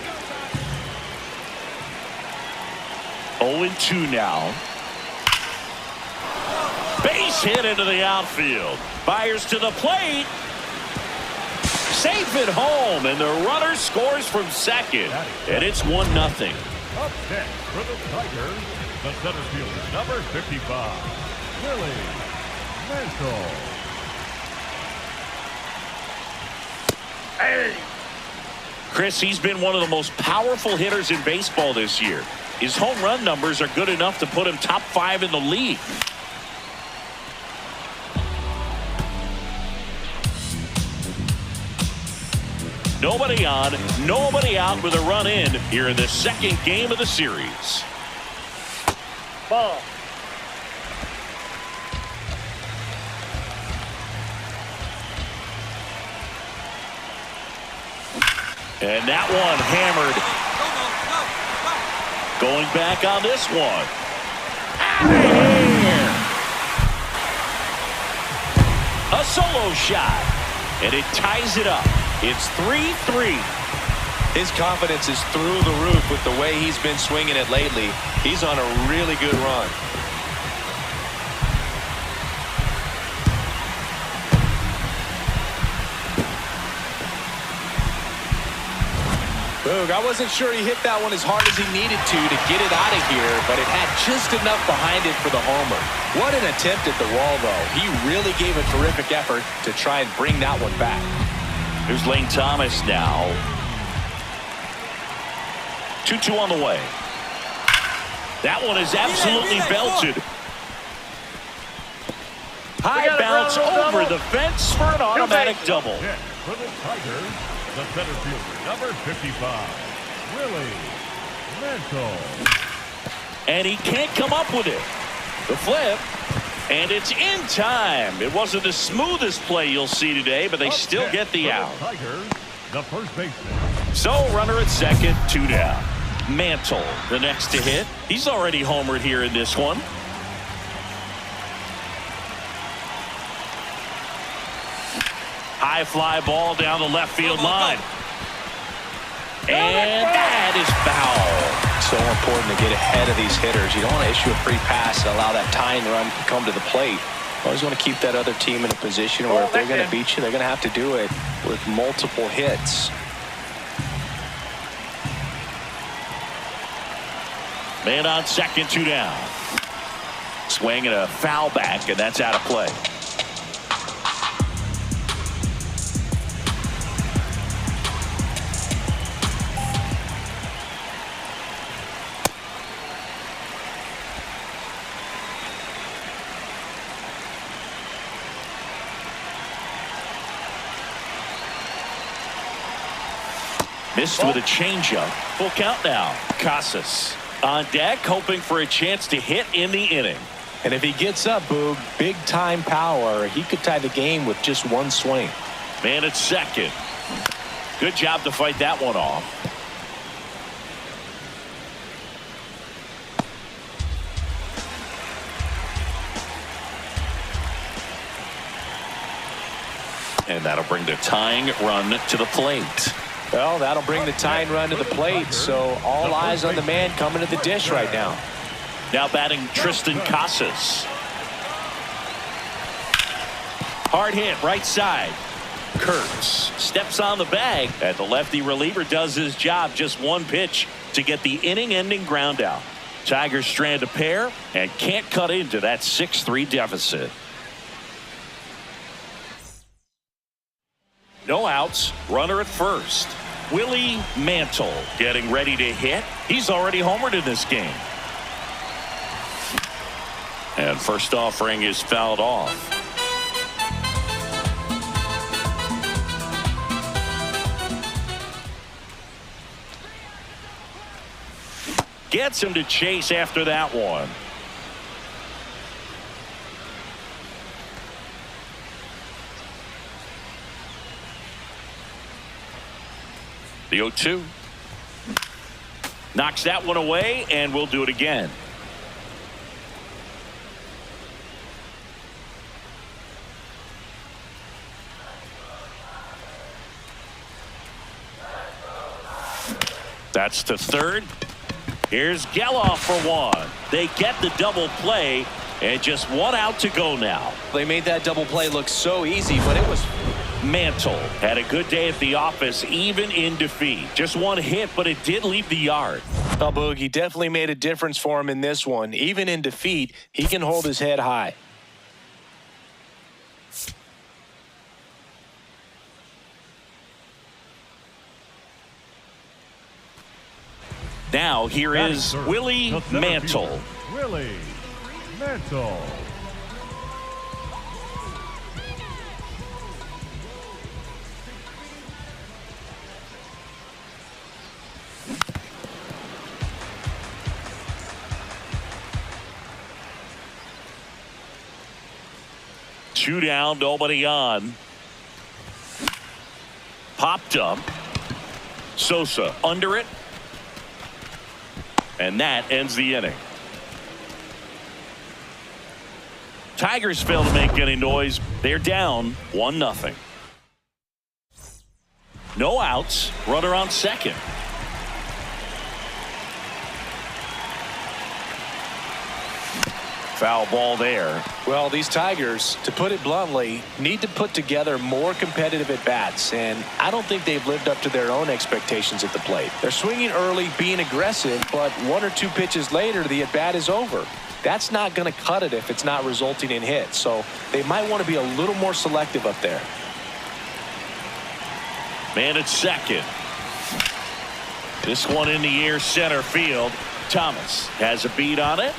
0-2 now. Base hit into the outfield. Fires to the plate. Safe at home, and the runner scores from second. And it's 1-0. Up next for the Tigers, the center fielder, number 55, Willie Mantle. Chris, he's been one of the most powerful hitters in baseball this year. His home run numbers are good enough to put him top 5 in the league. Nobody on, nobody out with a run in here in the second game of the series. Ball. And that one hammered. Going back on this one. Out of here. A solo shot. And it ties it up. It's 3-3. His confidence is through the roof with the way he's been swinging it lately. He's on a really good run. Boog, I wasn't sure he hit that one as hard as he needed to get it out of here, but it had just enough behind it for the homer. What an attempt at the wall, though. He really gave a terrific effort to try and bring that one back. Here's Lane Thomas now. 2-2 on the way. That one is absolutely belted. High bounce over the fence for an automatic double. For the Tigers, the center fielder, number 55, Willie Mantle. And he can't come up with it. The flip. And it's in time. It wasn't the smoothest play you'll see today, but they still get the out. Tigers, the first baseman. So runner at second, 2 down. Mantle, the next to hit. He's already homered here in this one. High fly ball down the left field line. And that is foul. So important to get ahead of these hitters. You don't want to issue a free pass and allow that tying run to come to the plate. You always want to keep that other team in a position where if they're going to beat you, they're going to have to do it with multiple hits. Man on second, 2 down. Swing and a foul back, and that's out of play. Missed with a changeup. Full count now. Casas on deck, hoping for a chance to hit in the inning. And if he gets up, Boog, big time power, he could tie the game with just one swing. Man at second. Good job to fight that one off. And that'll bring the tying run to the plate. Well, that'll bring the tying run to the plate, so all eyes on the man coming to the dish right now. Now batting Tristan Casas. Hard hit right side. Kurtz steps on the bag, and the lefty reliever does his job. Just one pitch to get the inning-ending ground out. Tigers strand a pair and can't cut into that 6-3 deficit. No outs, runner at first. Willie Mantle getting ready to hit. He's already homered in this game. And first offering is fouled off. Gets him to chase after that one. The 0-2. Knocks that one away, and we'll do it again. That's to third. Here's Geloff for one. They get the double play, and just one out to go now. They made that double play look so easy, but it was... Mantle had a good day at the office, even in defeat. Just one hit, but it did leave the yard. Well, Boogie definitely made a difference for him in this one. Even in defeat, he can hold his head high. Now here is Willie Mantle. Willie Mantle. Two down, nobody on. Popped up. Sosa under it. And that ends the inning. Tigers fail to make any noise. They're down 1-0. No outs. Runner on second. Foul ball there. Well, these Tigers, to put it bluntly, need to put together more competitive at-bats, and I don't think they've lived up to their own expectations at the plate. They're swinging early, being aggressive, but one or two pitches later, the at-bat is over. That's not going to cut it if it's not resulting in hits, so they might want to be a little more selective up there. Man at second. This one in the air, center field. Thomas has a beat on it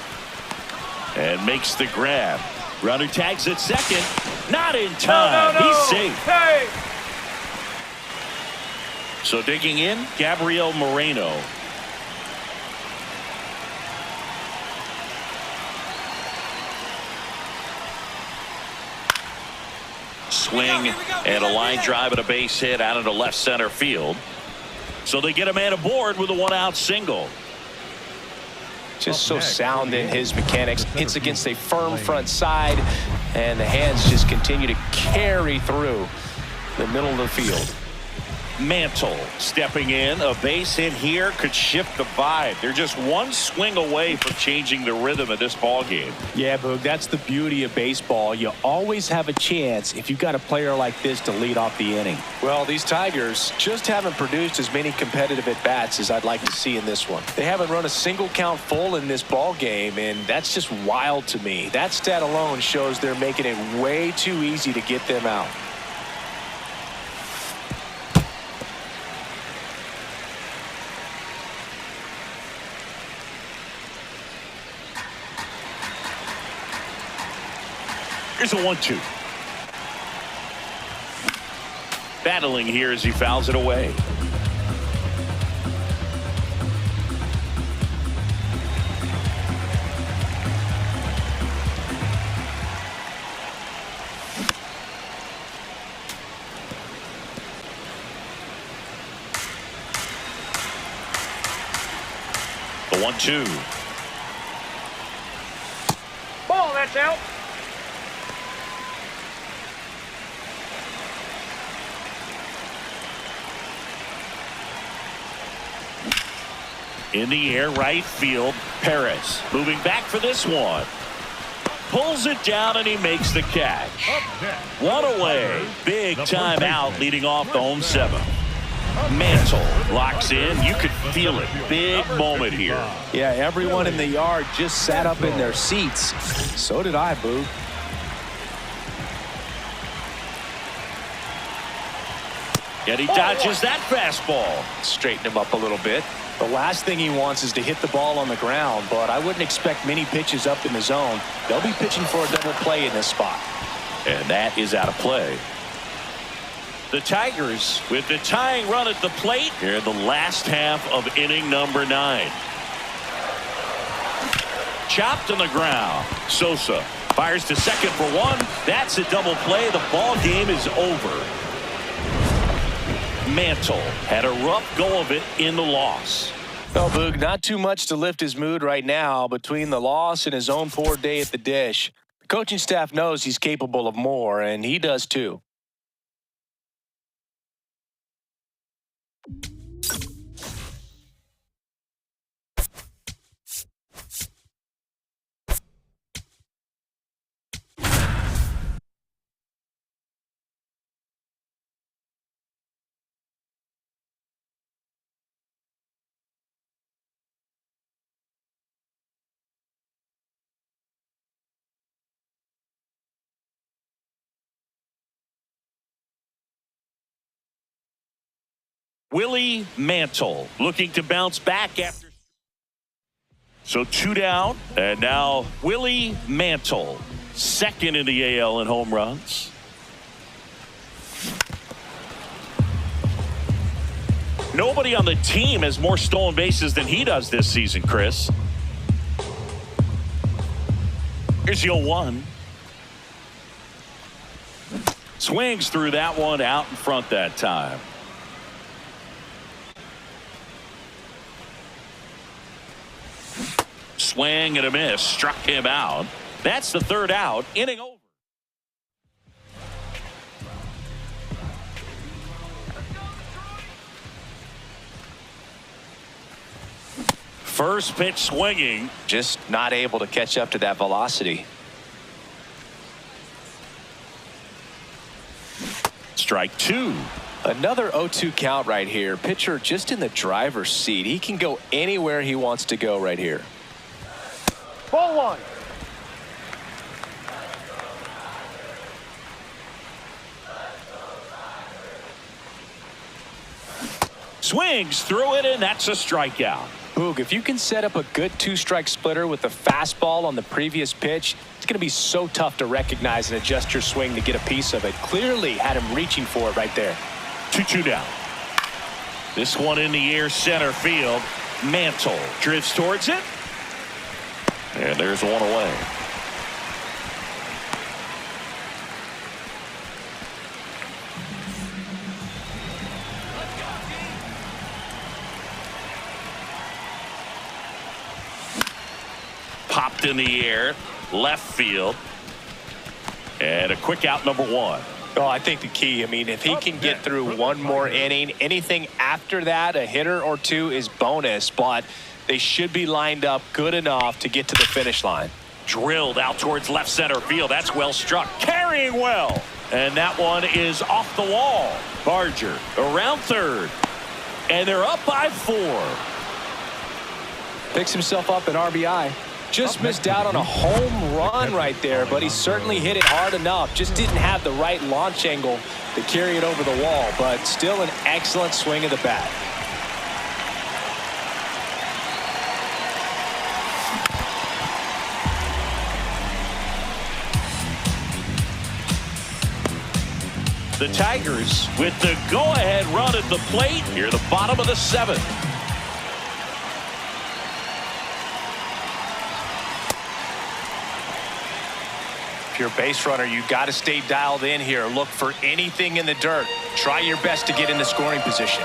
and makes the grab. Runner tags at second. Not in time. He's safe. Hey! So digging in, Gabriel Moreno. Swing and a line drive and a base hit out into left center field. So they get a man aboard with a one-out single. Just so sound in his mechanics. Hits against a firm front side, and the hands just continue to carry through the middle of the field. Mantle stepping in. A base hit here could shift the vibe. They're just one swing away from changing the rhythm of this ball game. Yeah, Boog, that's the beauty of baseball. You always have a chance if you've got a player like this to lead off the inning. Well, these Tigers just haven't produced as many competitive at-bats as I'd like to see in this one. They haven't run a single count full in this ball game, and that's just wild to me. That stat alone shows they're making it way too easy to get them out. Here's a 1-2. Battling here as he fouls it away. The 1-2. Ball, that's out. In the air, right field. Perez moving back for this one. Pulls it down and he makes the catch. One away. Big time out leading off the home seventh. Mantle locks in. You could feel it. Big moment here. Yeah, everyone in the yard just sat up in their seats. So did I, Boo. And he dodges that fastball. Straighten him up a little bit. The last thing he wants is to hit the ball on the ground, but I wouldn't expect many pitches up in the zone. They'll be pitching for a double play in this spot. And that is out of play. The Tigers with the tying run at the plate here in the last half of inning number 9. Chopped on the ground. Sosa fires to second for one. That's a double play. The ball game is over. Mantle had a rough go of it in the loss. Well, Boog, not too much to lift his mood right now between the loss and his own poor day at the dish. The coaching staff knows he's capable of more, and he does too. Willie Mantle looking to bounce back after. So 2 down, and now Willie Mantle, second in the AL in home runs. Nobody on the team has more stolen bases than he does this season, Chris. Here's the 0-1. Swings through that one out in front that time. Swing and a miss. Struck him out. That's the 3rd out. Inning over. First pitch swinging. Just not able to catch up to that velocity. Strike 2. Another 0-2 count right here. Pitcher just in the driver's seat. He can go anywhere he wants to go right here. Ball 1. Swings through it, and that's a strikeout. Boog, if you can set up a good 2-strike splitter with the fastball on the previous pitch, it's going to be so tough to recognize and adjust your swing to get a piece of it. Clearly had him reaching for it right there. 2-2 down. This one in the air, center field. Mantle drifts towards it. And there's one away. Popped in the air, left field. And a quick out, number 1. Oh, I think the key, I mean, if he can get through one more inning, anything after that, a hitter or 2 is bonus, but they should be lined up good enough to get to the finish line. Drilled out towards left center field. That's well struck. Carrying well. And that one is off the wall. Barger around third. And they're up by 4. Picks himself up an RBI. Just missed out on a home run right there, but he certainly hit it hard enough. Just didn't have the right launch angle to carry it over the wall, but still an excellent swing of the bat. The Tigers with the go-ahead run at the plate near the bottom of the 7th. If you're a base runner, you got to stay dialed in here. Look for anything in the dirt. Try your best to get into scoring position.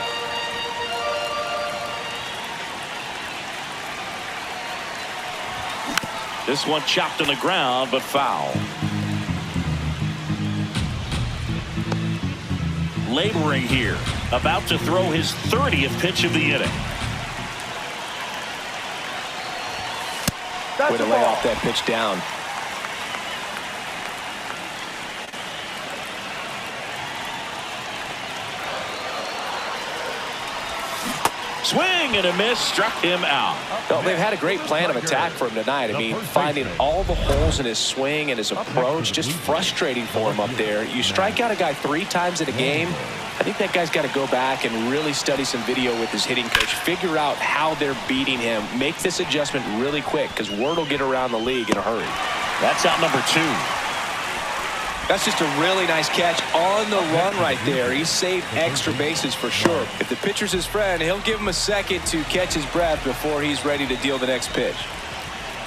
This one chopped on the ground, but foul. Laboring here, about to throw his 30th pitch of the inning. That's Way to a lay ball. off that pitch down. Swing and a miss, struck him out. No, they've had a great plan of attack for him tonight. I mean, finding all the holes in his swing and his approach, just frustrating for him up there. You strike out a guy 3 times in a game, I think that guy's got to go back and really study some video with his hitting coach, figure out how they're beating him, make this adjustment really quick, because word will get around the league in a hurry. That's out number 2. That's just a really nice catch on the run right there. He saved extra bases for sure. If the pitcher's his friend, he'll give him a second to catch his breath before he's ready to deal the next pitch.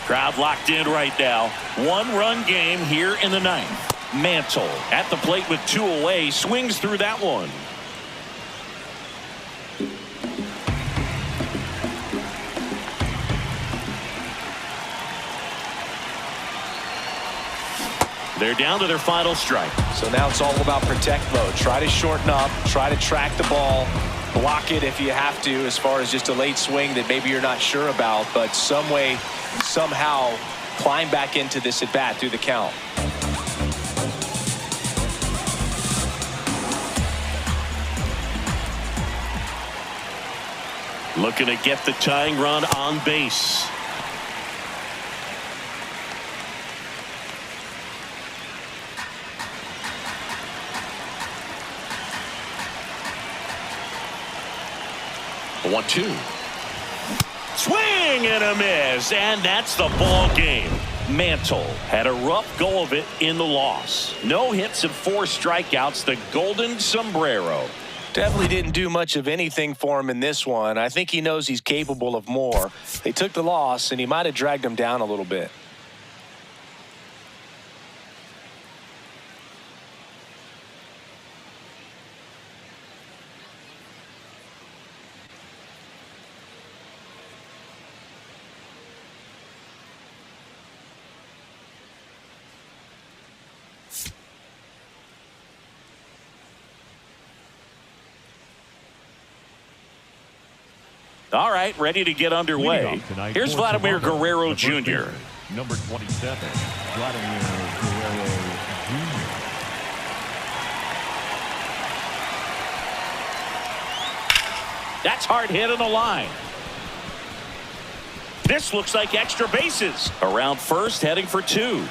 Crowd locked in right now. 1-run game here in the 9th. Mantle at the plate with 2 away, swings through that one. They're down to their final strike. So now it's all about protect mode. Try to shorten up, try to track the ball, block it if you have to, as far as just a late swing that maybe you're not sure about, but some way, somehow climb back into this at bat through the count. Looking to get the tying run on base. A 1-2. Swing and a miss, and that's the ball game. Mantle had a rough go of it in the loss. No hits and 4 strikeouts, the golden sombrero. Definitely didn't do much of anything for him in this one. I think he knows he's capable of more. They took the loss, and he might have dragged him down a little bit. All right, ready to get underway. Here's Vladimir Guerrero Jr. Number 27, Vladimir Guerrero Jr. That's hard hit on the line. This looks like extra bases. Around first, heading for 2.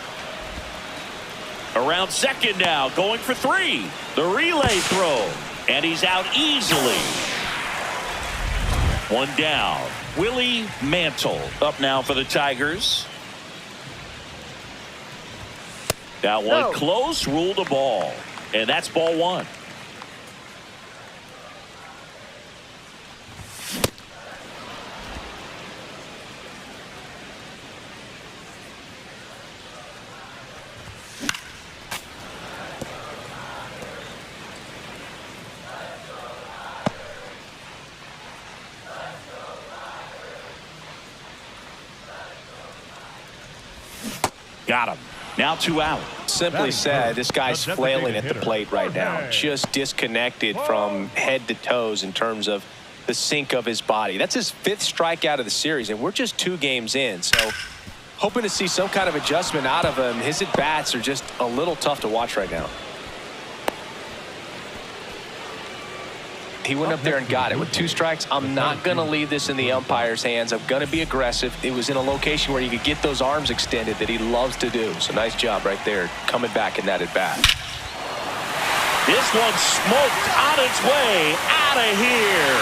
Around second now, going for 3. The relay throw, and he's out easily. 1 down. Willie Mantle up now for the Tigers. That one close, ruled a ball. And that's ball 1. Got him. Now 2 out. Simply said, this guy's flailing at the plate right now. Just disconnected from head to toes in terms of the sink of his body. That's his 5th strikeout of the series, and we're just 2 games in. So hoping to see some kind of adjustment out of him. His at-bats are just a little tough to watch right now. He went up there and got it with 2 strikes. I'm not going to leave this in the umpire's hands. I'm going to be aggressive. It was in a location where you could get those arms extended that he loves to do. So nice job right there coming back in that at bat. This one smoked on its way out of here.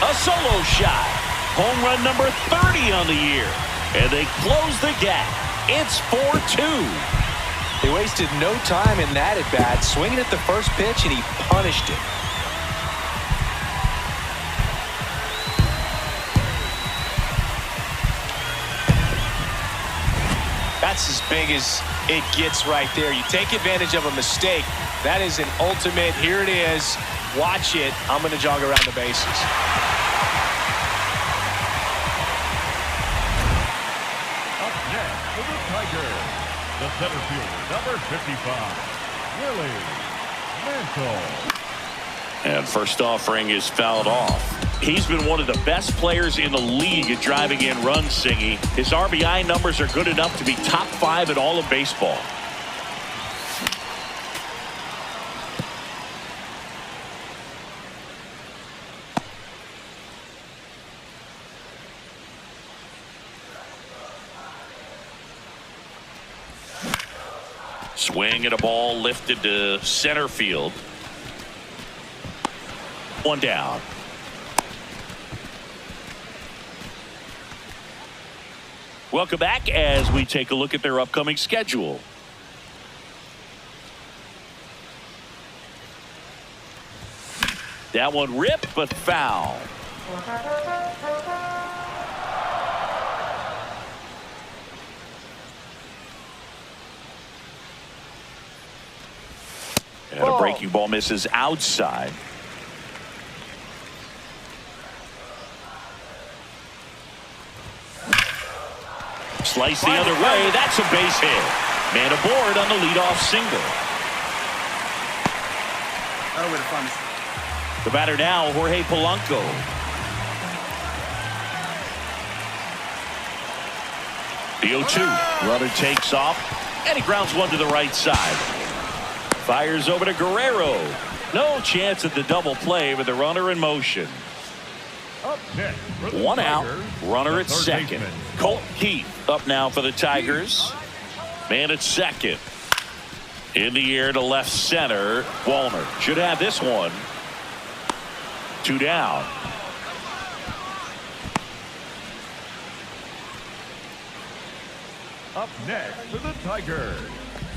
A solo shot. Home run number 30 on the year. And they close the gap. It's 4-2. He wasted no time in that at bat, swinging at the first pitch, and he punished it. That's as big as it gets right there. You take advantage of a mistake. That is an ultimate. Here it is. Watch it. I'm going to jog around the bases. Up next for the Tigers, the center fielder, number 55, Willie Mantle. And first offering is fouled off. He's been one of the best players in the league at driving in runs, Singy. His RBI numbers are good enough to be top 5 in all of baseball. Swing at a ball lifted to center field. One down. Welcome back as we take a look at their upcoming schedule. That one ripped but foul. And a breaking ball misses outside. Slice the other way. That's a base hit. Man aboard on the leadoff single. The batter now, Jorge Polanco. The 0-2. Runner takes off, and he grounds one to the right side. Fires over to Guerrero. No chance at the double play with the runner in motion. Up next for the One out, Tigers, runner the at third second. baseman. Colt Keith up now for the Tigers. Man at second. In the air to left center. Wallner should have this one. 2 down. Up next for the Tigers,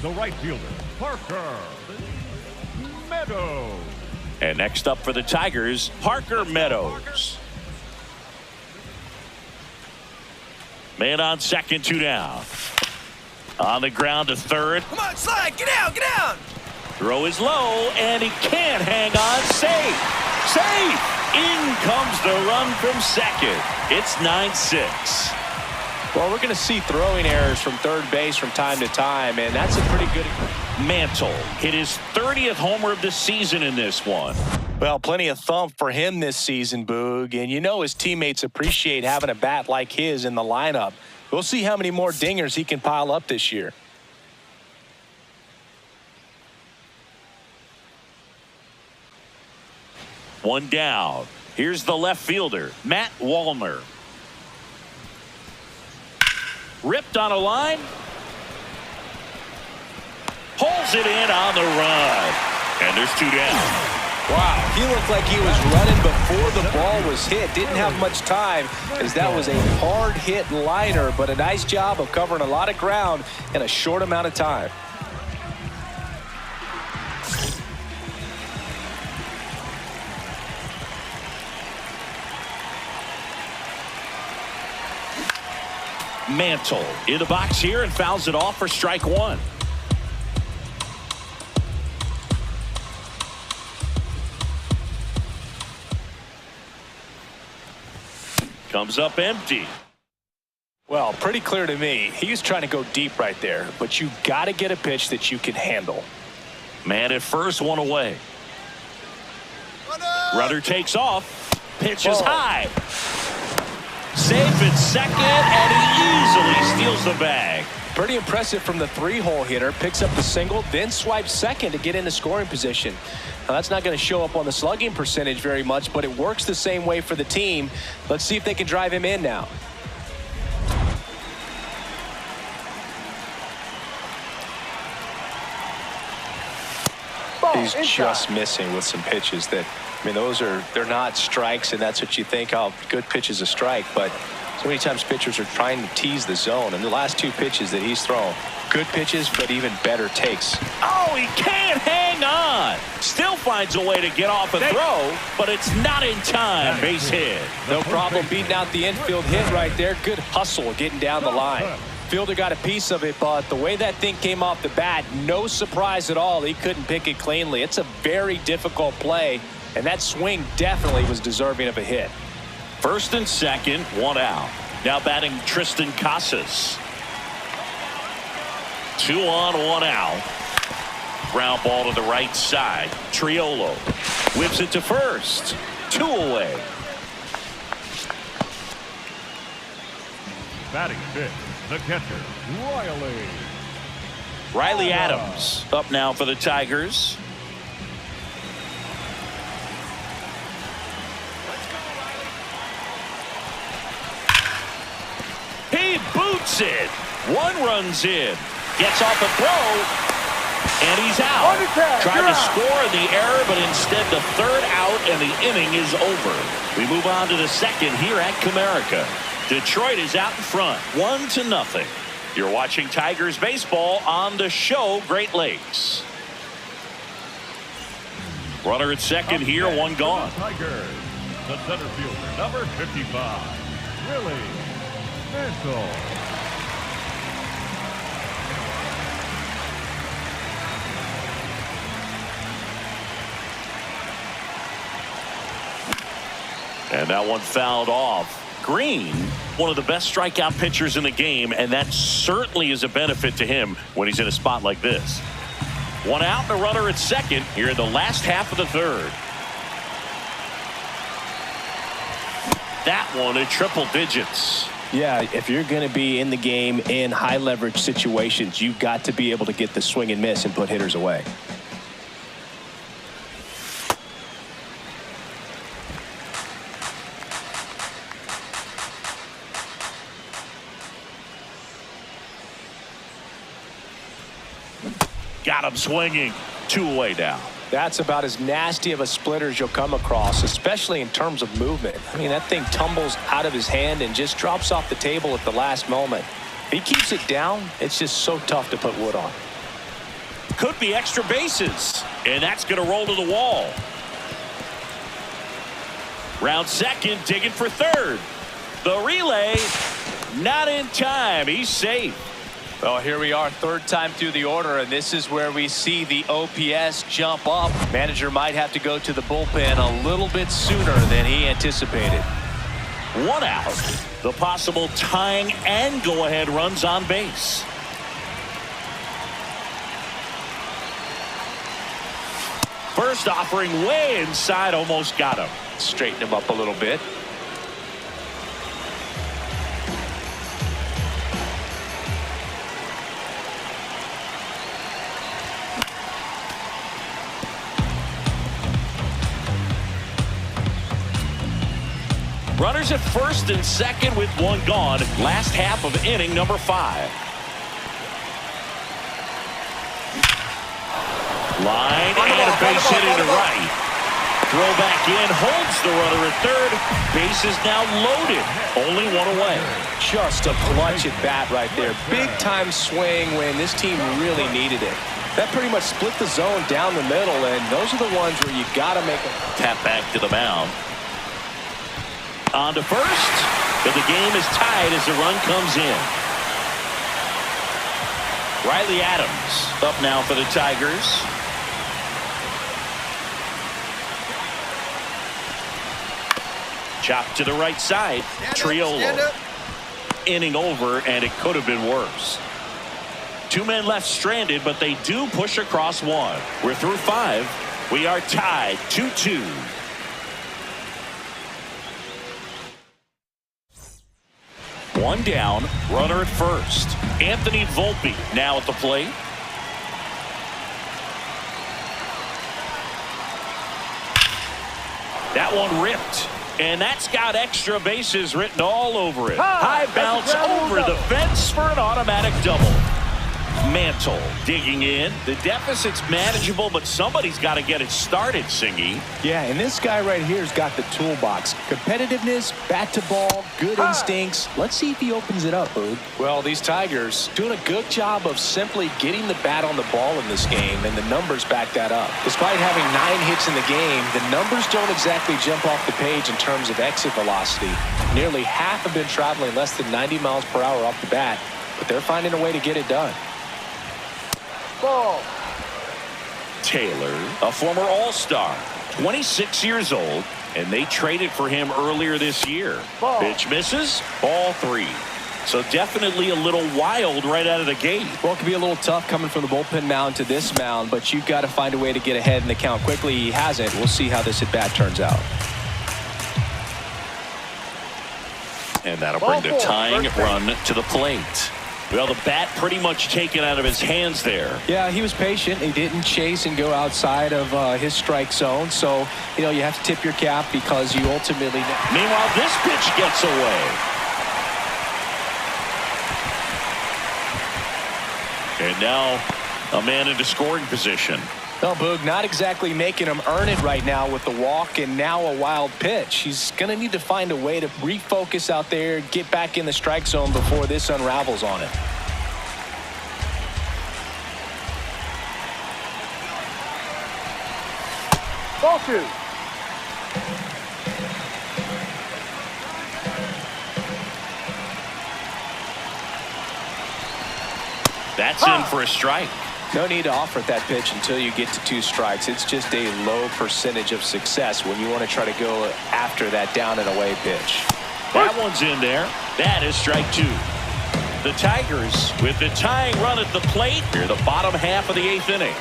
the right fielder, Parker Meadows. And next up for the Tigers, Parker Meadows. Man on second, 2 down. On the ground to third. Come on, slide. Get down, get down. Throw is low, and he can't hang on. Safe. Safe. In comes the run from second. It's 9-6. Well, we're going to see throwing errors from third base from time to time, and that's a pretty good. Mantle hit his 30th homer of the season in this one. Well, plenty of thump for him this season, Boog, and you know his teammates appreciate having a bat like his in the lineup. We'll see how many more dingers he can pile up this year. One down. Here's the left fielder, Matt Wallner. Ripped on a line. Pulls it in on the run. And there's 2 down. Wow, he looked like he was running before the ball was hit. Didn't have much time as that was a hard hit liner, but a nice job of covering a lot of ground in a short amount of time. Mantle in the box here and fouls it off for strike 1. Comes up empty. Well, pretty clear to me. He was trying to go deep right there, but you got to get a pitch that you can handle. Man at first, 1 away. Runner takes off. Pitch is high. Safe at second, and he easily steals the bag. Pretty impressive from the 3-hole hitter. Picks up the single, then swipes second to get into scoring position. Now, that's not going to show up on the slugging percentage very much, but it works the same way for the team. Let's see if they can drive him in now. He's just missing with some pitches that, I mean, they're not strikes, and that's what you think, oh, good pitch is a strike, but so many times pitchers are trying to tease the zone, and the last 2 pitches that he's thrown, good pitches, but even better takes. Oh, he can't hang on. Still finds a way to get off a throw, but it's not in time. Base hit. No problem beating out the infield hit right there. Good hustle getting down the line. Fielder got a piece of it, but the way that thing came off the bat, no surprise at all. He couldn't pick it cleanly. It's a very difficult play, and that swing definitely was deserving of a hit. First and second, 1 out. Now batting Tristan Casas. 2 on, 1 out. Ground ball to the right side. Triolo whips it to first. 2 away. Batting fifth, the catcher, Riley Adams up now for the Tigers. He boots it. One runs in. Gets off a throw. And he's out. Tried to score in the error, but instead the third out and the inning is over. We move on to the second here at Comerica. Detroit is out in front, 1-0. You're watching Tigers baseball on the show Great Lakes. Runner at second here, one gone. Tigers, the center fielder, number 55, Willie Mantle. And that one fouled off. Green, one of the best strikeout pitchers in the game, and that certainly is a benefit to him when he's in a spot like this. One out and a runner at second here in the last half of the third. That one at triple digits. Yeah, if you're going to be in the game in high leverage situations, you've got to be able to get the swing and miss and put hitters away. Got him swinging. 2 away now. That's about as nasty of a splitter as you'll come across, especially in terms of movement. I mean, that thing tumbles out of his hand and just drops off the table at the last moment. If he keeps it down, it's just so tough to put wood on. Could be extra bases. And that's going to roll to the wall. Round second, digging for third. The relay, not in time. He's safe. Well, here we are, third time through the order, and this is where we see the OPS jump up. Manager might have to go to the bullpen a little bit sooner than he anticipated. One out. The possible tying and go-ahead runs on base. First offering way inside, almost got him. Straighten him up a little bit. Runners at first and second with one gone. Last half of inning number 5. Line and a base hit into right. Throw back in, holds the runner at third. Base is now loaded. Only one away. Just a clutch at bat right there. Big time swing when this team really needed it. That pretty much split the zone down the middle, and those are the ones where you got to make a tap back to the mound. On to first, but the game is tied as the run comes in. Riley Adams up now for the Tigers. Chopped to the right side. Triolo. Inning over, and it could have been worse. 2 men left stranded, but they do push across one. We're through 5. We are tied 2-2. One down, runner at first. Anthony Volpe now at the plate. That one ripped. And that's got extra bases written all over it. High bounce over the fence for an automatic double. Mantle digging in. The deficit's manageable, but somebody's got to get it started, Singy. Yeah, and this guy right here's got the toolbox. Competitiveness, bat to ball, good instincts. Let's see if he opens it up, Boog. Well, these Tigers doing a good job of simply getting the bat on the ball in this game, and the numbers back that up. Despite having 9 hits in the game, the numbers don't exactly jump off the page in terms of exit velocity. Nearly half have been traveling less than 90 miles per hour off the bat, but they're finding a way to get it done. Ball. Taylor, a former All-Star, 26 years old, and they traded for him earlier this year. Ball. Pitch misses, ball 3. So definitely a little wild right out of the gate. Well, it can be a little tough coming from the bullpen mound to this mound, but you've got to find a way to get ahead in the count quickly. He hasn't. We'll see how this at bat turns out. And that'll bring the tying run to the plate. Well, the bat pretty much taken out of his hands there. Yeah, he was patient. He didn't chase and go outside of his strike zone. So, you know, you have to tip your cap because you ultimately... Meanwhile, this pitch gets away. And now a man into scoring position. No, Boog, not exactly making him earn it right now with the walk and now a wild pitch. He's going to need to find a way to refocus out there, get back in the strike zone before this unravels on him. Ball 2. That's in for a strike. No need to offer that pitch until you get to 2 strikes. It's just a low percentage of success when you want to try to go after that down and away pitch. That one's in there. That is strike 2. The Tigers with the tying run at the plate near the bottom half of the 8th inning.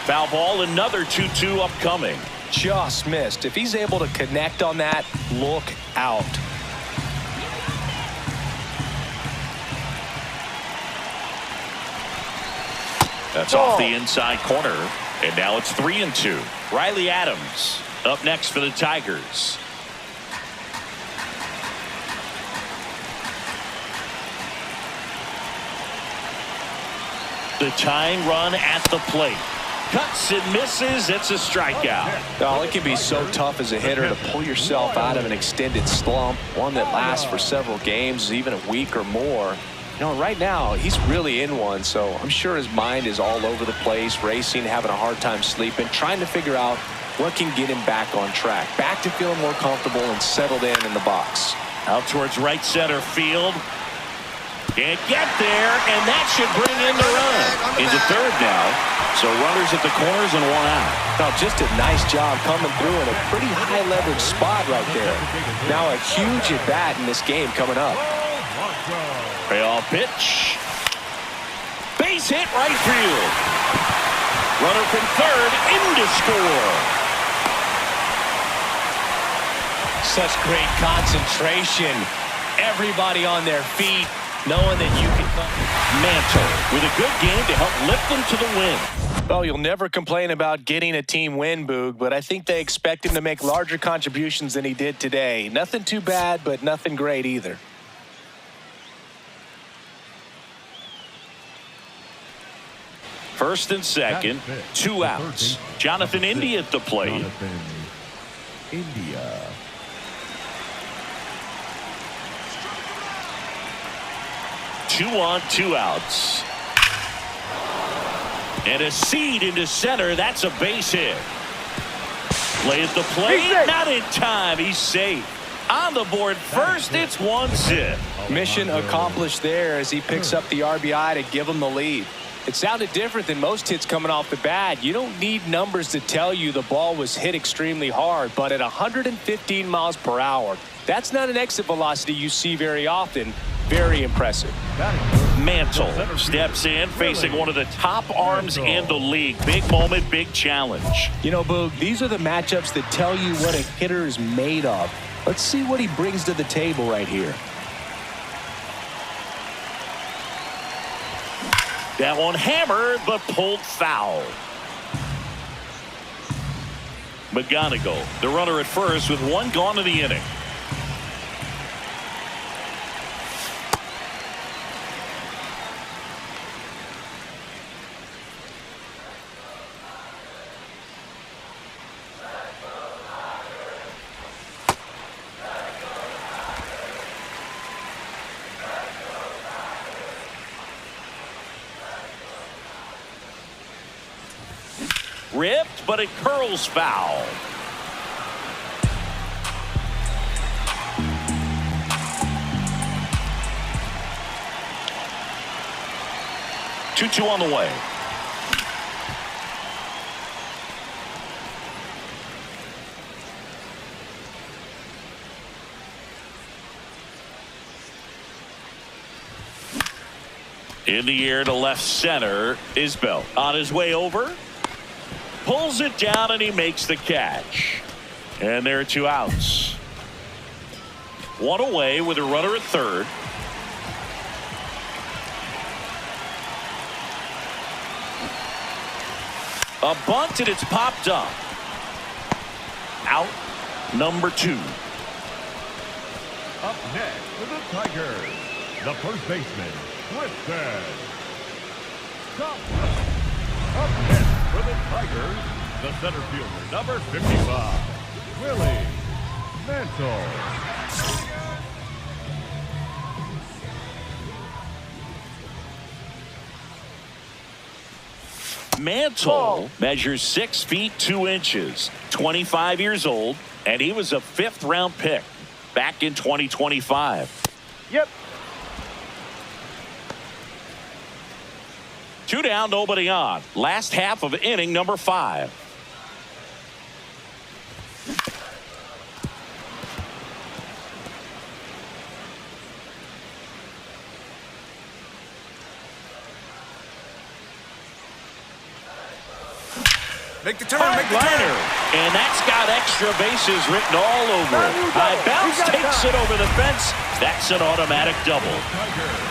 Foul ball, another 2-2 upcoming. Just missed. If he's able to connect on that, look out. That's off the inside corner, and now it's 3-2. Riley Adams up next for the Tigers. The tying run at the plate. Cuts and misses. It's a strikeout. Oh, it can be so tough as a hitter to pull yourself out of an extended slump, one that lasts for several games, even a week or more. You know, right now, he's really in one, so I'm sure his mind is all over the place, racing, having a hard time sleeping, trying to figure out what can get him back on track, back to feeling more comfortable and settled in the box. Out towards right center field. Can't get there, and that should bring in the run. Into third now, so runners at the corners and 1 out. Now, just a nice job coming through in a pretty high leverage spot right there. Now a huge at bat in this game coming up. Payoff pitch. Base hit right field. Runner from third in to score. Such great concentration. Everybody on their feet, knowing that you can come. Mantle with a good game to help lift them to the win. Well, you'll never complain about getting a team win, Boog, but I think they expect him to make larger contributions than he did today. Nothing too bad, but nothing great either. First and second, 2 outs. Jonathan India at the plate. India. Two on, 2 outs. And a seed into center. That's a base hit. Play at the plate. Not in time. He's safe. On the board first, it's 1 sit. Mission accomplished there as he picks up the RBI to give him the lead. It sounded different than most hits coming off the bat. You don't need numbers to tell you the ball was hit extremely hard, but at 115 miles per hour, that's not an exit velocity you see very often. Very impressive. Mantle steps in, facing one of the top arms in the league. Big moment, big challenge. You know, Boog, these are the matchups that tell you what a hitter is made of. Let's see what he brings to the table right here. That one hammered, but pulled foul. McGonigal, the runner at first with 1 gone in the inning. Ripped, but it curls foul. Two on the way. In the air to left center is Bell. On his way over. Pulls it down and he makes the catch. And there are 2 outs. One away with a runner at third. A bunt, and it's popped up. Out number 2. Up next for the Tigers, the first baseman, Clifton. Up next for the Tigers, the center fielder, number 55, Willie Mantle. Mantle measures 6 feet 2 inches, 25 years old, and he was a 5th-round pick back in 2025. Yep. 2 down, nobody on. Last half of inning number 5. Make the turn, Hard make the liner, turn. and that's got extra bases written all over it. High bounce takes it over the fence. That's an automatic double.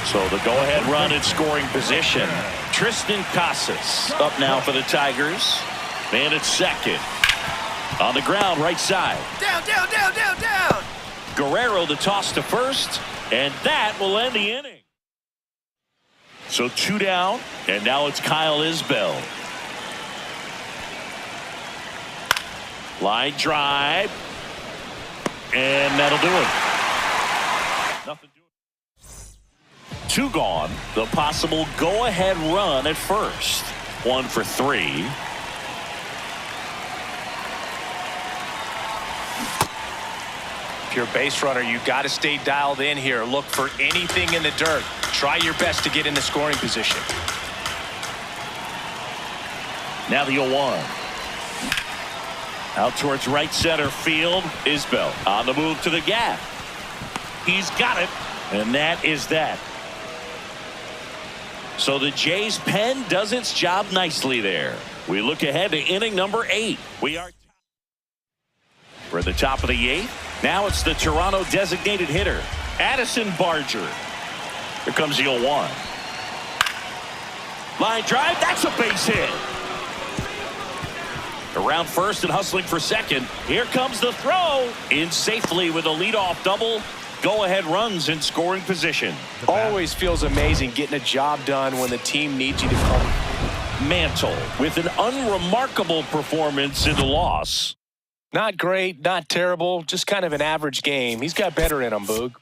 So the go-ahead run in scoring position. Tristan Casas up now for the Tigers. Man at second. On the ground, right side. Down, down, down, down, down. Guerrero the toss to first, and that will end the inning. So 2 down, and now it's Kyle Isbell. Line drive, and that'll do it. Nothing doing. 2 gone. The possible go-ahead run at first. 1 for 3. If you're a base runner, you got to stay dialed in here. Look for anything in the dirt. Try your best to get in the scoring position. Now the 0-1. Out towards right center field. Isbell on the move to the gap. He's got it, and that is that. So the Jays pen does its job nicely there. We look ahead to inning number 8. We're at the top of the 8th. Now it's the Toronto designated hitter, Addison Barger. Here comes the 0-1. Line drive, that's a base hit. Around first and hustling for second. Here comes the throw. In safely with a leadoff double. Go-ahead runs in scoring position. Always feels amazing getting a job done when the team needs you to come. Mantle with an unremarkable performance in the loss. Not great, not terrible, just kind of an average game. He's got better in him, Boog.